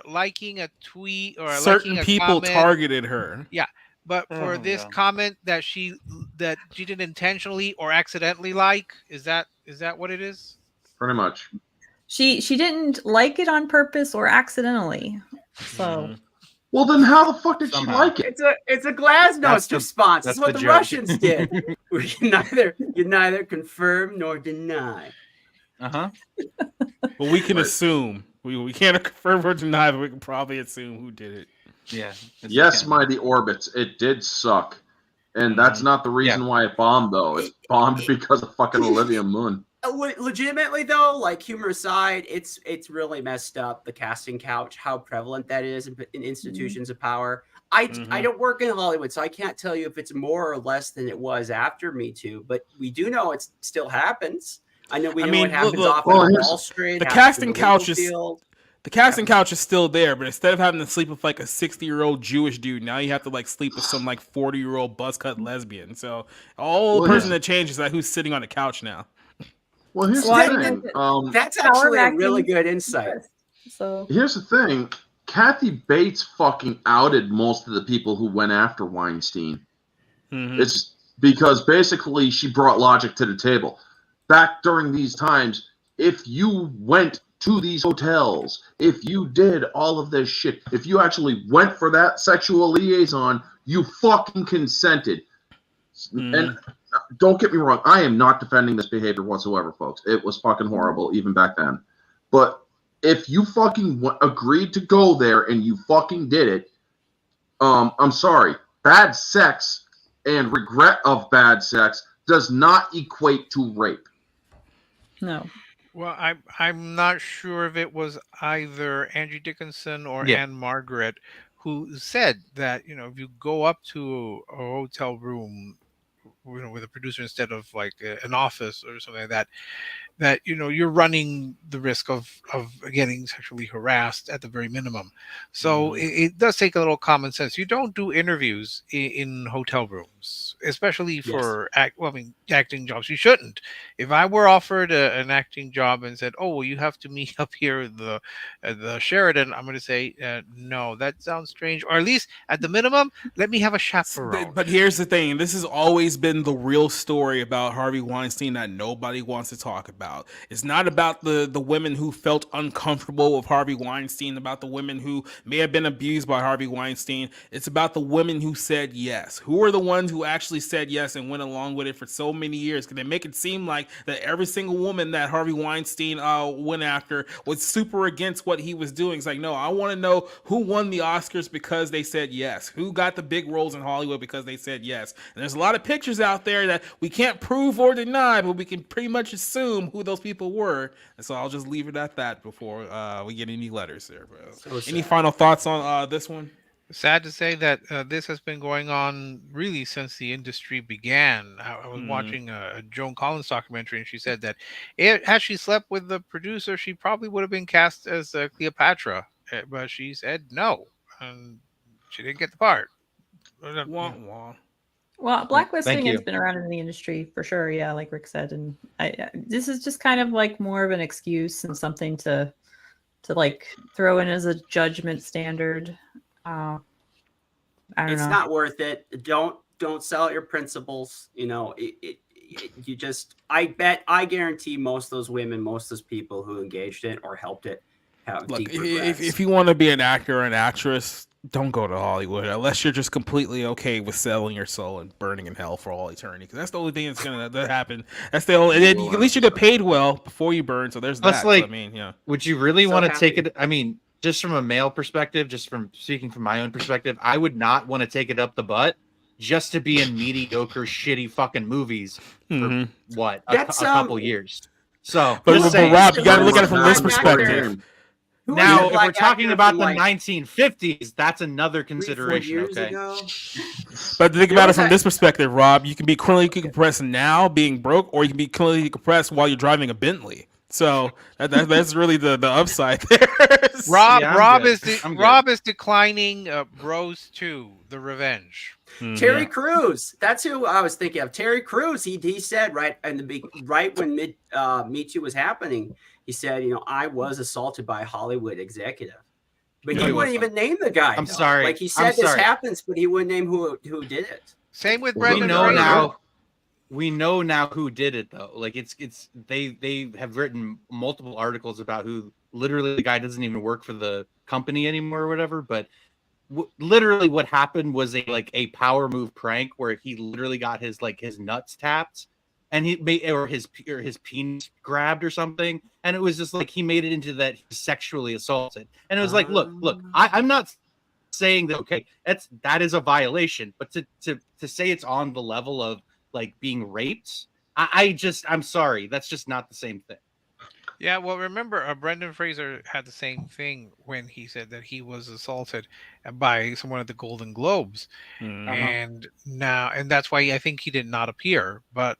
liking a tweet or certain liking a people comment. Targeted her. Yeah, but for this comment that she didn't intentionally or accidentally like, is that what it is? Pretty much. She didn't like it on purpose or accidentally. So. Well, then how the fuck did she like it? It's a Glasnost response. That's what the Russians did. You neither confirm nor deny. Well, we can assume. We can't confirm or deny, but we can probably assume who did it. Yeah. Yes, Mighty Orbits. It did suck. And that's not the reason why it bombed, though. It bombed because of fucking Olivia Munn. Legitimately, though, like humor aside, it's really messed up, the casting couch, how prevalent that is in institutions of power. I don't work in Hollywood, so I can't tell you if it's more or less than it was after Me Too, but we do know it still happens. I know what happens often on Wall Street. The casting couch is still there, but instead of having to sleep with like a 60-year-old Jewish dude, now you have to like sleep with some like 40-year-old buzzcut lesbian. So the person that changes is like who's sitting on the couch now. Well, here's the thing. That's actually a really good insight. So here's the thing. Kathy Bates fucking outed most of the people who went after Weinstein. It's because basically she brought logic to the table. Back during these times, if you went to these hotels, if you did all of this shit, if you actually went for that sexual liaison, you fucking consented. And don't get me wrong, I am not defending this behavior whatsoever, folks. It was fucking horrible even back then. But if you fucking agreed to go there and you fucking did it, I'm sorry. Bad sex and regret of bad sex does not equate to rape. No. Well, I'm not sure if it was either Angie Dickinson or Anne Margaret who said that, if you go up to a hotel room, with a producer instead of like an office or something like that, you're running the risk of getting sexually harassed at the very minimum. So it does take a little common sense. You don't do interviews in hotel rooms, especially for acting jobs. You shouldn't. If I were offered an acting job and said, "Oh, well, you have to meet up here at the Sheraton," I'm going to say, "No, that sounds strange." Or at least at the minimum, let me have a chaperone. But here's the thing: this has always been the real story about Harvey Weinstein that nobody wants to talk about. It's not about the women who felt uncomfortable with Harvey Weinstein, about the women who may have been abused by Harvey Weinstein. It's about the women who said yes. Who are the ones who actually said yes and went along with it for so many years? Because they make it seem like that every single woman that Harvey Weinstein went after was super against what he was doing. It's like, no, I want to know who won the Oscars because they said yes. Who got the big roles in Hollywood because they said yes. And there's a lot of pictures out there that we can't prove or deny, but we can pretty much assume who those people were. And so I'll just leave it at that before we get any letters there, bro. Any final thoughts on this one? Sad to say that this has been going on really since the industry began. I was watching a Joan Collins documentary, and she said that had she slept with the producer, she probably would have been cast as Cleopatra. But she said no, and she didn't get the part. Wah, wah. Well, blacklisting has been around in the industry for sure. Yeah, like Rick said, and this is just kind of like more of an excuse and something to like throw in as a judgment standard. I don't know. It's not worth it. Don't sell out your principles. I guarantee most of those women, most of those people who engaged in it or helped it have deep regrets. If you want to be an actor or an actress, don't go to Hollywood unless you're just completely okay with selling your soul and burning in hell for all eternity. Because that's the only thing that's gonna happen. That's the only. And then at least you get paid well before you burn. So there's that. Like, so, would you really want to take it? I mean, just from a male perspective, just from speaking from my own perspective, I would not want to take it up the butt just to be in mediocre, shitty fucking movies for a couple years. So, but Rob, you got to look at it from this perspective. Now, if we're talking about the 1950s, that's another consideration, okay? But think about it from this perspective, Rob. You can be clinically compressed now, being broke, or you can be clinically compressed while you're driving a Bentley. So that's really the upside there. Rob is declining Bros 2, The Revenge. Terry Crews. That's who I was thinking of. Terry Crews. He said right when Me Too was happening, he said, I was assaulted by a Hollywood executive. But he wouldn't even name the guy. I'm sorry. Like he said this happens, but he wouldn't name who did it. Same with Brendan. We know now who did it though. Like they have written multiple articles about who literally the guy doesn't even work for the company anymore or whatever. But literally what happened was a power move prank where he literally got his nuts tapped and he made or his penis grabbed or something, and it was just like he made it into that he was sexually assaulted, and it was like, look, I'm not saying that that is a violation, but to say it's on the level of like being raped, I'm sorry, that's just not the same thing. Yeah, well, remember, Brendan Fraser had the same thing when he said that he was assaulted by someone at the Golden Globes, and that's why I think he did not appear, but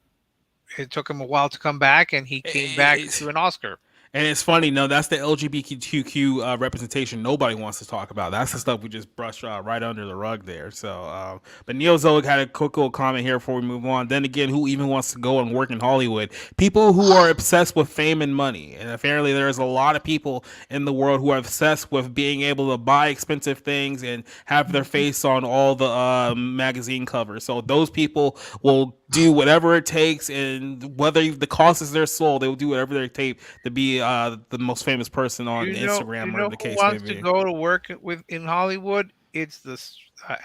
it took him a while to come back, and he came back to an Oscar. And it's funny, no, that's the LGBTQ representation nobody wants to talk about. That's the stuff we just brushed right under the rug there. So, but Neo Zoic had a quick little comment here before we move on. Then again, who even wants to go and work in Hollywood? People who are obsessed with fame and money. And apparently there's a lot of people in the world who are obsessed with being able to buy expensive things and have their face on all the magazine covers. So those people will do whatever it takes, and whether the cost is their soul, they will do whatever they take to be the most famous person on Instagram, or the case who wants to go to work in Hollywood? It's the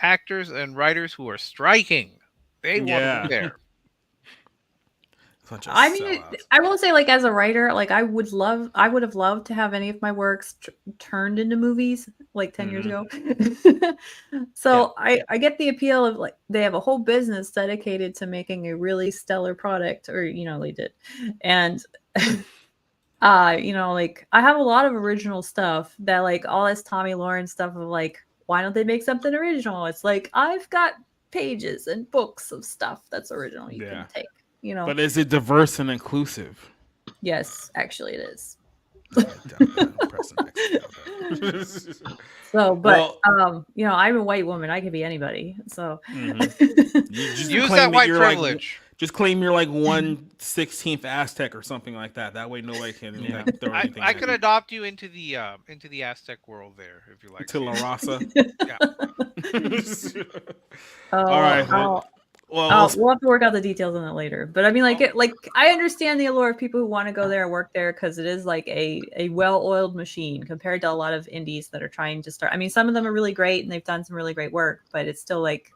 actors and writers who are striking. They want to be there. I mean, I will say, like, as a writer, like, I would have loved to have any of my works turned into movies like 10 years ago. So I get the appeal of, like, they have a whole business dedicated to making a really stellar product, or, they did. And, like, I have a lot of original stuff that, like, all this Tomi Lahren stuff of, like, why don't they make something original? It's like, I've got pages and books of stuff that's original you can take. But is it diverse and inclusive? Yes, actually it is. So, but I'm a white woman. I could be anybody. So use that white privilege. Just claim you're like 1/16th Aztec or something like that. That way nobody can throw anything. I could adopt you into the Aztec world there if you like. To La Raza. Yeah. All right. Well, we'll have to work out the details on that later. But I mean, like, I understand the allure of people who want to go there and work there, because it is like a well-oiled machine compared to a lot of indies that are trying to start. I mean, some of them are really great and they've done some really great work, but it's still like,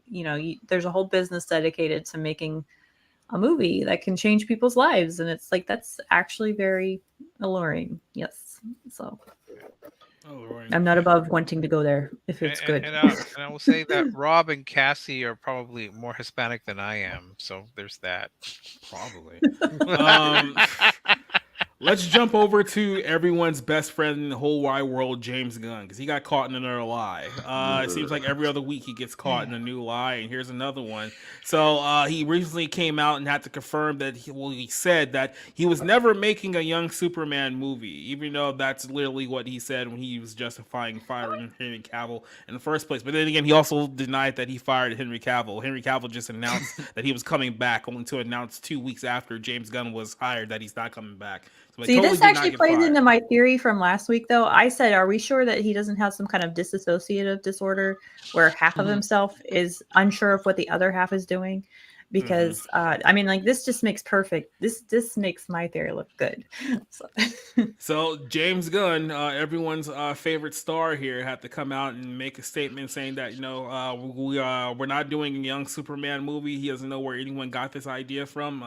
there's a whole business dedicated to making a movie that can change people's lives, and it's like, that's actually very alluring. Yes, so. I'm not above wanting to go there if it's good. And I will say that Rob and Cassie are probably more Hispanic than I am, so there's that. Probably. Let's jump over to everyone's best friend in the whole wide world, James Gunn, because he got caught in another lie. It seems like every other week he gets caught in a new lie, and here's another one. So he recently came out and had to confirm that he said that he was never making a young Superman movie, even though that's literally what he said when he was justifying firing Henry Cavill in the first place. But then again, he also denied that he fired Henry Cavill. Henry Cavill just announced that he was coming back, only to announce 2 weeks after James Gunn was hired that he's not coming back. So see, this actually plays into my theory from last week, though. I said, are we sure that he doesn't have some kind of disassociative disorder where half of himself is unsure of what the other half is doing? Because I mean, like, this just makes this makes my theory look good. So James Gunn, everyone's favorite star here, had to come out and make a statement saying that we're not doing a young Superman movie. He doesn't know where anyone got this idea from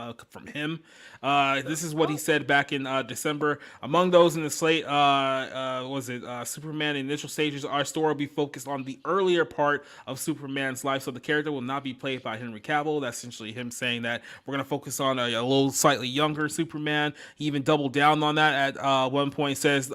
him. This is what he said back in December. Among those in the slate, Superman initial stages, our story will be focused on the earlier part of Superman's life, so the character will not be played by Henry Cavill. That's essentially him saying that we're going to focus on a little slightly younger Superman. He even doubled down on that at one point. Says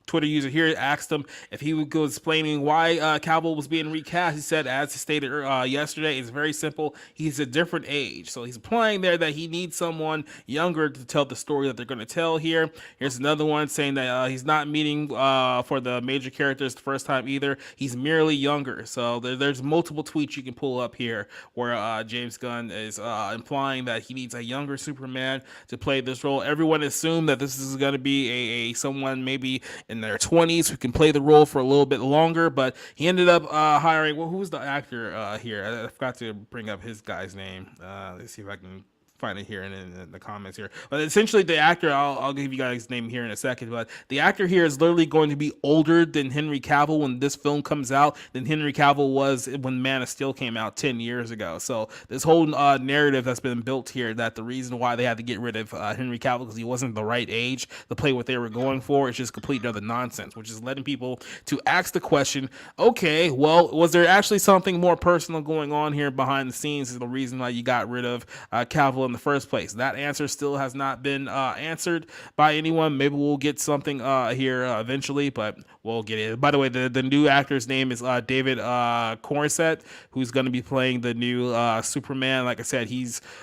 Twitter user here asked him if he would go explaining why Cavill was being recast. He said, as he stated yesterday, it's very simple. He's a different age. So he's implying there that he needs someone younger to tell the story that they're going to tell here. Here's another one saying that he's not meeting for the major characters the first time either. He's merely younger. So there's multiple tweets you can pull up here where James Gunn is implying that he needs a younger Superman to play this role. Everyone assumed that this is going to be a someone maybe in their 20s who can play the role for a little bit longer, but he ended up hiring, who's the actor here? I forgot to bring up his guy's name. Let's see if I can find it here in the comments here. But essentially, the actor, I'll give you guys his name here in a second, but the actor here is literally going to be older than Henry Cavill when this film comes out, than Henry Cavill was when Man of Steel came out 10 years ago. So this whole narrative that's been built here, that the reason why they had to get rid of Henry Cavill because he wasn't the right age to play what they were going for, is just complete other nonsense, which is letting people to ask the question, okay, well, was there actually something more personal going on here behind the scenes is the reason why you got rid of Cavill in the first place? That answer still has not been answered by anyone. Maybe we'll get something here eventually, but we'll get it. By the way, the new actor's name is David Corset, who's going to be playing the new Superman. Like I said,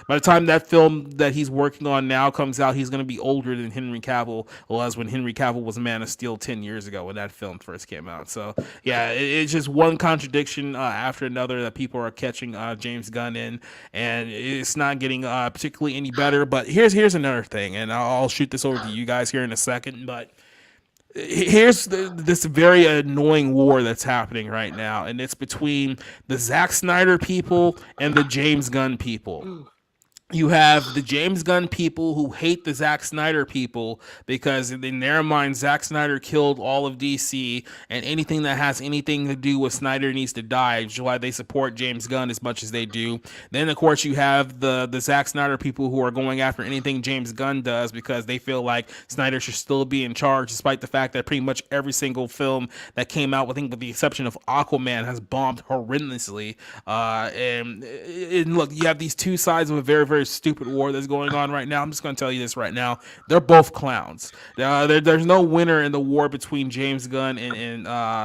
by the time that film that he's working on now comes out, he's going to be older than Henry Cavill was when Henry Cavill was Man of Steel 10 years ago when that film first came out. So yeah, it's just one contradiction after another that people are catching James Gunn in, and it's not getting particularly any better. But here's another thing, and I'll shoot this over to you guys here in a second, but here's this very annoying war that's happening right now, and it's between the Zack Snyder people and the James Gunn people. You have the James Gunn people who hate the Zack Snyder people because in their mind, Zack Snyder killed all of DC, and anything that has anything to do with Snyder needs to die, which is why they support James Gunn as much as they do. Then, of course, you have the Zack Snyder people who are going after anything James Gunn does because they feel like Snyder should still be in charge, despite the fact that pretty much every single film that came out, I think with the exception of Aquaman, has bombed horrendously. And look, you have these two sides of a very, very stupid war that's going on right now. I'm just going to tell you this right now. They're both clowns. There's no winner in the war between James Gunn and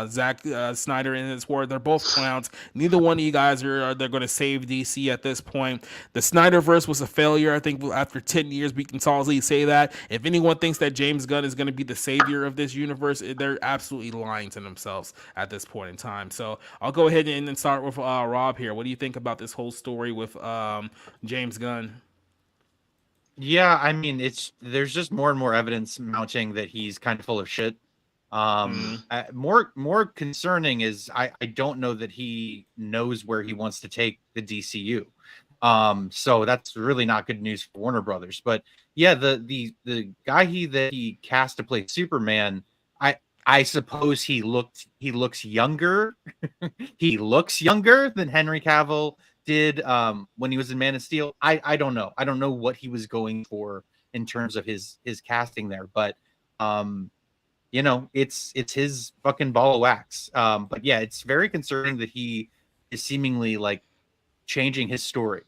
Zack Snyder in this war. They're both clowns. Neither one of you guys they're going to save DC at this point. The Snyderverse was a failure. I think after 10 years, we can solidly say that. If anyone thinks that James Gunn is going to be the savior of this universe, they're absolutely lying to themselves at this point in time. So I'll go ahead and start with Rob here. What do you think about this whole story with James Gunn? Yeah, I mean, there's just more and more evidence mounting that he's kind of full of shit. More concerning is I don't know that he knows where he wants to take the DCU. So that's really not good news for Warner Brothers. But yeah, the guy that he cast to play Superman, I suppose he looks younger. He looks younger than Henry Cavill did when he was in Man of Steel. I don't know. I don't know what he was going for in terms of his casting there, but you know, it's his fucking ball of wax. But yeah, it's very concerning that he is seemingly like changing his story.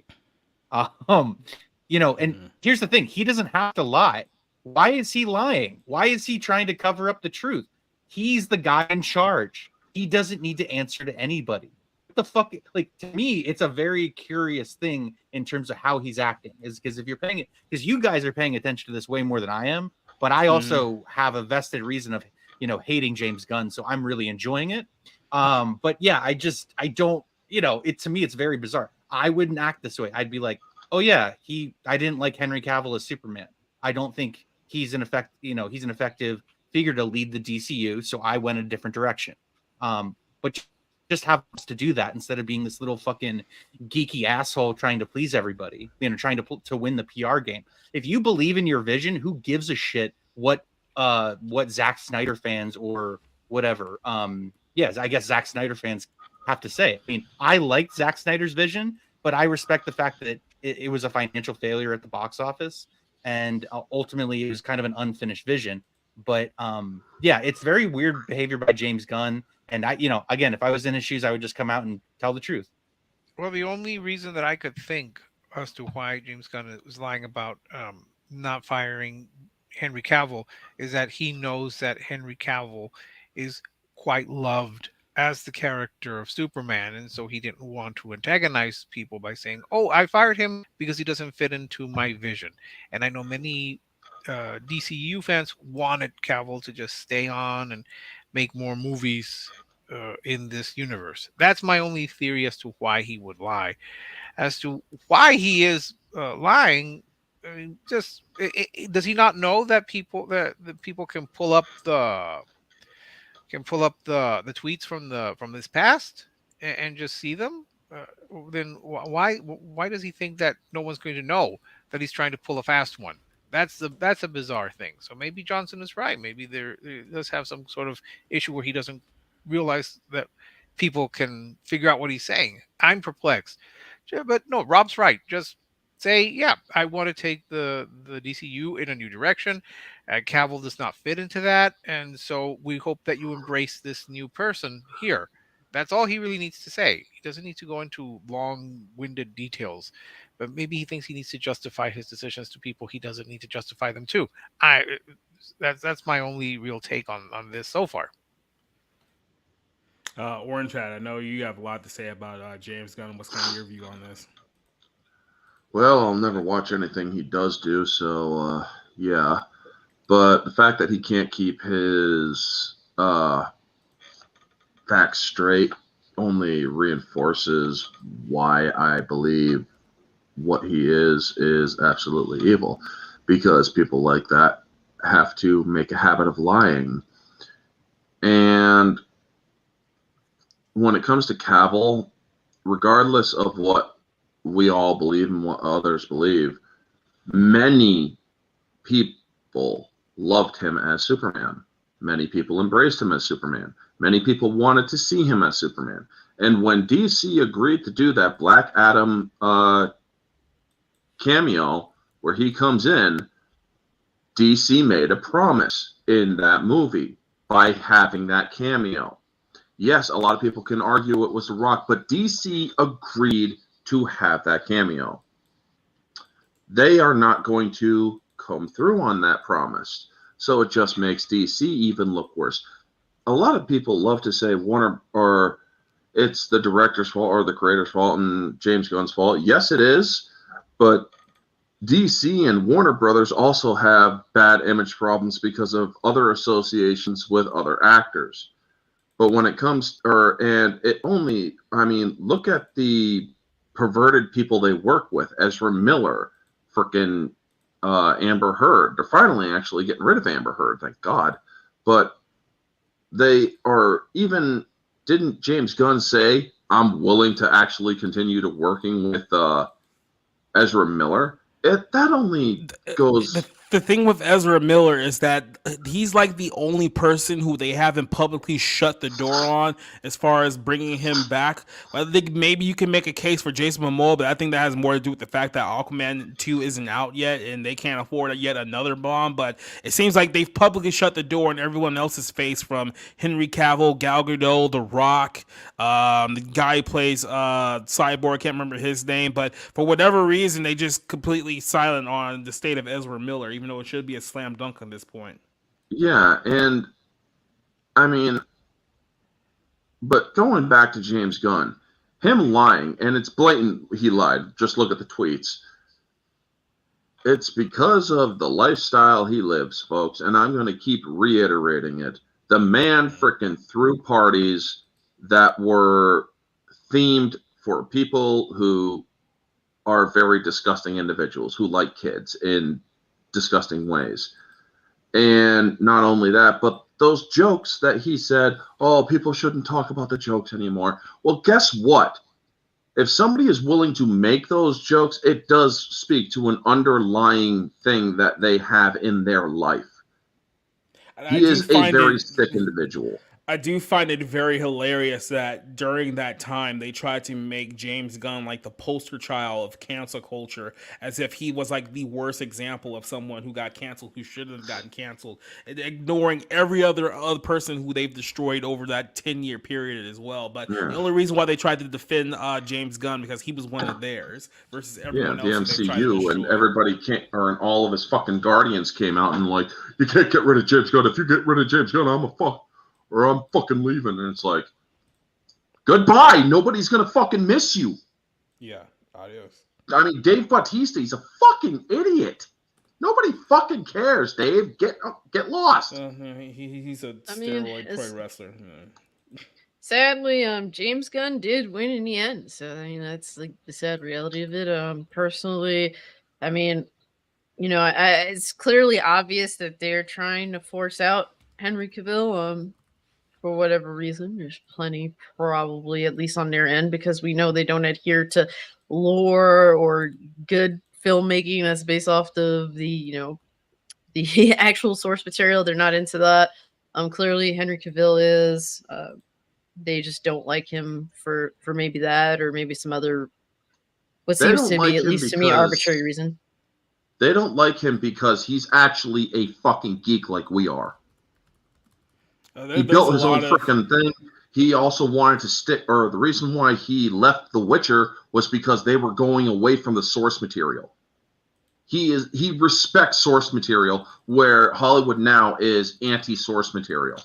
You know, and here's the thing, he doesn't have to lie. Why is he lying? Why is he trying to cover up the truth? He's the guy in charge. He doesn't need to answer to anybody. What the fuck? Like, to me, it's a very curious thing in terms of how he's acting. Is because if you're paying it, because you guys are paying attention to this way more than I am, but I also have a vested reason of, you know, hating James Gunn, so I'm really enjoying it. But yeah, I don't, you know, to me, it's very bizarre. I wouldn't act this way. I'd be like, oh yeah, I didn't like Henry Cavill as Superman. I don't think he's an effective figure to lead the DCU, so I went a different direction. But just have to do that instead of being this little fucking geeky asshole trying to please everybody, you know, trying to win the PR game. If you believe in your vision, who gives a shit what Zack Snyder fans or whatever, yes, I guess Zack Snyder fans have to say. I mean, I liked Zack Snyder's vision, but I respect the fact that it was a financial failure at the box office, and ultimately it was kind of an unfinished vision. But yeah, it's very weird behavior by James Gunn. And I, you know, again, if I was in his shoes, I would just come out and tell the truth. Well, the only reason that I could think as to why James Gunn was lying about not firing Henry Cavill is that he knows that Henry Cavill is quite loved as the character of Superman, and so he didn't want to antagonize people by saying, "Oh, I fired him because he doesn't fit into my vision." And I know many DCU fans wanted Cavill to just stay on and make more movies in this universe. That's my only theory as to why he would lie. As to why he is lying, I mean, just does he not know that people can pull up the tweets from this past and just see them? then why does he think that no one's going to know that he's trying to pull a fast one? That's a bizarre thing. So maybe Johnson is right. Maybe there does have some sort of issue where he doesn't realize that people can figure out what he's saying. I'm perplexed. Yeah, but no, Rob's right. Just say, yeah, I want to take the DCU in a new direction. Cavill does not fit into that, and so we hope that you embrace this new person here. That's all he really needs to say. He doesn't need to go into long-winded details, but maybe he thinks he needs to justify his decisions to people he doesn't need to justify them to. That's my only real take on this so far. Orange Hat, I know you have a lot to say about James Gunn. What's kind of your view on this? Well, I'll never watch anything he does do, so yeah. But the fact that he can't keep his facts straight only reinforces why I believe what he is absolutely evil, because people like that have to make a habit of lying. And when it comes to Cavill, regardless of what we all believe and what others believe, many people loved him as Superman. Many people embraced him as Superman. Many people wanted to see him as Superman. And when DC agreed to do that Black Adam cameo where he comes in, DC made a promise in that movie by having that cameo. Yes, a lot of people can argue it was The Rock, but DC agreed to have that cameo. They are not going to come through on that promise. So it just makes DC even look worse. A lot of people love to say Warner, or it's the director's fault or the creator's fault and James Gunn's fault. Yes, it is, but DC and Warner Brothers also have bad image problems because of other associations with other actors. But when it comes, look at the perverted people they work with. Ezra Miller, frickin' Amber Heard. They're finally actually getting rid of Amber Heard, thank God. But they are even, didn't James Gunn say, I'm willing to actually continue to working with Ezra Miller? That only goes... The thing with Ezra Miller is that he's like the only person who they haven't publicly shut the door on as far as bringing him back. I think maybe you can make a case for Jason Momoa, but I think that has more to do with the fact that Aquaman 2 isn't out yet and they can't afford yet another bomb. But it seems like they've publicly shut the door in everyone else's face, from Henry Cavill, Gal Gadot, The Rock, the guy who plays Cyborg, I can't remember his name, but for whatever reason, they just completely silent on the state of Ezra Miller, even though it should be a slam dunk at this point. Yeah, and I mean, but going back to James Gunn, him lying, and it's blatant he lied. Just look at the tweets. It's because of the lifestyle he lives, folks, and I'm going to keep reiterating it. The man frickin' threw parties that were themed for people who are very disgusting individuals, who like kids in disgusting ways. And not only that, but those jokes that he said, oh, people shouldn't talk about the jokes anymore. Well, guess what? If somebody is willing to make those jokes, it does speak to an underlying thing that they have in their life. He is a very sick individual. I do find it very hilarious that during that time they tried to make James Gunn like the poster child of cancel culture, as if he was like the worst example of someone who got canceled who shouldn't have gotten canceled, ignoring every other person who they've destroyed over that 10-year period as well. But the only reason why they tried to defend James Gunn because he was one of theirs versus everyone else. The MCU and everybody and all of his fucking Guardians came out and like, you can't get rid of James Gunn. If you get rid of James Gunn, I'm fucking leaving. And it's like, goodbye. Nobody's gonna fucking miss you. Yeah, adios. I mean, Dave Bautista, he's a fucking idiot. Nobody fucking cares, Dave. Get lost. He's a steroid pro wrestler. Sadly, James Gunn did win in the end. So, I mean, that's like the sad reality of it. Personally, I mean, you know, it's clearly obvious that they're trying to force out Henry Cavill. for whatever reason. There's plenty, probably, at least on their end, because we know they don't adhere to lore or good filmmaking that's based off of the the actual source material. They're not into that. Clearly Henry Cavill is. They just don't like him for maybe that, or maybe some other, what They seems don't to like be, at him least to me, because- arbitrary reason. They don't like him because he's actually a fucking geek like we are. He built his own freaking thing. He also wanted to stick, or the reason why he left The Witcher was because they were going away from the source material. He respects source material, where Hollywood now is anti-source material.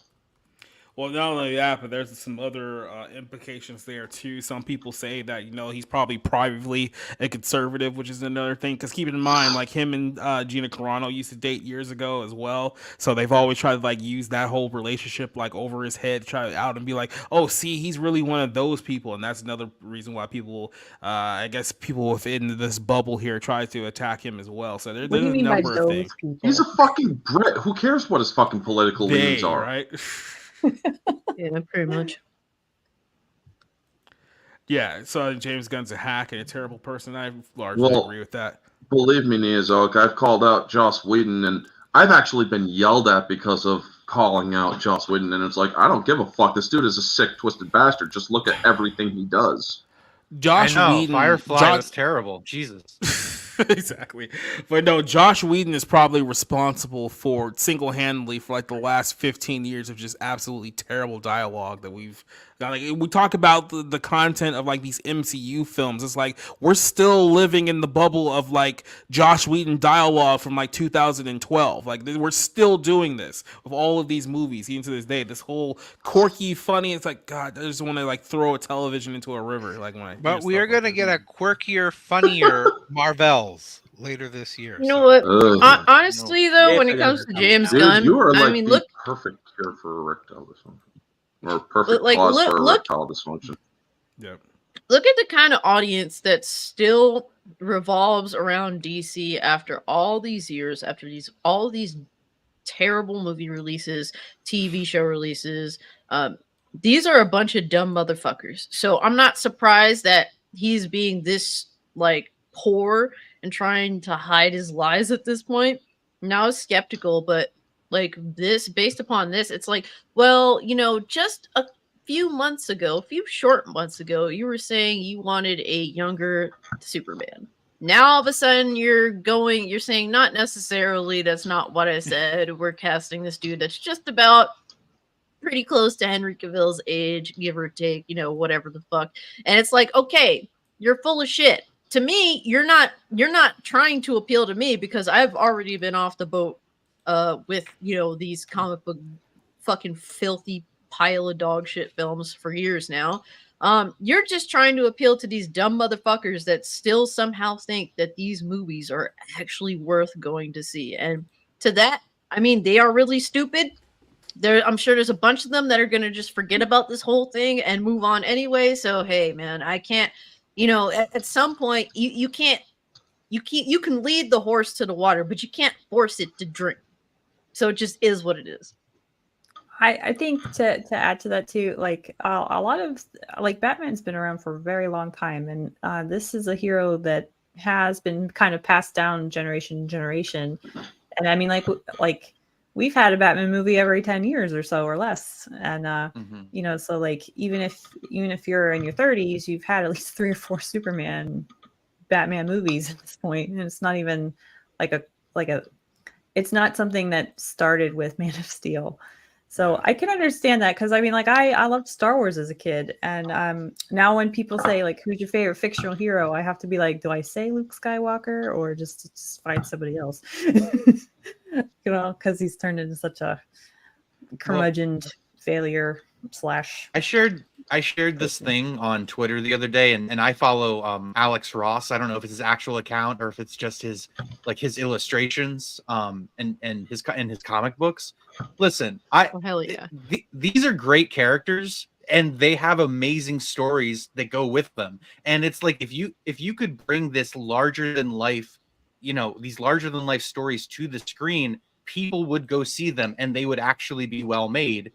Well, not only that, but there's some other implications there too. Some people say that he's probably privately a conservative, which is another thing. Because keep in mind, like him and Gina Carano used to date years ago as well. So they've always tried to like use that whole relationship like over his head, try out and be like, oh, see, he's really one of those people, and that's another reason why people, I guess, people within this bubble here try to attack him as well. So there's a number of things. He's a fucking Brit. Who cares what his fucking political leanings are? Right? Yeah, pretty much. Yeah, so James Gunn's a hack and a terrible person. I largely agree with that. Believe me, Neozok, I've called out Joss Whedon, and I've actually been yelled at because of calling out Joss Whedon, and it's like, I don't give a fuck. This dude is a sick, twisted bastard. Just look at everything he does. Josh Whedon, Firefly was terrible. Jesus. Exactly. But no, Josh Whedon is probably responsible for single-handedly for like the last 15 years of just absolutely terrible dialogue that we've got. Like, we talk about the content of like these MCU films. It's like we're still living in the bubble of like Josh Whedon dialogue from like 2012. Like we're still doing this with all of these movies even to this day. This whole quirky, funny. It's like, God, I just want to like throw a television into a river. Like when I But we are gonna get a quirkier, funnier Marvels later this year. You know what? Honestly, though, when it comes to James Gunn, you are like I mean, the look, perfect cure for erectile dysfunction, or perfect like, cause look- for look- erectile dysfunction. Yeah. look at the kind of audience that still revolves around DC after all these years, after all these terrible movie releases, TV show releases. These are a bunch of dumb motherfuckers. So I'm not surprised that he's being this like poor and trying to hide his lies at this point. Now I was skeptical, but like this, based upon this, it's like, well, just a few short months ago, you were saying you wanted a younger Superman. Now all of a sudden you're saying not necessarily, that's not what I said. We're casting this dude that's just about pretty close to Henry Cavill's age, give or take, whatever the fuck. And it's like, okay, you're full of shit. To me, you're not trying to appeal to me because I've already been off the boat with these comic book fucking filthy pile of dog shit films for years now. You're just trying to appeal to these dumb motherfuckers that still somehow think that these movies are actually worth going to see. And to that, I mean, they are really stupid. I'm sure there's a bunch of them that are going to just forget about this whole thing and move on anyway. So, hey, man, I can't, at some point you can lead the horse to the water, but you can't force it to drink. So it just is what it is. I think to add to that too, like a lot of like Batman's been around for a very long time, and this is a hero that has been kind of passed down generation to generation. And I mean, like we've had a Batman movie every 10 years or so or less, and so like even if you're in your 30s, you've had at least 3 or 4 Batman movies at this point, and it's not even it's not something that started with Man of Steel. So I can understand that, because I mean, like I loved Star Wars as a kid, and now when people say like, who's your favorite fictional hero, I have to be like, do I say Luke Skywalker or just find somebody else? Because he's turned into such a curmudgeon failure / I shared this thing on Twitter the other day, and I follow Alex Ross. I don't know if it's his actual account or if it's just his illustrations and his comic books. Listen, hell yeah. These are great characters, and they have amazing stories that go with them. And it's like if you could bring this larger than life, these larger than life stories to the screen, people would go see them and they would actually be well made.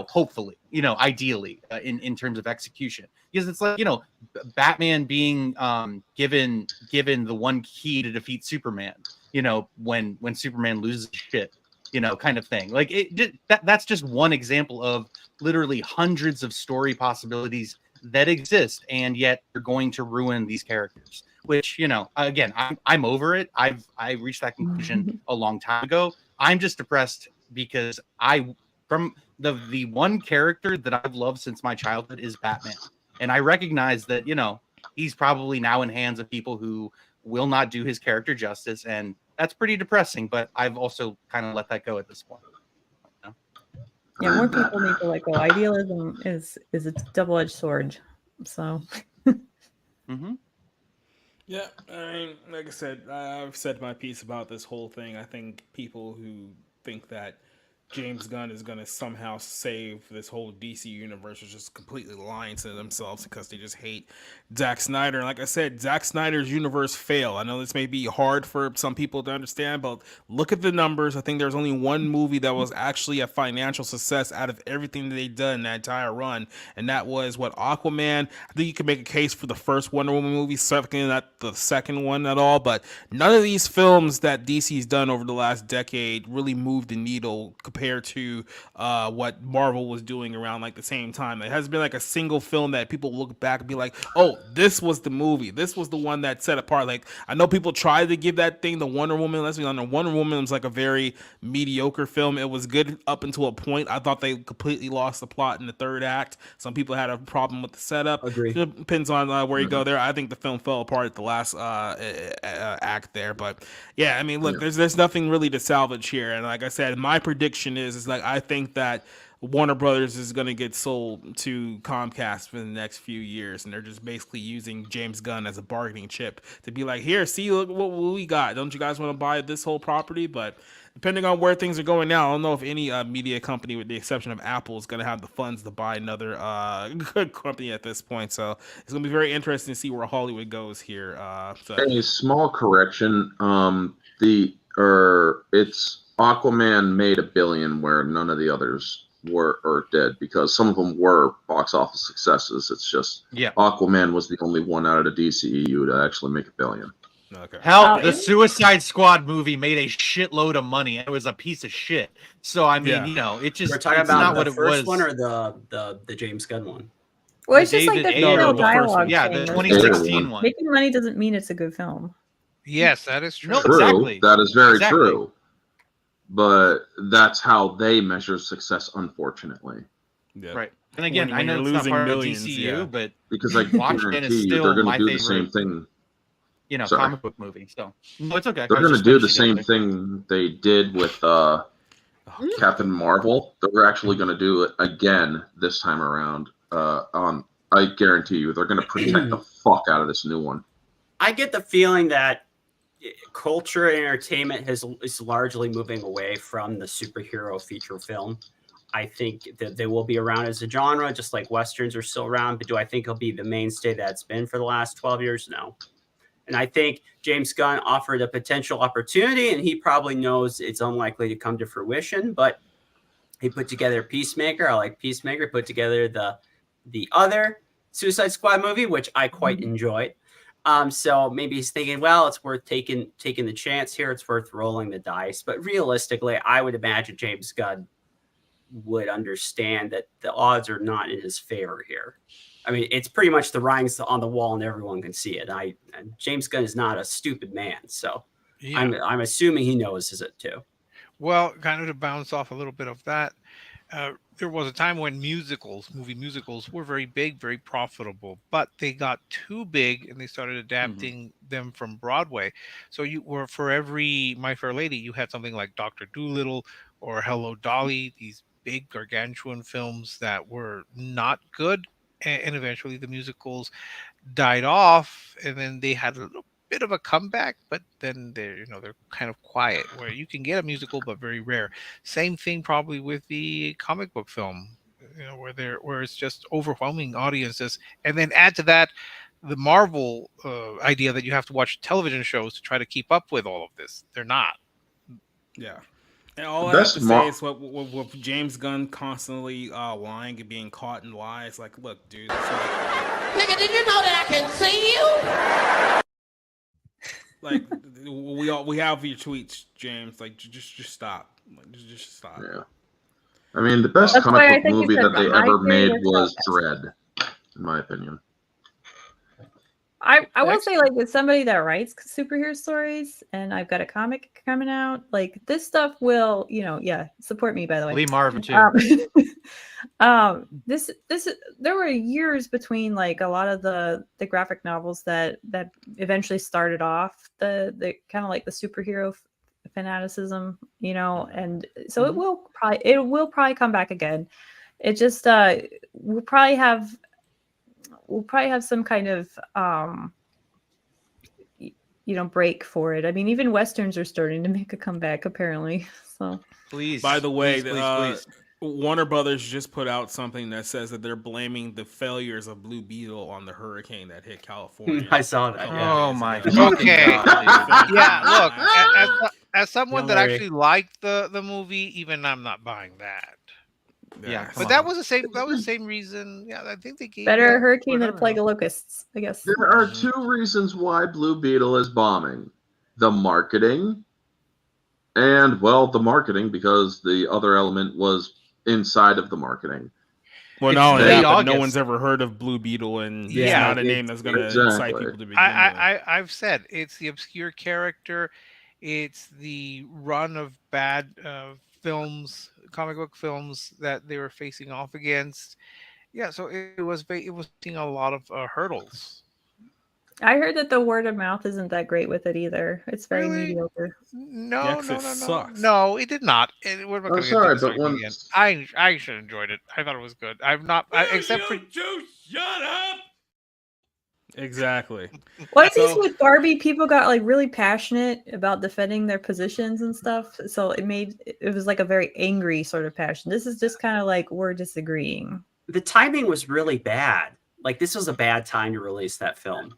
hopefully, ideally, in terms of execution, because it's like, Batman being given the one key to defeat Superman, when Superman loses shit, kind of thing. Like that's just one example of literally hundreds of story possibilities that exist, and yet they're going to ruin these characters. Which, again, I'm over it. I reached that conclusion a long time ago. I'm just depressed because from the one character that I've loved since my childhood is Batman, and I recognize that he's probably now in hands of people who will not do his character justice, and that's pretty depressing. But I've also kind of let that go at this point. Yeah, more people need to let go. Idealism is a double-edged sword. So. Yeah, I mean, like I said, I've said my piece about this whole thing. I think people who think that James Gunn is going to somehow save this whole DC universe are just completely lying to themselves because they just hate Zack Snyder. And like I said, Zack Snyder's universe failed. I know this may be hard for some people to understand, but look at the numbers. I think there's only one movie that was actually a financial success out of everything that they've done in that entire run, and that was Aquaman. I think you can make a case for the first Wonder Woman movie, certainly not the second one at all, but none of these films that DC's done over the last decade really moved the needle compared to what Marvel was doing around like the same time. It hasn't been like a single film that people look back and be like, oh, this was the movie. This was the one that set apart. Like, I know people tried to give that thing the Wonder Woman. Let's be honest, Wonder Woman was like a very mediocre film. It was good up until a point. I thought they completely lost the plot in the third act. Some people had a problem with the setup. Agree. It depends on where you go there. I think the film fell apart at the last act there. But yeah, I mean, look, there's nothing really to salvage here. And like I said, my prediction is like, I think that Warner Brothers is going to get sold to Comcast for the next few years, and they're just basically using James Gunn as a bargaining chip to be like, here, see, look what we got. Don't you guys want to buy this whole property? But depending on where things are going now, I don't know if any media company, with the exception of Apple, is going to have the funds to buy another good company at this point. So it's going to be very interesting to see where Hollywood goes here. A small correction. It's Aquaman made $1 billion where none of the others were or did, because some of them were box office successes. It's just Aquaman was the only one out of the DCEU to actually make $1 billion. Okay. Hell, the Suicide Squad movie made a shitload of money, and it was a piece of shit. So I mean, it just we're talking it's about not the what it first was. one or the James Gunn one. Well, it's just like the female dialogue. Yeah, thing. the 2016 one. Making money doesn't mean it's a good film. Yes, that is true. No, exactly. That is very true. But that's how they measure success, unfortunately. Yeah. Right. And again, When I know you're it's not losing part millions, of DCU, but because I Watchmen guarantee is you still they're going my to do the favorite, same thing. comic book movie. So no, it's okay. They're going to do the same thing they did with Captain Marvel. They're actually going to do it again this time around. I guarantee you, they're going to protect the fuck out of this new one. I get the feeling that culture and entertainment is largely moving away from the superhero feature film. I think that they will be around as a genre, just like Westerns are still around. But do I think it'll be the mainstay that it's been for the last 12 years? No. And I think James Gunn offered a potential opportunity, and he probably knows it's unlikely to come to fruition. But he put together Peacemaker. I like Peacemaker. Put together the other Suicide Squad movie, which I quite enjoyed. So maybe he's thinking, well, it's worth taking the chance here. It's worth rolling the dice. But realistically, I would imagine James Gunn would understand that the odds are not in his favor here. I mean, it's pretty much the writing's on the wall and everyone can see it. James Gunn is not a stupid man. So I'm assuming he knows it too. Well, kind of to bounce off a little bit of that, there was a time when movie musicals were very big, very profitable, but they got too big and they started adapting them from Broadway. So you were, for every My Fair Lady, you had something like Dr. Dolittle or Hello Dolly, these big gargantuan films that were not good. And eventually the musicals died off, and then they had a little bit of a comeback, but then they're kind of quiet, where you can get a musical but very rare. Same thing probably with the comic book film, where it's just overwhelming audiences. And then add to that the Marvel idea that you have to watch television shows to try to keep up with all of this. They're not. Yeah. And all I have to say is what James Gunn constantly lying and being caught in lies. Like, look, dude. Nigga, did you know that I can see you? Like, we have your tweets, James. Like, just stop. Like, just stop. Yeah. I mean, the best comic book movie that they ever made was Dread, in my opinion. I will say, like, as somebody that writes superhero stories, and I've got a comic coming out, like, this stuff will, support me, by the way. Lee Marvin too. There were years between, like, a lot of the graphic novels that eventually started off the kind of like the superhero fanaticism, and so it will probably come back again. It just we'll probably have some kind of break for it. I mean, even westerns are starting to make a comeback apparently. So please. By the way, please. Warner Brothers just put out something that says that they're blaming the failures of Blue Beetle on the hurricane that hit California. I saw that. Oh my. Okay. Yeah. Look, as someone that actually liked the movie, even I'm not buying that. Yeah, but that was the same reason. Yeah, I think they gave better hurricane than a plague of locusts, I guess. There are two reasons why Blue Beetle is bombing: the marketing, and the marketing because the other element was inside of the marketing. Well, not only that, but no one's ever heard of Blue Beetle, and it's not a name that's going to excite people to begin with. I've said it's the obscure character, it's the run of bad films, comic book films that they were facing off against. Yeah, so it was seeing a lot of hurdles. I heard that the word of mouth isn't that great with it either. It's very mediocre. No, it did not. I'm sorry, but I should have enjoyed it. I thought it was good. I've not, except for shut up. Exactly. Well, at least with Barbie, people got like really passionate about defending their positions and stuff. So it was like a very angry sort of passion. This is just kind of like we're disagreeing. The timing was really bad. Like, this was a bad time to release that film.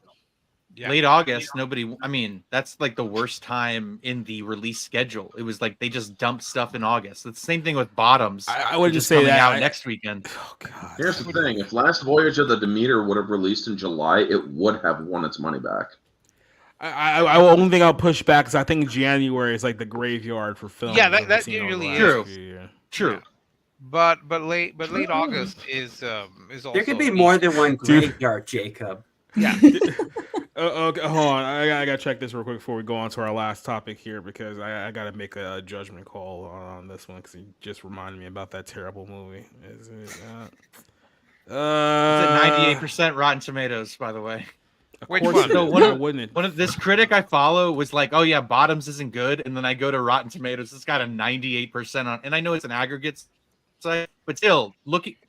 Yeah. Late August, that's like the worst time in the release schedule. It was like they just dumped stuff in August. It's the same thing with Bottoms. I would just say coming that out next weekend. Oh god. Here's the thing: if Last Voyage of the Demeter would have released in July, it would have won its money back. I only thing I'll push back is I think January is like the graveyard for film. Yeah, that really is true. But late August is also. There could be more than one graveyard, Jacob. Yeah. Okay, hold on. I gotta check this real quick before we go on to our last topic here because I gotta make a judgment call on this one because he just reminded me about that terrible movie. Is it? It's at 98% Rotten Tomatoes, by the way. Which one? So one of this critic I follow was like, "Oh yeah, Bottoms isn't good," and then I go to Rotten Tomatoes, it's got a 98% on, and I know it's an aggregate site, but still,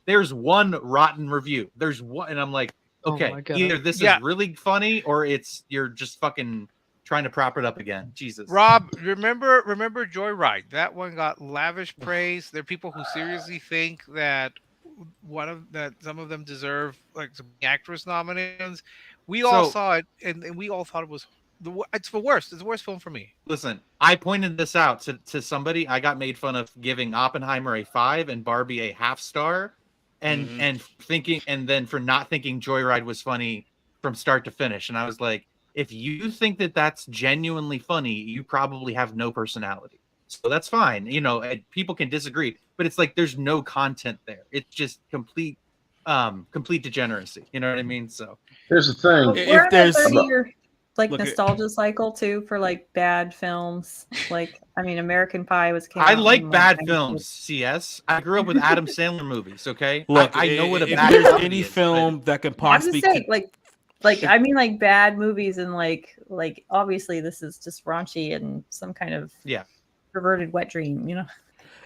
there's one rotten review. There's one, and I'm like. Okay, either this is really funny or you're just fucking trying to prop it up again. Jesus. Rob, remember Joyride? That one got lavish praise. There are people who seriously think that some of them deserve like some actress nominations. We all saw it and we all thought it was it's the worst. It's the worst film for me. Listen, I pointed this out to somebody. I got made fun of giving Oppenheimer a 5 and Barbie a half star. And then for not thinking Joyride was funny from start to finish. And I was like, if you think that that's genuinely funny, you probably have no personality. So that's fine. People can disagree, but it's like there's no content there. It's just complete degeneracy. You know what I mean? So here's the thing: if there's nostalgia cycle too for like bad films, like American Pie I like bad films. CS. I grew up with Adam Sandler movies. Okay, look, I know what a if bad there's film any is, film that can possibly like bad movies and like obviously this is just raunchy and some kind of perverted wet dream.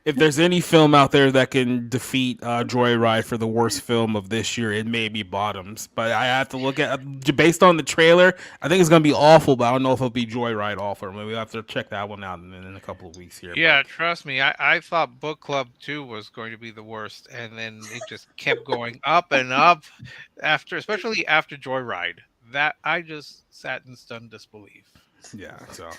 If there's any film out there that can defeat Joyride for the worst film of this year, it may be Bottoms. But I have to look at based on the trailer. I think it's gonna be awful, but I don't know if it'll be Joyride awful. Maybe we'll have to check that one out in a couple of weeks here. Yeah, trust me. I thought Book Club 2 was going to be the worst, and then it just kept going up and up especially after Joyride. That I just sat in stunned disbelief. Yeah. So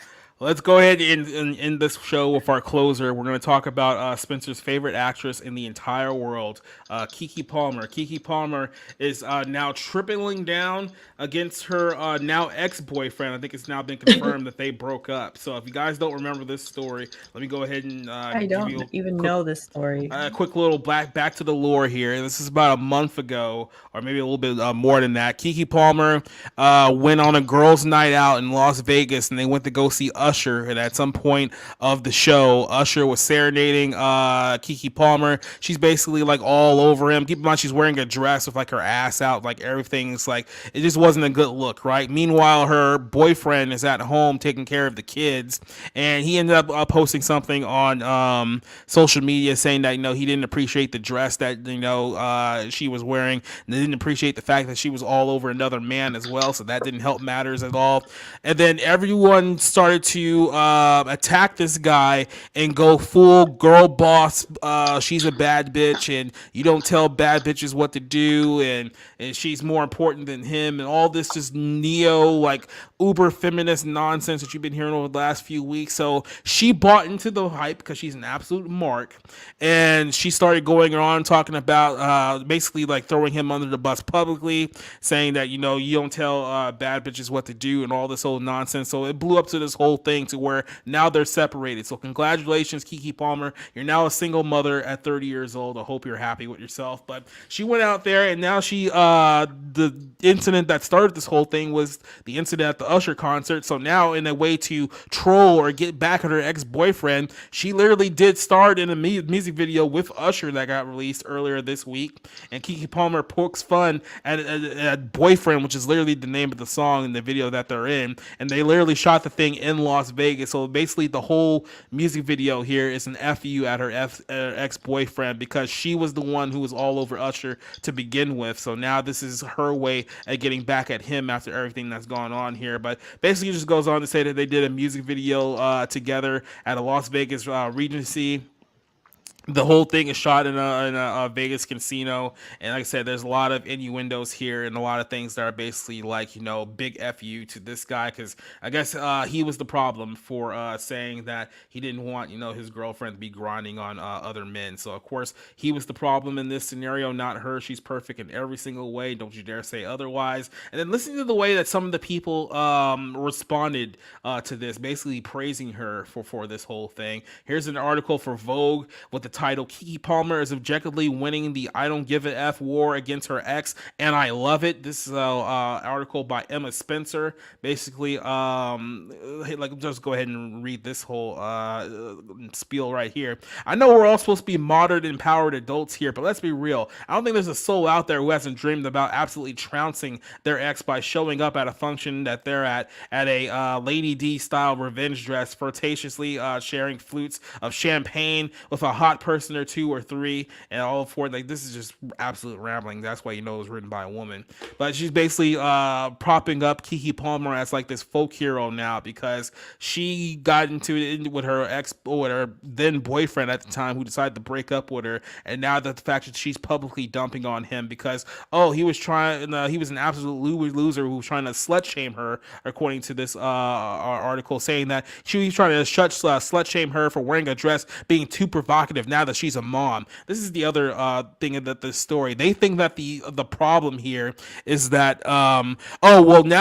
Let's go ahead and end this show with our closer. We're going to talk about Spencer's favorite actress in the entire world, Keke Palmer. Keke Palmer is now tripling down against her now ex-boyfriend. I think it's now been confirmed that they broke up. So if you guys don't remember this story, let me go ahead and I give don't you even know this story. a quick little back to the lore here. This is about a month ago, or maybe a little bit more than that. Keke Palmer went on a girls' night out in Las Vegas, and they went to go see Usher. And at some point of the show, Usher was serenading Keke Palmer. She's basically like all over him. Keep in mind, she's wearing a dress with like her ass out, like everything's like, it just wasn't a good look, right? Meanwhile, her boyfriend is at home taking care of the kids, and he ended up posting something on social media saying that he didn't appreciate the dress that she was wearing, and they didn't appreciate the fact that she was all over another man as well. So that didn't help matters at all. And then everyone started to attack this guy and go full girl boss. She's a bad bitch, and you don't tell bad bitches what to do, and she's more important than him, and all this just neo like uber feminist nonsense that you've been hearing over the last few weeks. So she bought into the hype because she's an absolute mark, and she started going on talking about basically like throwing him under the bus publicly, saying that you don't tell bad bitches what to do and all this old nonsense. So it blew up to this whole thing to where now they're separated. So congratulations, Keke Palmer, you're now a single mother at 30 years old. I hope you're happy with yourself. But she went out there, and now she the incident that started this whole thing was the incident at the Usher concert. So now, in a way to troll or get back at her ex-boyfriend, she literally did start in a music video with Usher that got released earlier this week. And Keke Palmer pokes fun at Boyfriend, which is literally the name of the song in the video that they're in. And they literally shot the thing in Las Vegas. So basically, the whole music video here is an FU at her ex-boyfriend, because she was the one who was all over Usher to begin with. So now this is her way at getting back at him after everything that's gone on here. But basically, it just goes on to say that they did a music video together at a Las Vegas Regency. The whole thing is shot in a Vegas casino, and like I said, there's a lot of innuendos here and a lot of things that are basically like big fu to this guy, because I guess he was the problem for saying that he didn't want his girlfriend to be grinding on other men. So of course he was the problem in this scenario, not her. She's perfect in every single way. Don't you dare say otherwise. And then listening to the way that some of the people responded to this, basically praising her for this whole thing. Here's an article for Vogue with the title, Keke Palmer is objectively winning the I don't give a F war against her ex, and I love it. This is an article by Emma Spencer. Basically, just go ahead and read this whole spiel right here. I know we're all supposed to be modern, empowered adults here, but let's be real. I don't think there's a soul out there who hasn't dreamed about absolutely trouncing their ex by showing up at a function that they're at a Lady D style revenge dress, flirtatiously sharing flutes of champagne with a hot person or two or three, and all for like, this is just absolute rambling. That's why it was written by a woman. But she's basically propping up Keke Palmer as like this folk hero now, because she got into it with her ex, or with her then boyfriend at the time, who decided to break up with her, and now that the fact that she's publicly dumping on him because he was an absolute loser who was trying to slut shame her, according to this article, saying that she was trying to slut shame her for wearing a dress, being too provocative now that she's a mom. This is the other thing in the story. They think that the problem here is that now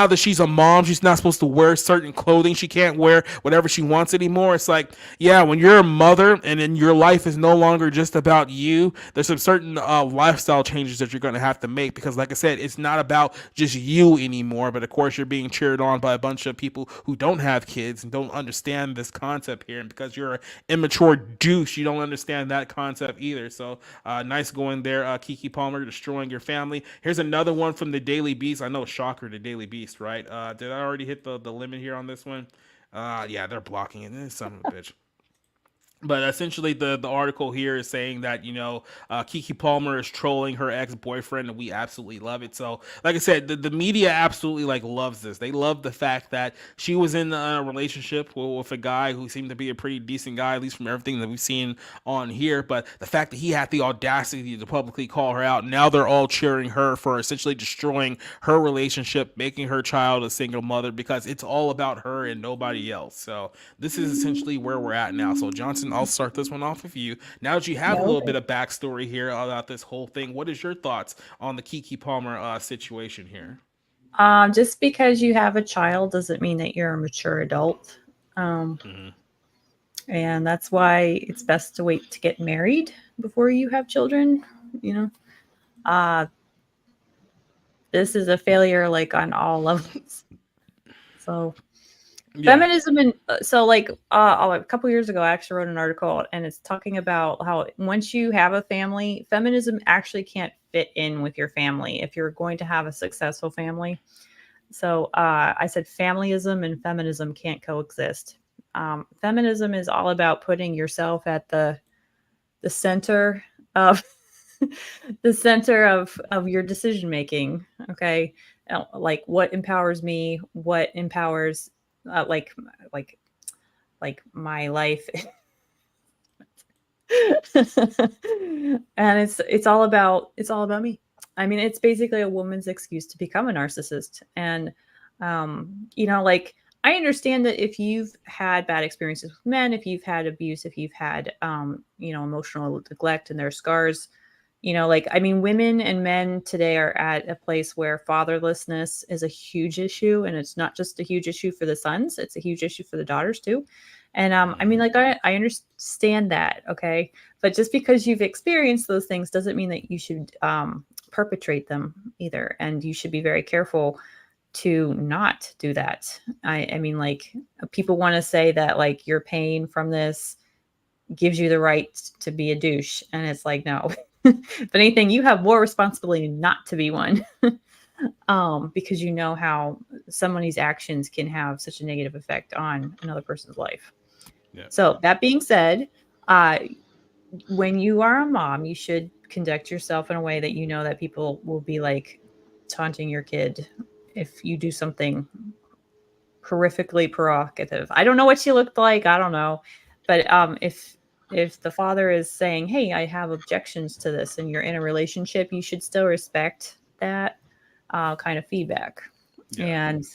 that she's a mom, she's not supposed to wear certain clothing. She can't wear whatever she wants anymore. It's like, yeah, when you're a mother and then your life is no longer just about you, there's some certain lifestyle changes that you're going to have to make, because like I said, it's not about just you anymore, but of course you're being cheered on by a bunch of people who don't have kids and don't understand this concept here, and because you're an immature douche, you don't understand that concept either. So nice going there, Keke Palmer, destroying your family. Here's another one from the Daily Beast. I know, shocker, the Daily Beast, right? Did I already hit the limit here on this one? Yeah, they're blocking it. Son of a bitch. But essentially, the article here is saying that, Keke Palmer is trolling her ex-boyfriend, and we absolutely love it. So, like I said, the media absolutely loves this. They love the fact that she was in a relationship with a guy who seemed to be a pretty decent guy, at least from everything that we've seen on here. But the fact that he had the audacity to publicly call her out, now they're all cheering her for essentially destroying her relationship, making her child a single mother, because it's all about her and nobody else. So this is essentially where we're at now. So Johnson, I'll start this one off with you. Now that you have a little bit of backstory here about this whole thing, what is your thoughts on the Keke Palmer situation here? Just because you have a child doesn't mean that you're a mature adult. And that's why it's best to wait to get married before you have children. This is a failure on all levels. So feminism, and a couple years ago I actually wrote an article, and it's talking about how once you have a family, feminism actually can't fit in with your family if you're going to have a successful family. So I said familyism and feminism can't coexist. Feminism is all about putting yourself at the center of the center of your decision making. Okay, like what empowers me, what empowers like my life. And it's all about me. I mean, it's basically a woman's excuse to become a narcissist. And I understand that if you've had bad experiences with men, if you've had abuse, if you've had emotional neglect and their scars, women and men today are at a place where fatherlessness is a huge issue, and it's not just a huge issue for the sons, it's a huge issue for the daughters too. And I understand that, okay? But just because you've experienced those things doesn't mean that you should perpetrate them either. And you should be very careful to not do that. People want to say that your pain from this gives you the right to be a douche. And it's no. If anything, you have more responsibility not to be one. Because you know how somebody's actions can have such a negative effect on another person's life. Yeah. So that being said, when you are a mom, you should conduct yourself in a way that that people will be taunting your kid if you do something horrifically provocative. I don't know what she looked like. I don't know. But if the father is saying, hey, I have objections to this, and you're in a relationship, you should still respect that kind of feedback. Yeah. And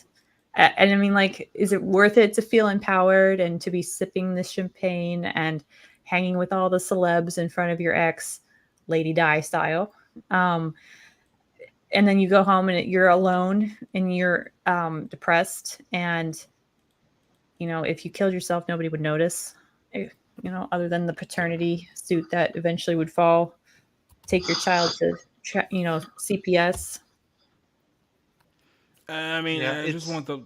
is it worth it to feel empowered and to be sipping the champagne and hanging with all the celebs in front of your ex, Lady Di style? And then you go home and you're alone and you're depressed. And, if you killed yourself, nobody would notice, other than the paternity suit that eventually would fall. Take your child to, CPS. I just want to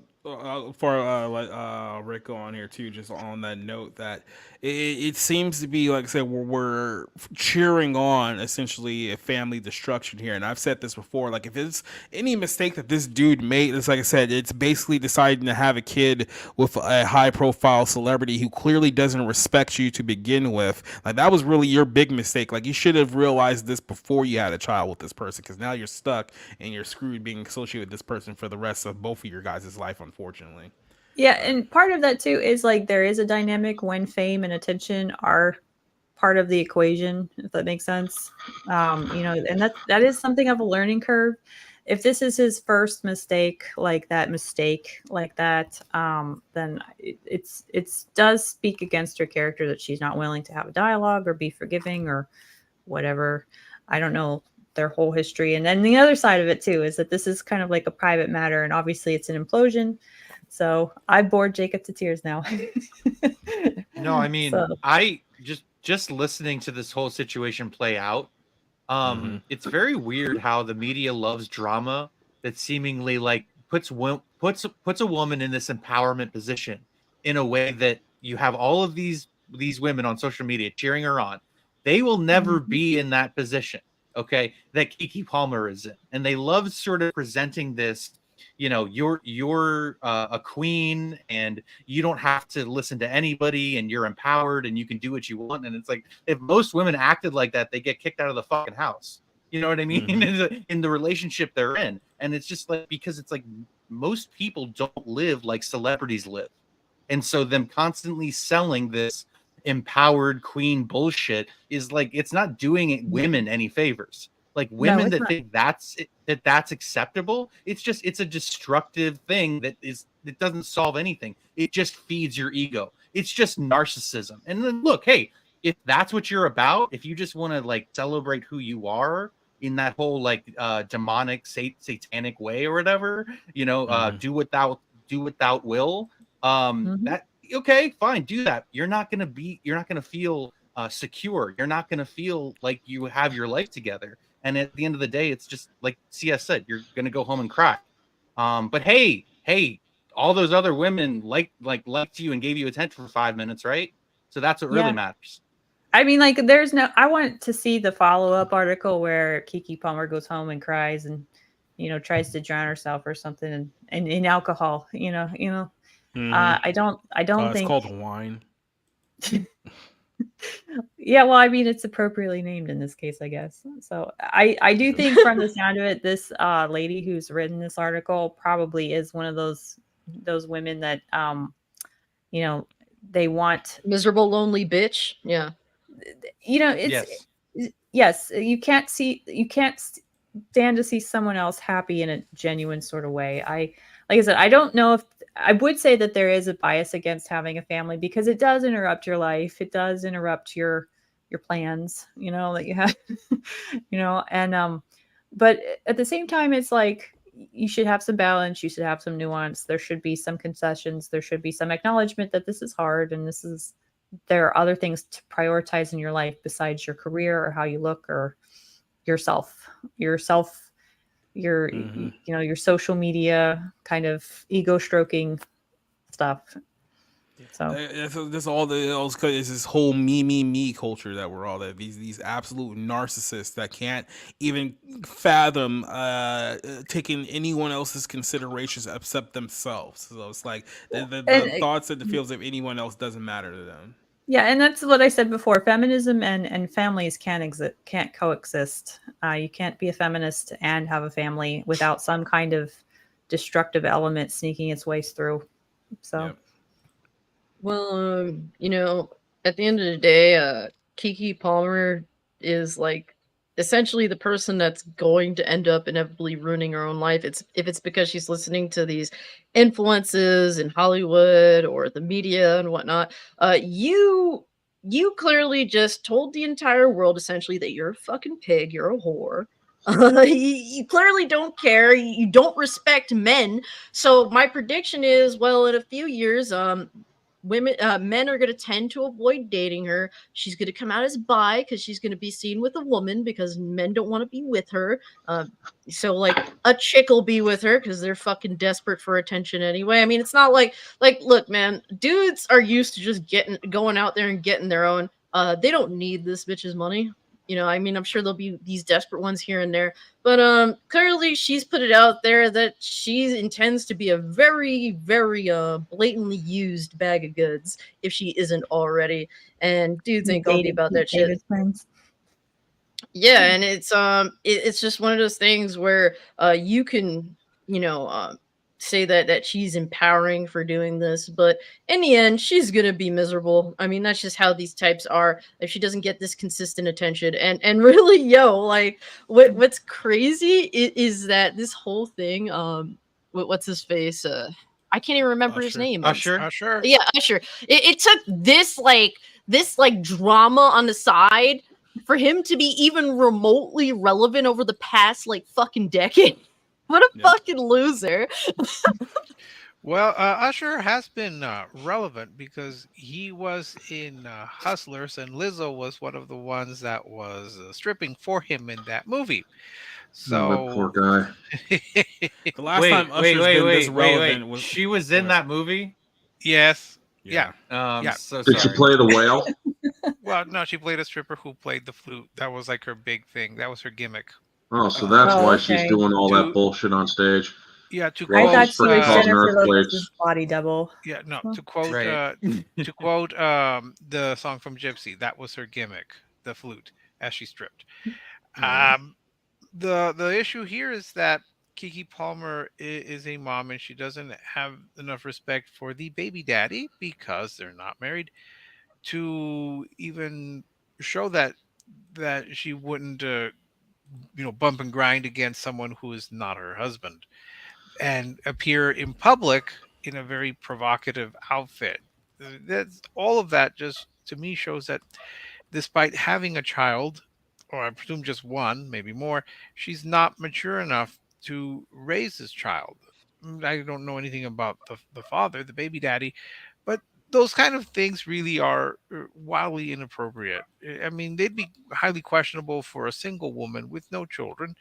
for Rico on here too, just on that note that it seems to be, like I said, we're cheering on essentially a family destruction here. And I've said this before, if it's any mistake that this dude made, it's like I said, it's basically deciding to have a kid with a high profile celebrity who clearly doesn't respect you to begin with. That was really your big mistake. You should have realized this before you had a child with this person, because now you're stuck and you're screwed being associated with this person for the rest of both of your guys' life, unfortunately. Yeah, and part of that too is there is a dynamic when fame and attention are part of the equation, if that makes sense. And that is something of a learning curve. If this is his first mistake like that, then it does speak against her character that she's not willing to have a dialogue or be forgiving or whatever. I don't know their whole history. And then the other side of it too is that this is kind of a private matter, and obviously it's an implosion. So I bored Jacob to tears now. No, I just listening to this whole situation play out. It's very weird how the media loves drama that seemingly puts a woman in this empowerment position in a way that you have all of these women on social media cheering her on. They will never be in that position, okay, that Keke Palmer is in. And they love sort of presenting this you know, you're a queen and you don't have to listen to anybody and you're empowered and you can do what you want. And it's like, if most women acted like that, they get kicked out of the fucking house. You know what I mean? In the relationship they're in. And it's just like, because it's like most people don't live like celebrities live. And so them constantly selling this empowered queen bullshit is like, it's not doing women any favors. Like women that think that's acceptable, it's a destructive thing that doesn't solve anything. It just feeds your ego. It's just narcissism. And then look, hey, if that's what you're about, if you just want to like celebrate who you are in that whole like demonic satanic way or whatever, you know, do what thou will, that okay, fine, do that. You're not gonna feel secure. You're not gonna feel like you have your life together. And at the end of the day, it's just like CS said, you're gonna go home and cry. But hey, all those other women liked you and gave you attention for 5 minutes, right? So that's what really matters. I mean, like, I want to see the follow-up article where Keke Palmer goes home and cries and, you know, tries to drown herself or something in alcohol, you know. I don't think it's called wine. Yeah, well, I mean, it's appropriately named in this case, I guess. So I do think from the sound of it, this lady who's written this article probably is one of those women that, you know, they want miserable, lonely bitch. Yeah. You know, it's yes, you can't stand to see someone else happy in a genuine sort of way. Like I said, I don't know if I would say that there is a bias against having a family because it does interrupt your life. It does interrupt your plans, you know, that you have, you know, and but at the same time, it's like you should have some balance. You should have some nuance. There should be some concessions. There should be some acknowledgement that this is hard and there are other things to prioritize in your life besides your career or how you look or yourself, you know, your social media kind of ego stroking stuff. So this all is this whole me culture that we're all these absolute narcissists that can't even fathom taking anyone else's considerations except themselves. So it's like the thoughts and the feels of anyone else doesn't matter to them. Yeah, and that's what I said before. Feminism and families can't coexist. You can't be a feminist and have a family without some kind of destructive element sneaking its way through. So. Yep. Well, you know, at the end of the day, Keke Palmer is like essentially the person that's going to end up inevitably ruining her own life. If it's because she's listening to these influences in Hollywood or the media and whatnot. You clearly just told the entire world essentially that you're a fucking pig, you're a whore. You clearly don't care. You don't respect men. So my prediction is, well, in a few years, men are going to tend to avoid dating her. She's going to come out as bi because she's going to be seen with a woman because men don't want to be with her. So like a chick will be with her because they're fucking desperate for attention anyway. I mean, it's not like look, man, dudes are used to just going out there and getting their own. They don't need this bitch's money. You know, I mean, I'm sure there'll be these desperate ones here and there, but clearly she's put it out there that she intends to be a very, very blatantly used bag of goods if she isn't already. And dudes ain't gonna be about that shit. Yeah, and it's just one of those things where you can, you know, say that she's empowering for doing this, but in the end she's gonna be miserable. I mean, that's just how these types are if she doesn't get this consistent attention. And really, like what's crazy is that this whole thing, what's his face, I can't even remember his name. Usher. Yeah, Usher. It took this drama on the side for him to be even remotely relevant over the past fucking decade. What a fucking loser. Well, Usher has been relevant because he was in Hustlers, and Lizzo was one of the ones that was stripping for him in that movie. So poor guy. The last time Usher's been this relevant was she was in that movie. Yes. Yeah. So Did she play the whale? Well, no, she played a stripper who played the flute. That was like her big thing. That was her gimmick. Oh, so that's why she's doing all that bullshit on stage. Yeah, to I quote, thought she was causing Jennifer earthquakes. Lopez's body double. yeah, no, to quote, Right. to quote the song from Gypsy, that was her gimmick, the flute, as she stripped. Um, the issue here is that Keke Palmer is a mom, and she doesn't have enough respect for the baby daddy because they're not married to even show that she wouldn't bump and grind against someone who is not her husband and appear in public in a very provocative outfit. That's all of that just to me shows that despite having a child, or I presume just one, maybe more, she's not mature enough to raise this child. I don't know anything about the father, the baby daddy, but those kind of things really are wildly inappropriate. I mean, they'd be highly questionable for a single woman with no children,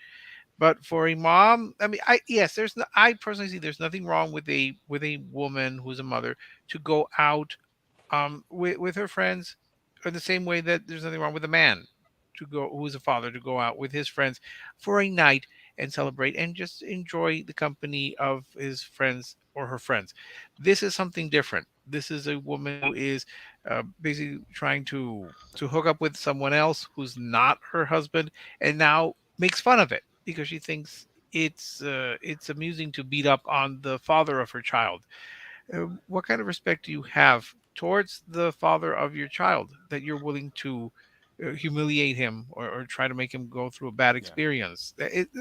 but for a mom, I mean, I personally see there's nothing wrong with a woman who's a mother to go out with her friends in the same way that there's nothing wrong with a man to go who's a father to go out with his friends for a night and celebrate and just enjoy the company of his friends or her friends. This is something different. This is a woman who is basically trying to hook up with someone else who's not her husband, and now makes fun of it because she thinks it's amusing to beat up on the father of her child. What kind of respect do you have towards the father of your child that you're willing to humiliate him or try to make him go through a bad experience?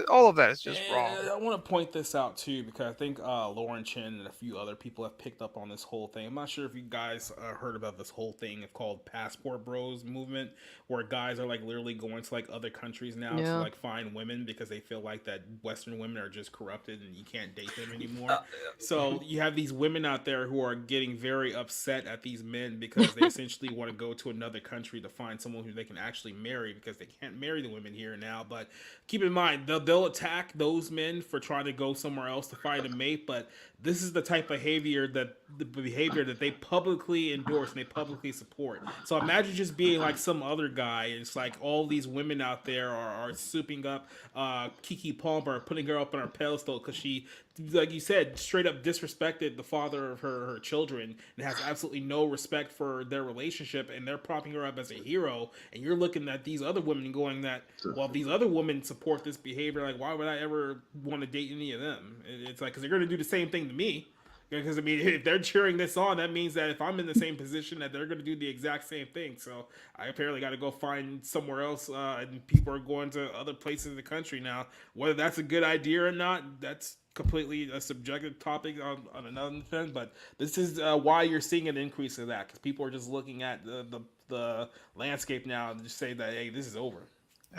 All of that is just wrong. I want to point this out too because I think Lauren Chin and a few other people have picked up on this whole thing. I'm not sure if you guys heard about this whole thing. It's called Passport Bros movement, where guys are like literally going to like other countries now to like find women because they feel like that Western women are just corrupted and you can't date them anymore. So you have these women out there who are getting very upset at these men because they essentially want to go to another country to find someone who they can actually marry because they can't marry the women here now. But keep in mind, they'll attack those men for trying to go somewhere else to find a mate, but this is the type of behavior that they publicly endorse and they publicly support. So imagine just being like some other guy, and it's like all these women out there are souping up Keke Palmer, putting her up on her pedestal because she, like you said, straight up disrespected the father of her children and has absolutely no respect for their relationship, and they're propping her up as a hero, and you're looking at these other women going that, well, if these other women support this behavior, like why would I ever want to date any of them? It's like, because they're going to do the same thing to me. Because I mean, if they're cheering this on, that means that if I'm in the same position, that they're going to do the exact same thing. So I apparently got to go find somewhere else, and people are going to other places in the country now. Whether that's a good idea or not, that's completely a subjective topic on another thing. But this is why you're seeing an increase of that, because people are just looking at the landscape now and just say that, hey, this is over.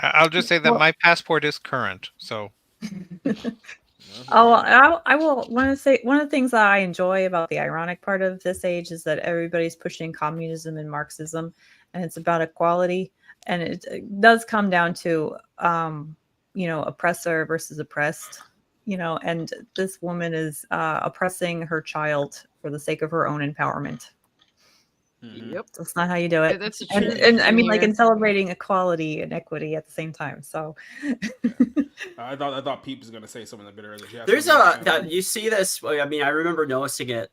I'll just say that my passport is current, so. Oh, I will want to say one of the things that I enjoy about the ironic part of this age is that everybody's pushing communism and Marxism, and it's about equality, and it does come down to oppressor versus oppressed, and this woman is oppressing her child for the sake of her own empowerment. Yep, that's not how you do it. That's a and I mean, like, in celebrating equality and equity at the same time. So, I thought Peep was going to say something a bit earlier. There's you see this. I mean, I remember noticing it.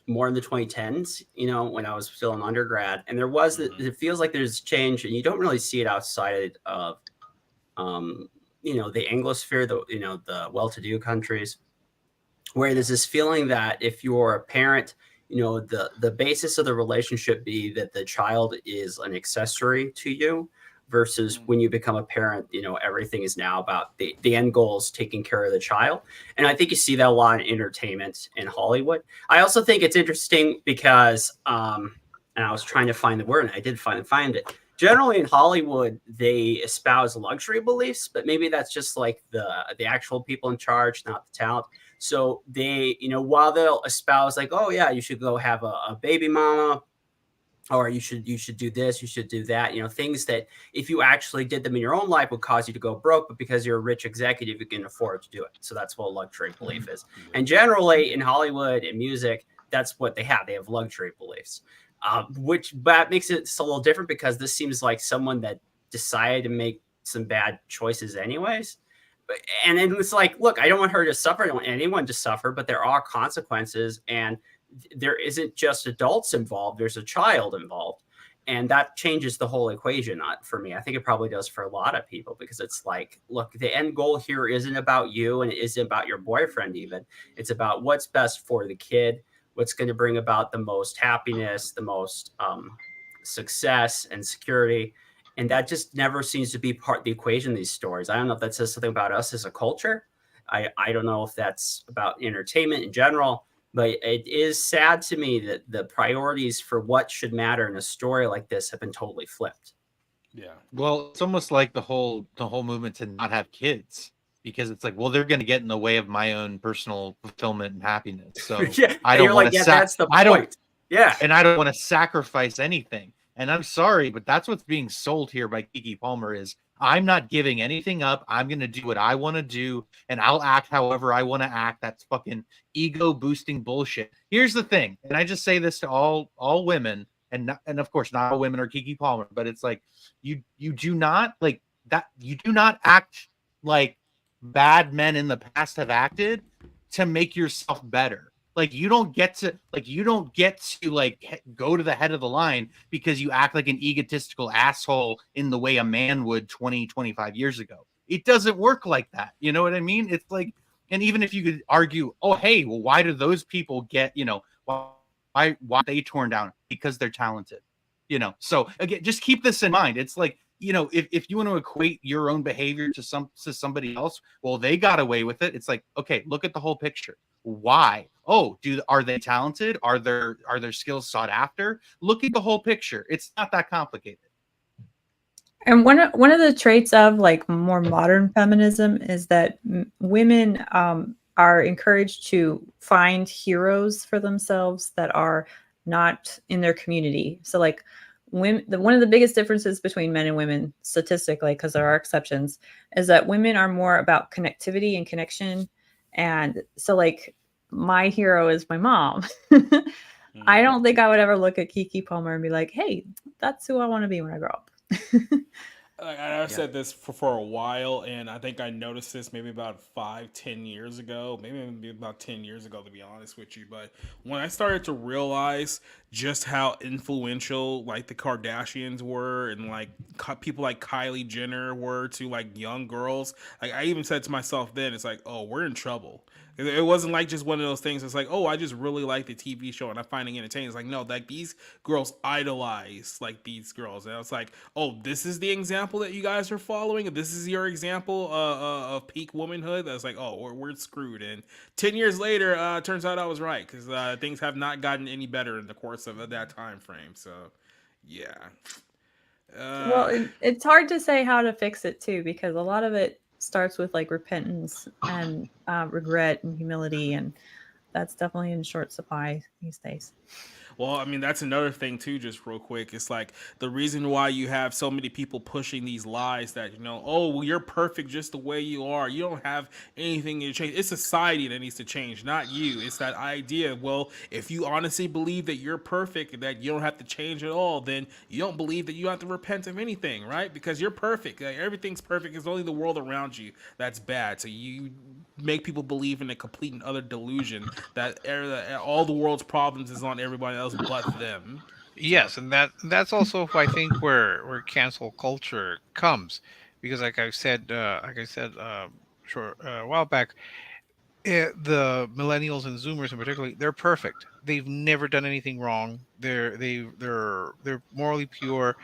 More in the 2010s. When I was still in undergrad, and there was it feels like there's change, and you don't really see it outside of, the Anglosphere, the well-to-do countries, where there's this feeling that if you're a parent, the basis of the relationship be that the child is an accessory to you, versus when you become a parent, everything is now about the end goal is taking care of the child. And I think you see that a lot in entertainment in Hollywood. I also think it's interesting because, and I was trying to find the word and I did find it. Generally in Hollywood, they espouse luxury beliefs, but maybe that's just like the actual people in charge, not the talent. So they, while they'll espouse like, oh yeah, you should go have a baby mama, or you should do this, you should do that, things that if you actually did them in your own life would cause you to go broke, but because you're a rich executive, you can afford to do it. So that's what a luxury belief is. And generally in Hollywood and music, that's what they have. They have luxury beliefs, but makes it a little different because this seems like someone that decided to make some bad choices anyways. And then it's like, look, I don't want her to suffer. I don't want anyone to suffer, but there are consequences, and there isn't just adults involved. There's a child involved. And that changes the whole equation for me. I think it probably does for a lot of people, because it's like, look, the end goal here isn't about you, and it isn't about your boyfriend even. It's about what's best for the kid, what's going to bring about the most happiness, the most success and security. And that just never seems to be part of the equation in these stories. I don't know if that says something about us as a culture. I don't know if that's about entertainment in general, but it is sad to me that the priorities for what should matter in a story like this have been totally flipped. Yeah. Well, it's almost like the whole movement to not have kids, because it's like, well, they're going to get in the way of my own personal fulfillment and happiness. So I don't want to. That's the point. And I don't want to sacrifice anything. And I'm sorry, but that's what's being sold here by Keke Palmer is, I'm not giving anything up. I'm going to do what I want to do, and I'll act however I want to act. That's fucking ego boosting bullshit. Here's the thing, and I just say this to all women, and of course not all women are Keke Palmer, but it's like, you do not like that. You do not act like bad men in the past have acted to make yourself better. Like, you don't get to go to the head of the line because you act like an egotistical asshole in the way a man would 25 years ago. It doesn't work like that. You know what I mean? It's like, and even if you could argue, oh, hey, well, why do those people get, why they torn down? Because they're talented, So again, just keep this in mind. It's like, if you want to equate your own behavior to somebody else, well, they got away with it. It's like, okay, look at the whole picture. Why? Oh, are they talented? Are their skills sought after? Look at the whole picture. It's not that complicated. And one of the traits of like more modern feminism is that women are encouraged to find heroes for themselves that are not in their community. So like one of the biggest differences between men and women statistically, because there are exceptions, is that women are more about connectivity and connection. And so like my hero is my mom. I don't think I would ever look at Keke Palmer and be like, hey, that's who I want to be when I grow up. I've said this for a while, and I think I noticed this maybe about 5-10 years ago, maybe about 10 years ago, to be honest with you. But when I started to realize just how influential like the Kardashians were, and like people like Kylie Jenner were to like young girls, like I even said to myself then, it's like, oh, we're in trouble. It wasn't like just one of those things. It's like, oh, I just really like the TV show and I'm finding it entertaining. It's like, no, like these girls idolize like these girls. And I was like, oh, this is the example that you guys are following. This is your example of peak womanhood. That's like, oh, we're screwed. And 10 years later, turns out I was right, because things have not gotten any better in the course of that time frame. So, yeah. Well, it's hard to say how to fix it too, because a lot of it starts with like repentance and regret and humility, and that's definitely in short supply these days. Well, I mean, that's another thing too, just real quick. It's like the reason why you have so many people pushing these lies that, oh, well, you're perfect just the way you are. You don't have anything to change. It's society that needs to change, not you. It's that idea. Well, if you honestly believe that you're perfect and that you don't have to change at all, then you don't believe that you don't have to repent of anything, right? Because you're perfect. Like, everything's perfect. It's only the world around you that's bad. So you make people believe in a complete and utter delusion that all the world's problems is on everybody else but them. Yes, and that's also I think where cancel culture comes, because like I said a while back, the millennials and Zoomers in particular, they're perfect. They've never done anything wrong. They're morally pure.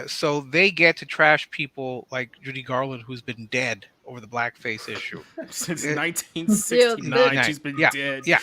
So they get to trash people like Judy Garland, who's been dead over the blackface issue since 1969. She's been dead. Yeah,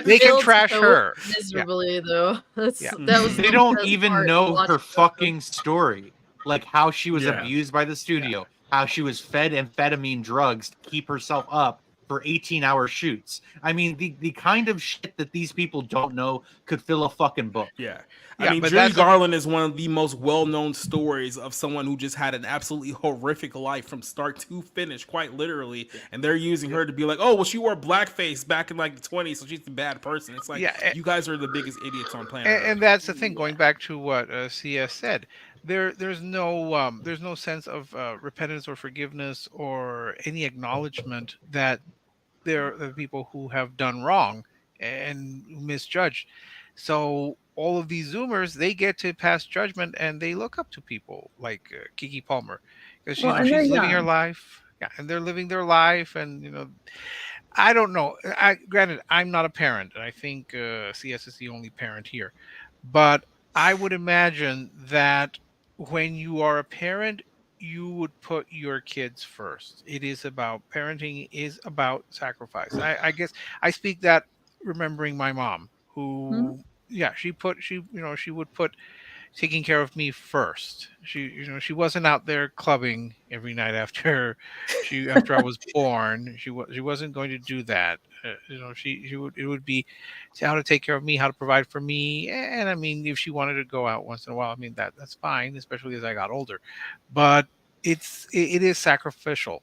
they can trash her miserably though. They don't even know her fucking story, like how she was abused by the studio, how she was fed amphetamine drugs to keep herself up for 18-hour shoots. I mean, the kind of shit that these people don't know could fill a fucking book. Yeah. I mean, Judy Garland is one of the most well-known stories of someone who just had an absolutely horrific life from start to finish, quite literally. And they're using her to be like, oh, well, she wore blackface back in like the 20s, so she's a bad person. It's like, you guys are the biggest idiots on planet Earth. And that's the thing, going back to what CS said. there's no sense of repentance or forgiveness or any acknowledgement that there are people who have done wrong and misjudged. So all of these Zoomers, they get to pass judgment and they look up to people like Keke Palmer because Well, and they're she's living her young. life. Yeah, and they're living their life, and I don't know. Granted, I'm not a parent, and I think CS is the only parent here. But I would imagine that when you are a parent, you would put your kids first. It is about parenting is about sacrifice. I guess I speak that remembering my mom, who yeah, she would put taking care of me first. She wasn't out there clubbing every night after I was born. She wasn't going to do that. She would it would be how to take care of me, how to provide for me, and I mean if she wanted to go out once in a while, I mean that's fine, especially as I got older. But it is sacrificial.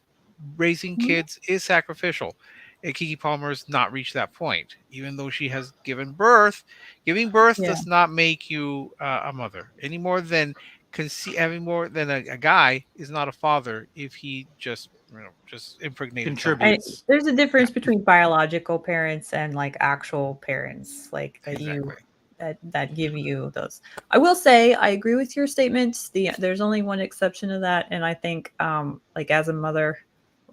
Raising kids is sacrificial. And Keke Palmer's not reached that point, even though she has given birth. Giving birth Yeah. does not make you a mother any more than having more than a guy is not a father if he just impregnated someone. There's a difference between biological parents and like actual parents, like that Exactly. that give you those. I will say I agree with your statements. There's only one exception to that, and I think like as a mother,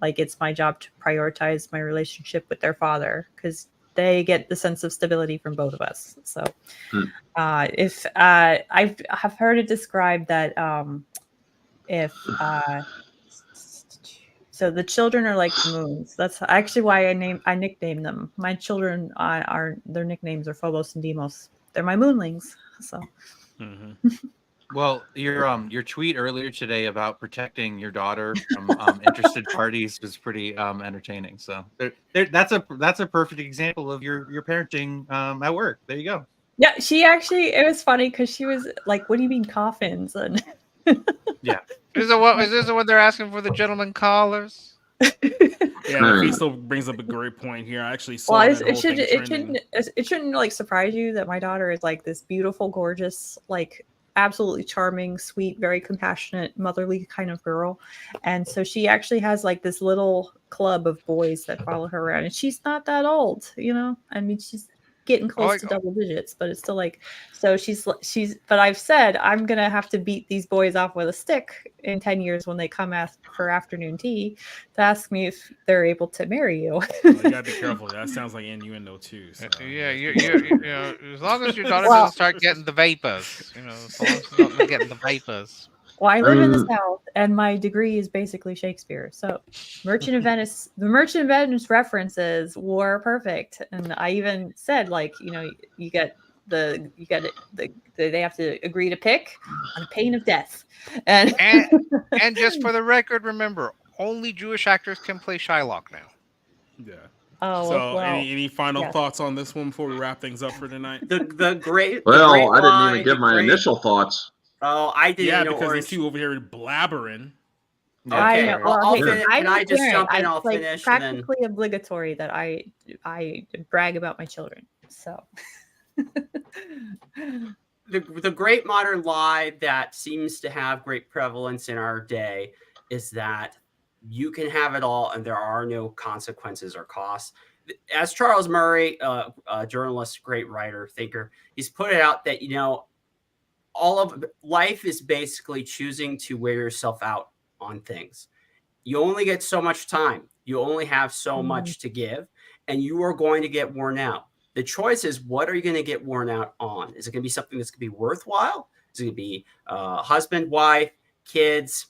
like it's my job to prioritize my relationship with their father because they get the sense of stability from both of us. So if I've heard it described that if so the children are like the moons. That's actually why I nicknamed them. My children are their nicknames are Phobos and Deimos. They're my moonlings. So Well, your tweet earlier today about protecting your daughter from interested parties was pretty entertaining. So that's a perfect example of your parenting at work. There you go. yeah, it was funny because she was like, "What do you mean coffins?" And yeah, is this the one they're asking for the gentleman callers? Yeah, he still brings up a great point here. I actually saw that whole thing trending. It shouldn't like surprise you that my daughter is like this beautiful, gorgeous, like absolutely charming, sweet, very compassionate, motherly kind of girl. And so she actually has like this little club of boys that follow her around, and she's not that old, I mean, she's getting close to double digits, but it's still like, so she's but I've said I'm gonna have to beat these boys off with a stick in 10 years when they come for afternoon tea to ask me if they're able to marry you. Well, you gotta be careful. That sounds like innuendo too. So. Yeah, as long as your daughter doesn't start getting the vapors, as long as she's not getting the vapors. Well, I live in the South, and my degree is basically Shakespeare. So, the Merchant of Venice references were perfect, and I even said, like, they have to agree to pick on pain of death, and just for the record, remember, only Jewish actors can play Shylock now. Yeah. Oh, so well, any final thoughts on this one before we wrap things up for tonight? The great. Well, I didn't even give my initial thoughts. Oh, I didn't. Yeah, because these two over here blabbering. Okay. I know. Well, can I just jump in? I'll it's like finish. practically obligatory that I brag about my children. So. The great modern lie that seems to have great prevalence in our day is that you can have it all and there are no consequences or costs. As Charles Murray, a journalist, great writer, thinker, he's put it out that, all of life is basically choosing to wear yourself out on things. You only get so much time. You only have so much to give, and you are going to get worn out. The choice is, what are you going to get worn out on? Is it going to be something that's going to be worthwhile? Is it going to be husband, wife, kids,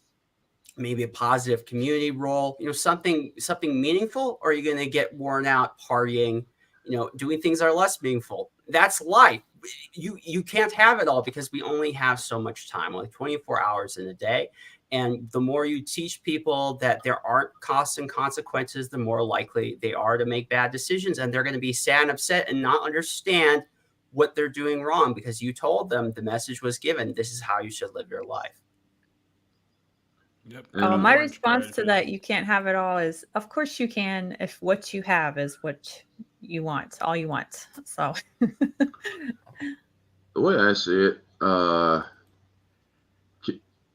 maybe a positive community role, something meaningful? Or are you going to get worn out partying, doing things that are less meaningful? That's life. You can't have it all because we only have so much time, only 24 hours in a day. And the more you teach people that there aren't costs and consequences, the more likely they are to make bad decisions. And they're going to be sad and upset and not understand what they're doing wrong because you told them, the message was given, this is how you should live your life. Yep. My response to that, you can't have it all, is of course you can if what you have is what you want, all you want. So the way I see it,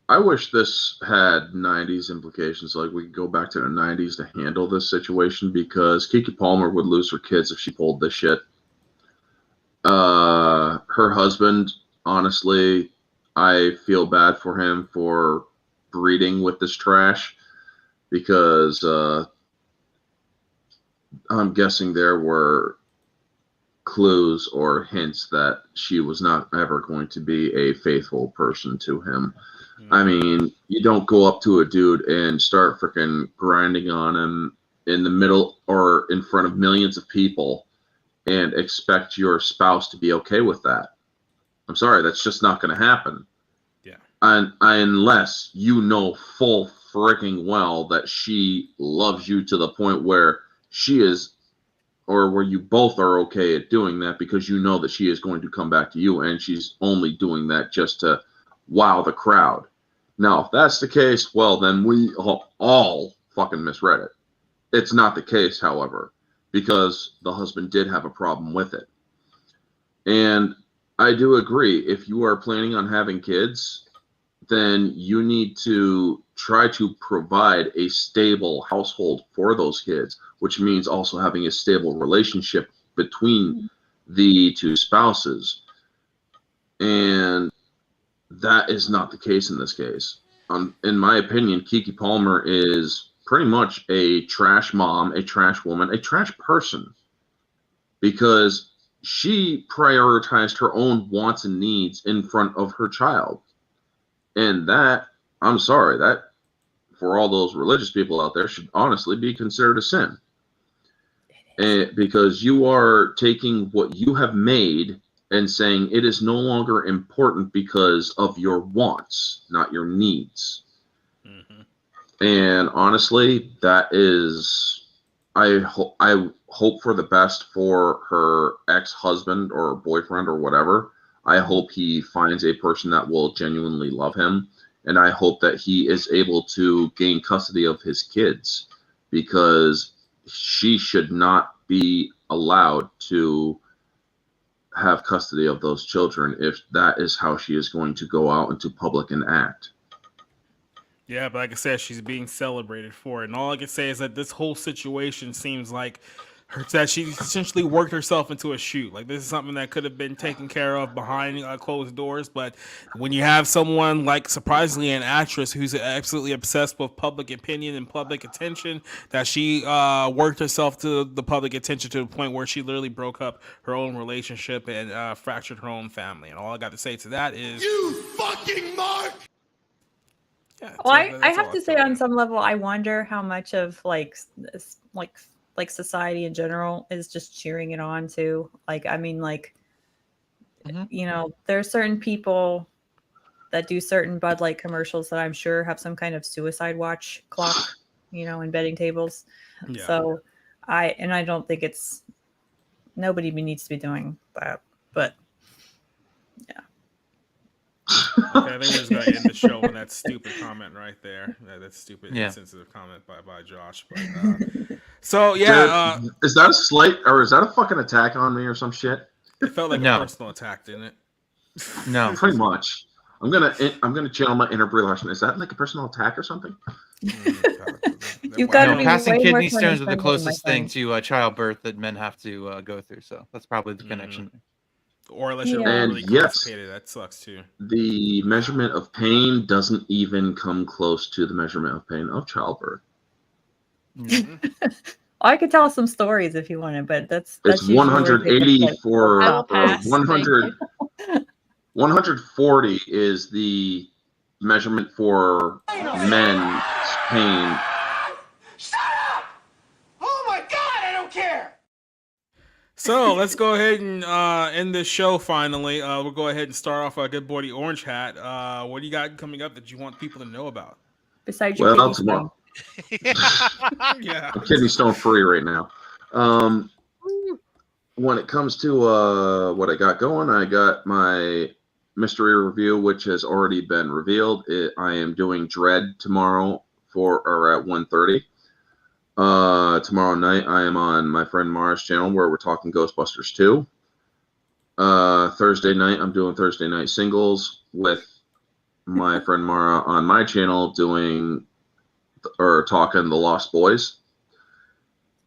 I wish this had 90s implications. Like, we could go back to the 90s to handle this situation, because Keke Palmer would lose her kids if she pulled this shit. Her husband, honestly, I feel bad for him for breeding with this trash, because I'm guessing there were clues or hints that she was not ever going to be a faithful person to him. I mean, you don't go up to a dude and start freaking grinding on him in the middle or in front of millions of people and expect your spouse to be okay with that. I'm sorry, that's just not going to happen. Yeah. Unless you know full freaking well that she loves you to the point where she is, or where you both are okay at doing that, because you know that she is going to come back to you, and she's only doing that just to wow the crowd. Now, if that's the case, well, then we all fucking misread it. It's not the case, however, because the husband did have a problem with it. And I do agree, if you are planning on having kids, then you need to try to provide a stable household for those kids, which means also having a stable relationship between the two spouses. And that is not the case in this case. In my opinion, Keke Palmer is pretty much a trash mom, a trash woman, a trash person, because she prioritized her own wants and needs in front of her child. And that, I'm sorry, that for all those religious people out there should honestly be considered a sin. Because you are taking what you have made and saying it is no longer important because of your wants, not your needs. And honestly, that is, I hope for the best for her ex-husband or boyfriend or whatever. I hope he finds a person that will genuinely love him. And I hope that he is able to gain custody of his kids, because she should not be allowed to have custody of those children if that is how she is going to go out into public and act. Yeah, but like I said, she's being celebrated for it. And all I can say is that this whole situation seems like that she essentially worked herself into a shoot. Like, this is something that could have been taken care of behind closed doors. But when you have someone like, surprisingly, an actress who's absolutely obsessed with public opinion and public attention, that she worked herself to the public attention to the point where she literally broke up her own relationship and fractured her own family. And all I got to say to that is, you fucking mark. Yeah, well, I have to say, on some level, I wonder how much of like society in general is just cheering it on too. Like, I mean, like, you know, there are certain people that do certain Bud Light commercials that I'm sure have some kind of suicide watch clock, you know, in betting tables. Yeah. So I don't think nobody needs to be doing that, but yeah. Okay, I think we're just going to end the show on that stupid comment right there. That stupid, insensitive comment by Josh. But, so, yeah. Is that a slight, or is that a fucking attack on me or some shit? It felt like a personal attack, didn't it? No. Pretty much. I'm gonna channel my inner Brie Larson. Is that like a personal attack or something? You've got to be passing way more kidney stones are the condescending, closest my thing friend. to childbirth that men have to go through. So that's probably the connection. Or unless you're And really yes, constipated, that sucks too. The measurement of pain doesn't even come close to the measurement of pain of childbirth. I could tell some stories if you wanted, but that's It's usually where 180 people for I'll pass, 100. 140 is the measurement for men's pain. Shut up! Oh my god, I don't care! So let's go ahead and end this show finally. We'll go ahead and start off our Good Boy the Orange Hat. What do you got coming up that you want people to know about? Besides your kidney tomorrow. Yeah. I'm kidney stone free right now. When it comes to what I got going, I got my mystery review, which has already been revealed. I am doing Dread tomorrow at 1:30. Tomorrow night I am on my friend Mara's channel where we're talking Ghostbusters 2. Thursday night I'm doing Thursday night singles with my friend Mara on my channel doing or talking The Lost Boys.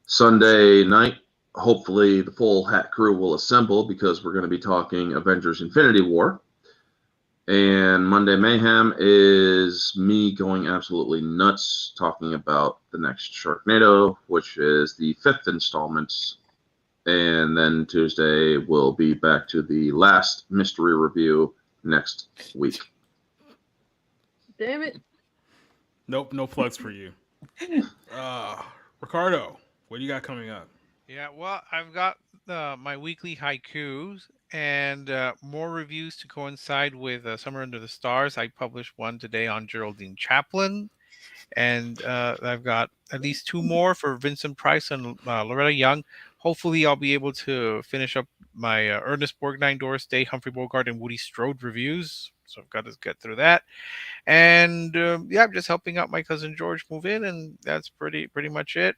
Sunday night, hopefully the full hat crew will assemble because we're going to be talking Avengers Infinity War. And Monday Mayhem is me going absolutely nuts talking about the next Sharknado, which is the 5th installment. And then Tuesday we'll be back to the last mystery review next week. Damn it. Nope, no plugs for you. Ricardo, what do you got coming up? Yeah, well, I've got my weekly haikus and more reviews to coincide with Summer Under the Stars. I published one today on Geraldine Chaplin, and I've got at least 2 more for Vincent Price and Loretta Young. Hopefully, I'll be able to finish up my Ernest Borgnine, Doris Day, Humphrey Bogart, and Woody Strode reviews. So I've got to get through that. And yeah, I'm just helping out my cousin George move in, and that's pretty much it.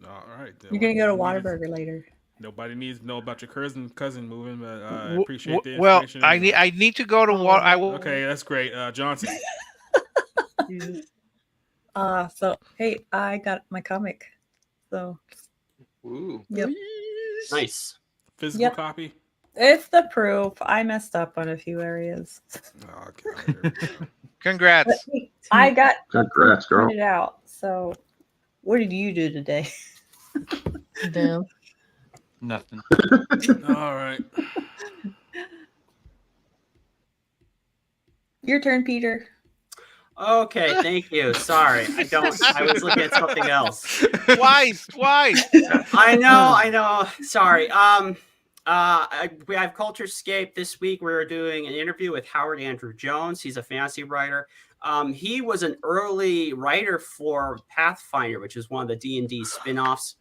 All right. You're gonna go to Whataburger later. Nobody needs to know about your cousin moving, but I appreciate the Well, information. I need to go to what I will. Okay, that's great. Johnson. So hey, I got my comic. So Ooh. Yep. Nice. Physical copy? It's the proof. I messed up on a few areas. Okay. Congrats. I got Congrats, girl. printed out. So what did you do today? Damn. Nothing. All right. Your turn, Peter. Okay, thank you. Sorry, I was looking at something else. Twice. I know. Sorry. We have Culturescape this week. We're doing an interview with Howard Andrew Jones. He's a fantasy writer. He was an early writer for Pathfinder, which is one of the D&D spin-offs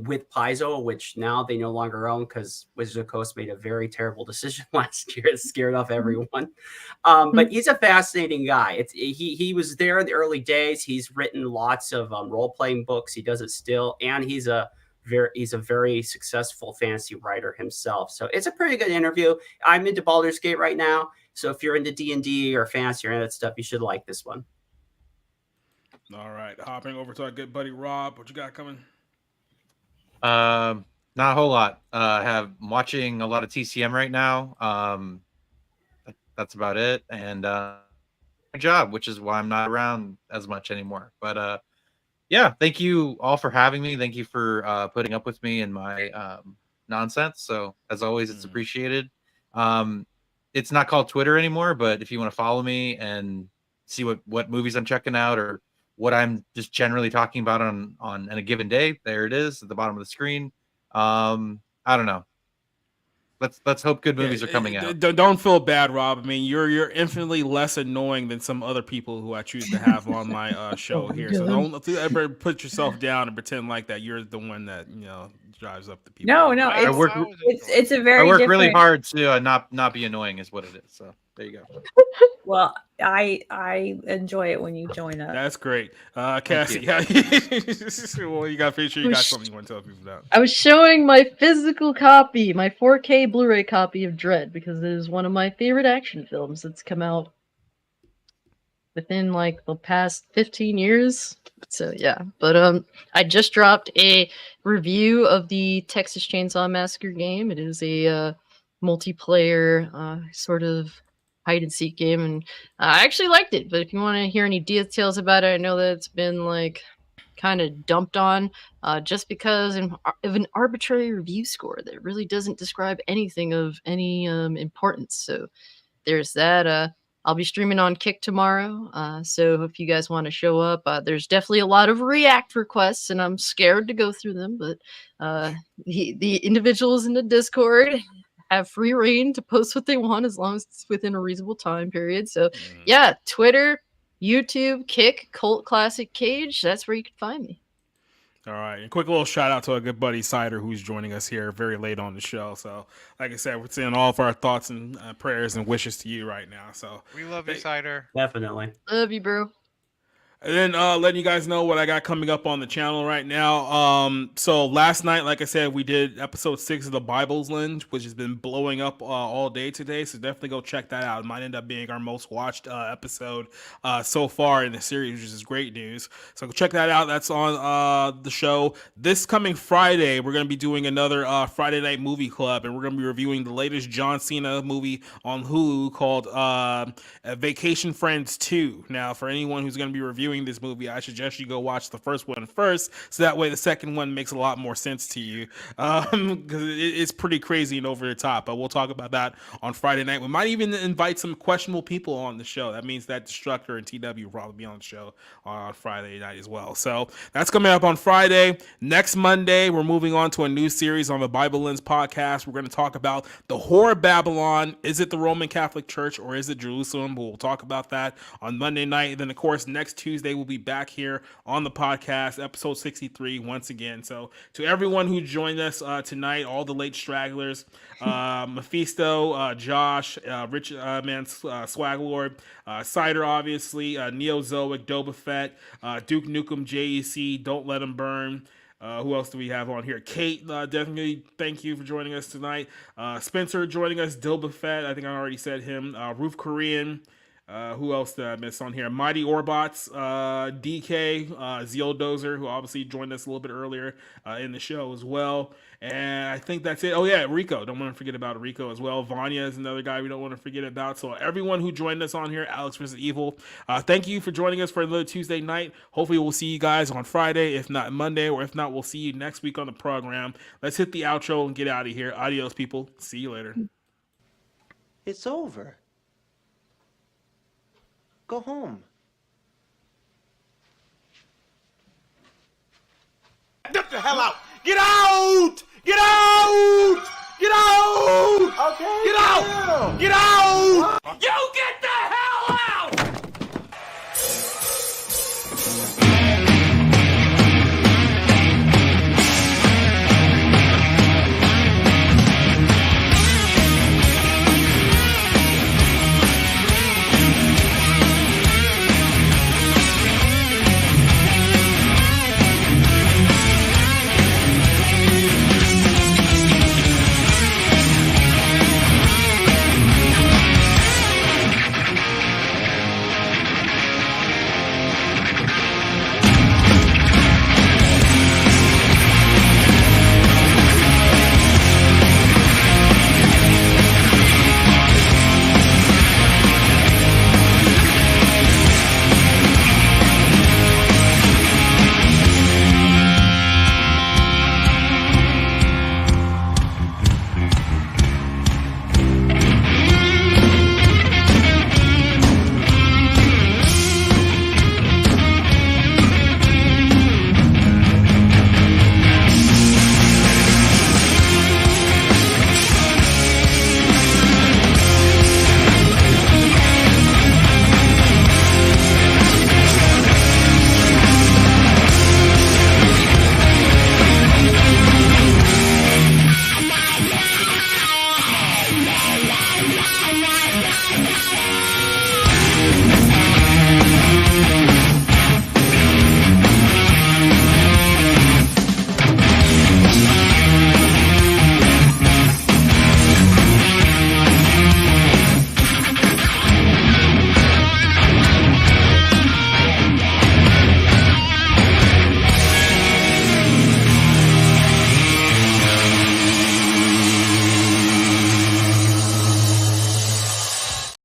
with Paizo, which now they no longer own because Wizards of the Coast made a very terrible decision last year. It scared off everyone. But he's a fascinating guy. He was there in the early days. He's written lots of role-playing books. He does it still. And he's a very successful fantasy writer himself. So it's a pretty good interview. I'm into Baldur's Gate right now. So if you're into D&D or fantasy or any of that stuff, you should like this one. All right. Hopping over to our good buddy Rob. What you got coming? Not a whole lot. I'm watching a lot of TCM right now. That's about it. And my job, which is why I'm not around as much anymore. But yeah, thank you all for having me. Thank you for putting up with me and my nonsense. So as always, it's appreciated. It's not called Twitter anymore, but if you want to follow me and see what movies I'm checking out or what I'm just generally talking about on a given day, there it is at the bottom of the screen. I don't know. Let's hope good movies are coming out. Don't feel bad, Rob. I mean, you're infinitely less annoying than some other people who I choose to have on my show here. So don't ever put yourself down and pretend like that you're the one that drives up the people. No, it's a very. I work different... really hard to not be annoying, is what it is. So there you go. Well, I enjoy it when you join us. That's great, Cassie. Well, you got to make sure you got something you want to tell people about. I was showing my physical copy, my 4K Blu-ray copy of Dredd, because it is one of my favorite action films that's come out within like the past 15 years. So yeah, but I just dropped a review of the Texas Chainsaw Massacre game. It is a multiplayer sort of hide and seek game, and I actually liked it. But if you want to hear any details about it, I know that it's been like kind of dumped on just because of an arbitrary review score that really doesn't describe anything of any importance. So there's that. I'll be streaming on Kick tomorrow, so if you guys want to show up, there's definitely a lot of React requests, and I'm scared to go through them, but the individuals in the Discord have free reign to post what they want as long as it's within a reasonable time period. So yeah, Twitter, YouTube, Kick, Cult Classic Cage, that's where you can find me. All right. A quick little shout out to our good buddy Cider, who's joining us here very late on the show. So like I said, we're sending all of our thoughts and prayers and wishes to you right now. So we love you, Cider. Definitely. Love you, bro. And then letting you guys know what I got coming up on the channel right now. So last night, like I said, we did episode 6 of the Bible's Lens, which has been blowing up all day today. So definitely go check that out. It might end up being our most watched episode so far in the series, which is great news. So go check that out. That's on the show. This coming Friday, we're going to be doing another Friday Night Movie Club, and we're going to be reviewing the latest John Cena movie on Hulu called Vacation Friends 2. Now, for anyone who's going to be reviewing this movie, I suggest you go watch the first one first, so that way the second one makes a lot more sense to you, because it's pretty crazy and over the top. But we'll talk about that on Friday night. We might even invite some questionable people on the show. That means that Destructor and TW will probably be on the show on Friday night as well. So that's coming up on Friday. Next Monday, we're moving on to a new series on the Bible Lens podcast. We're going to talk about the Whore of Babylon. Is it the Roman Catholic Church or is it Jerusalem? We'll talk about that on Monday night. And then, of course, next Tuesday, we'll be back here on the podcast, episode 63 once again. So to everyone who joined us tonight, all the late stragglers, Mephisto, Josh, Rich Man, Swag Lord, Cider, obviously, Neozoic, Doba Fett, Duke Nukem, JEC, Don't Let Him Burn. Who else do we have on here? Kate, definitely thank you for joining us tonight. Spencer joining us, Doba Fett, I think I already said him. Roof Korean. Who else did I miss on here? Mighty Orbots, DK, Zealdozer, who obviously joined us a little bit earlier in the show as well. And I think that's it. Oh, yeah, Rico. Don't want to forget about Rico as well. Vanya is another guy we don't want to forget about. So everyone who joined us on here, Alex vs. Evil, thank you for joining us for another Tuesday night. Hopefully we'll see you guys on Friday, if not Monday, or if not, we'll see you next week on the program. Let's hit the outro and get out of here. Adios, people. See you later. It's over. Go home. Get the hell out! Get out!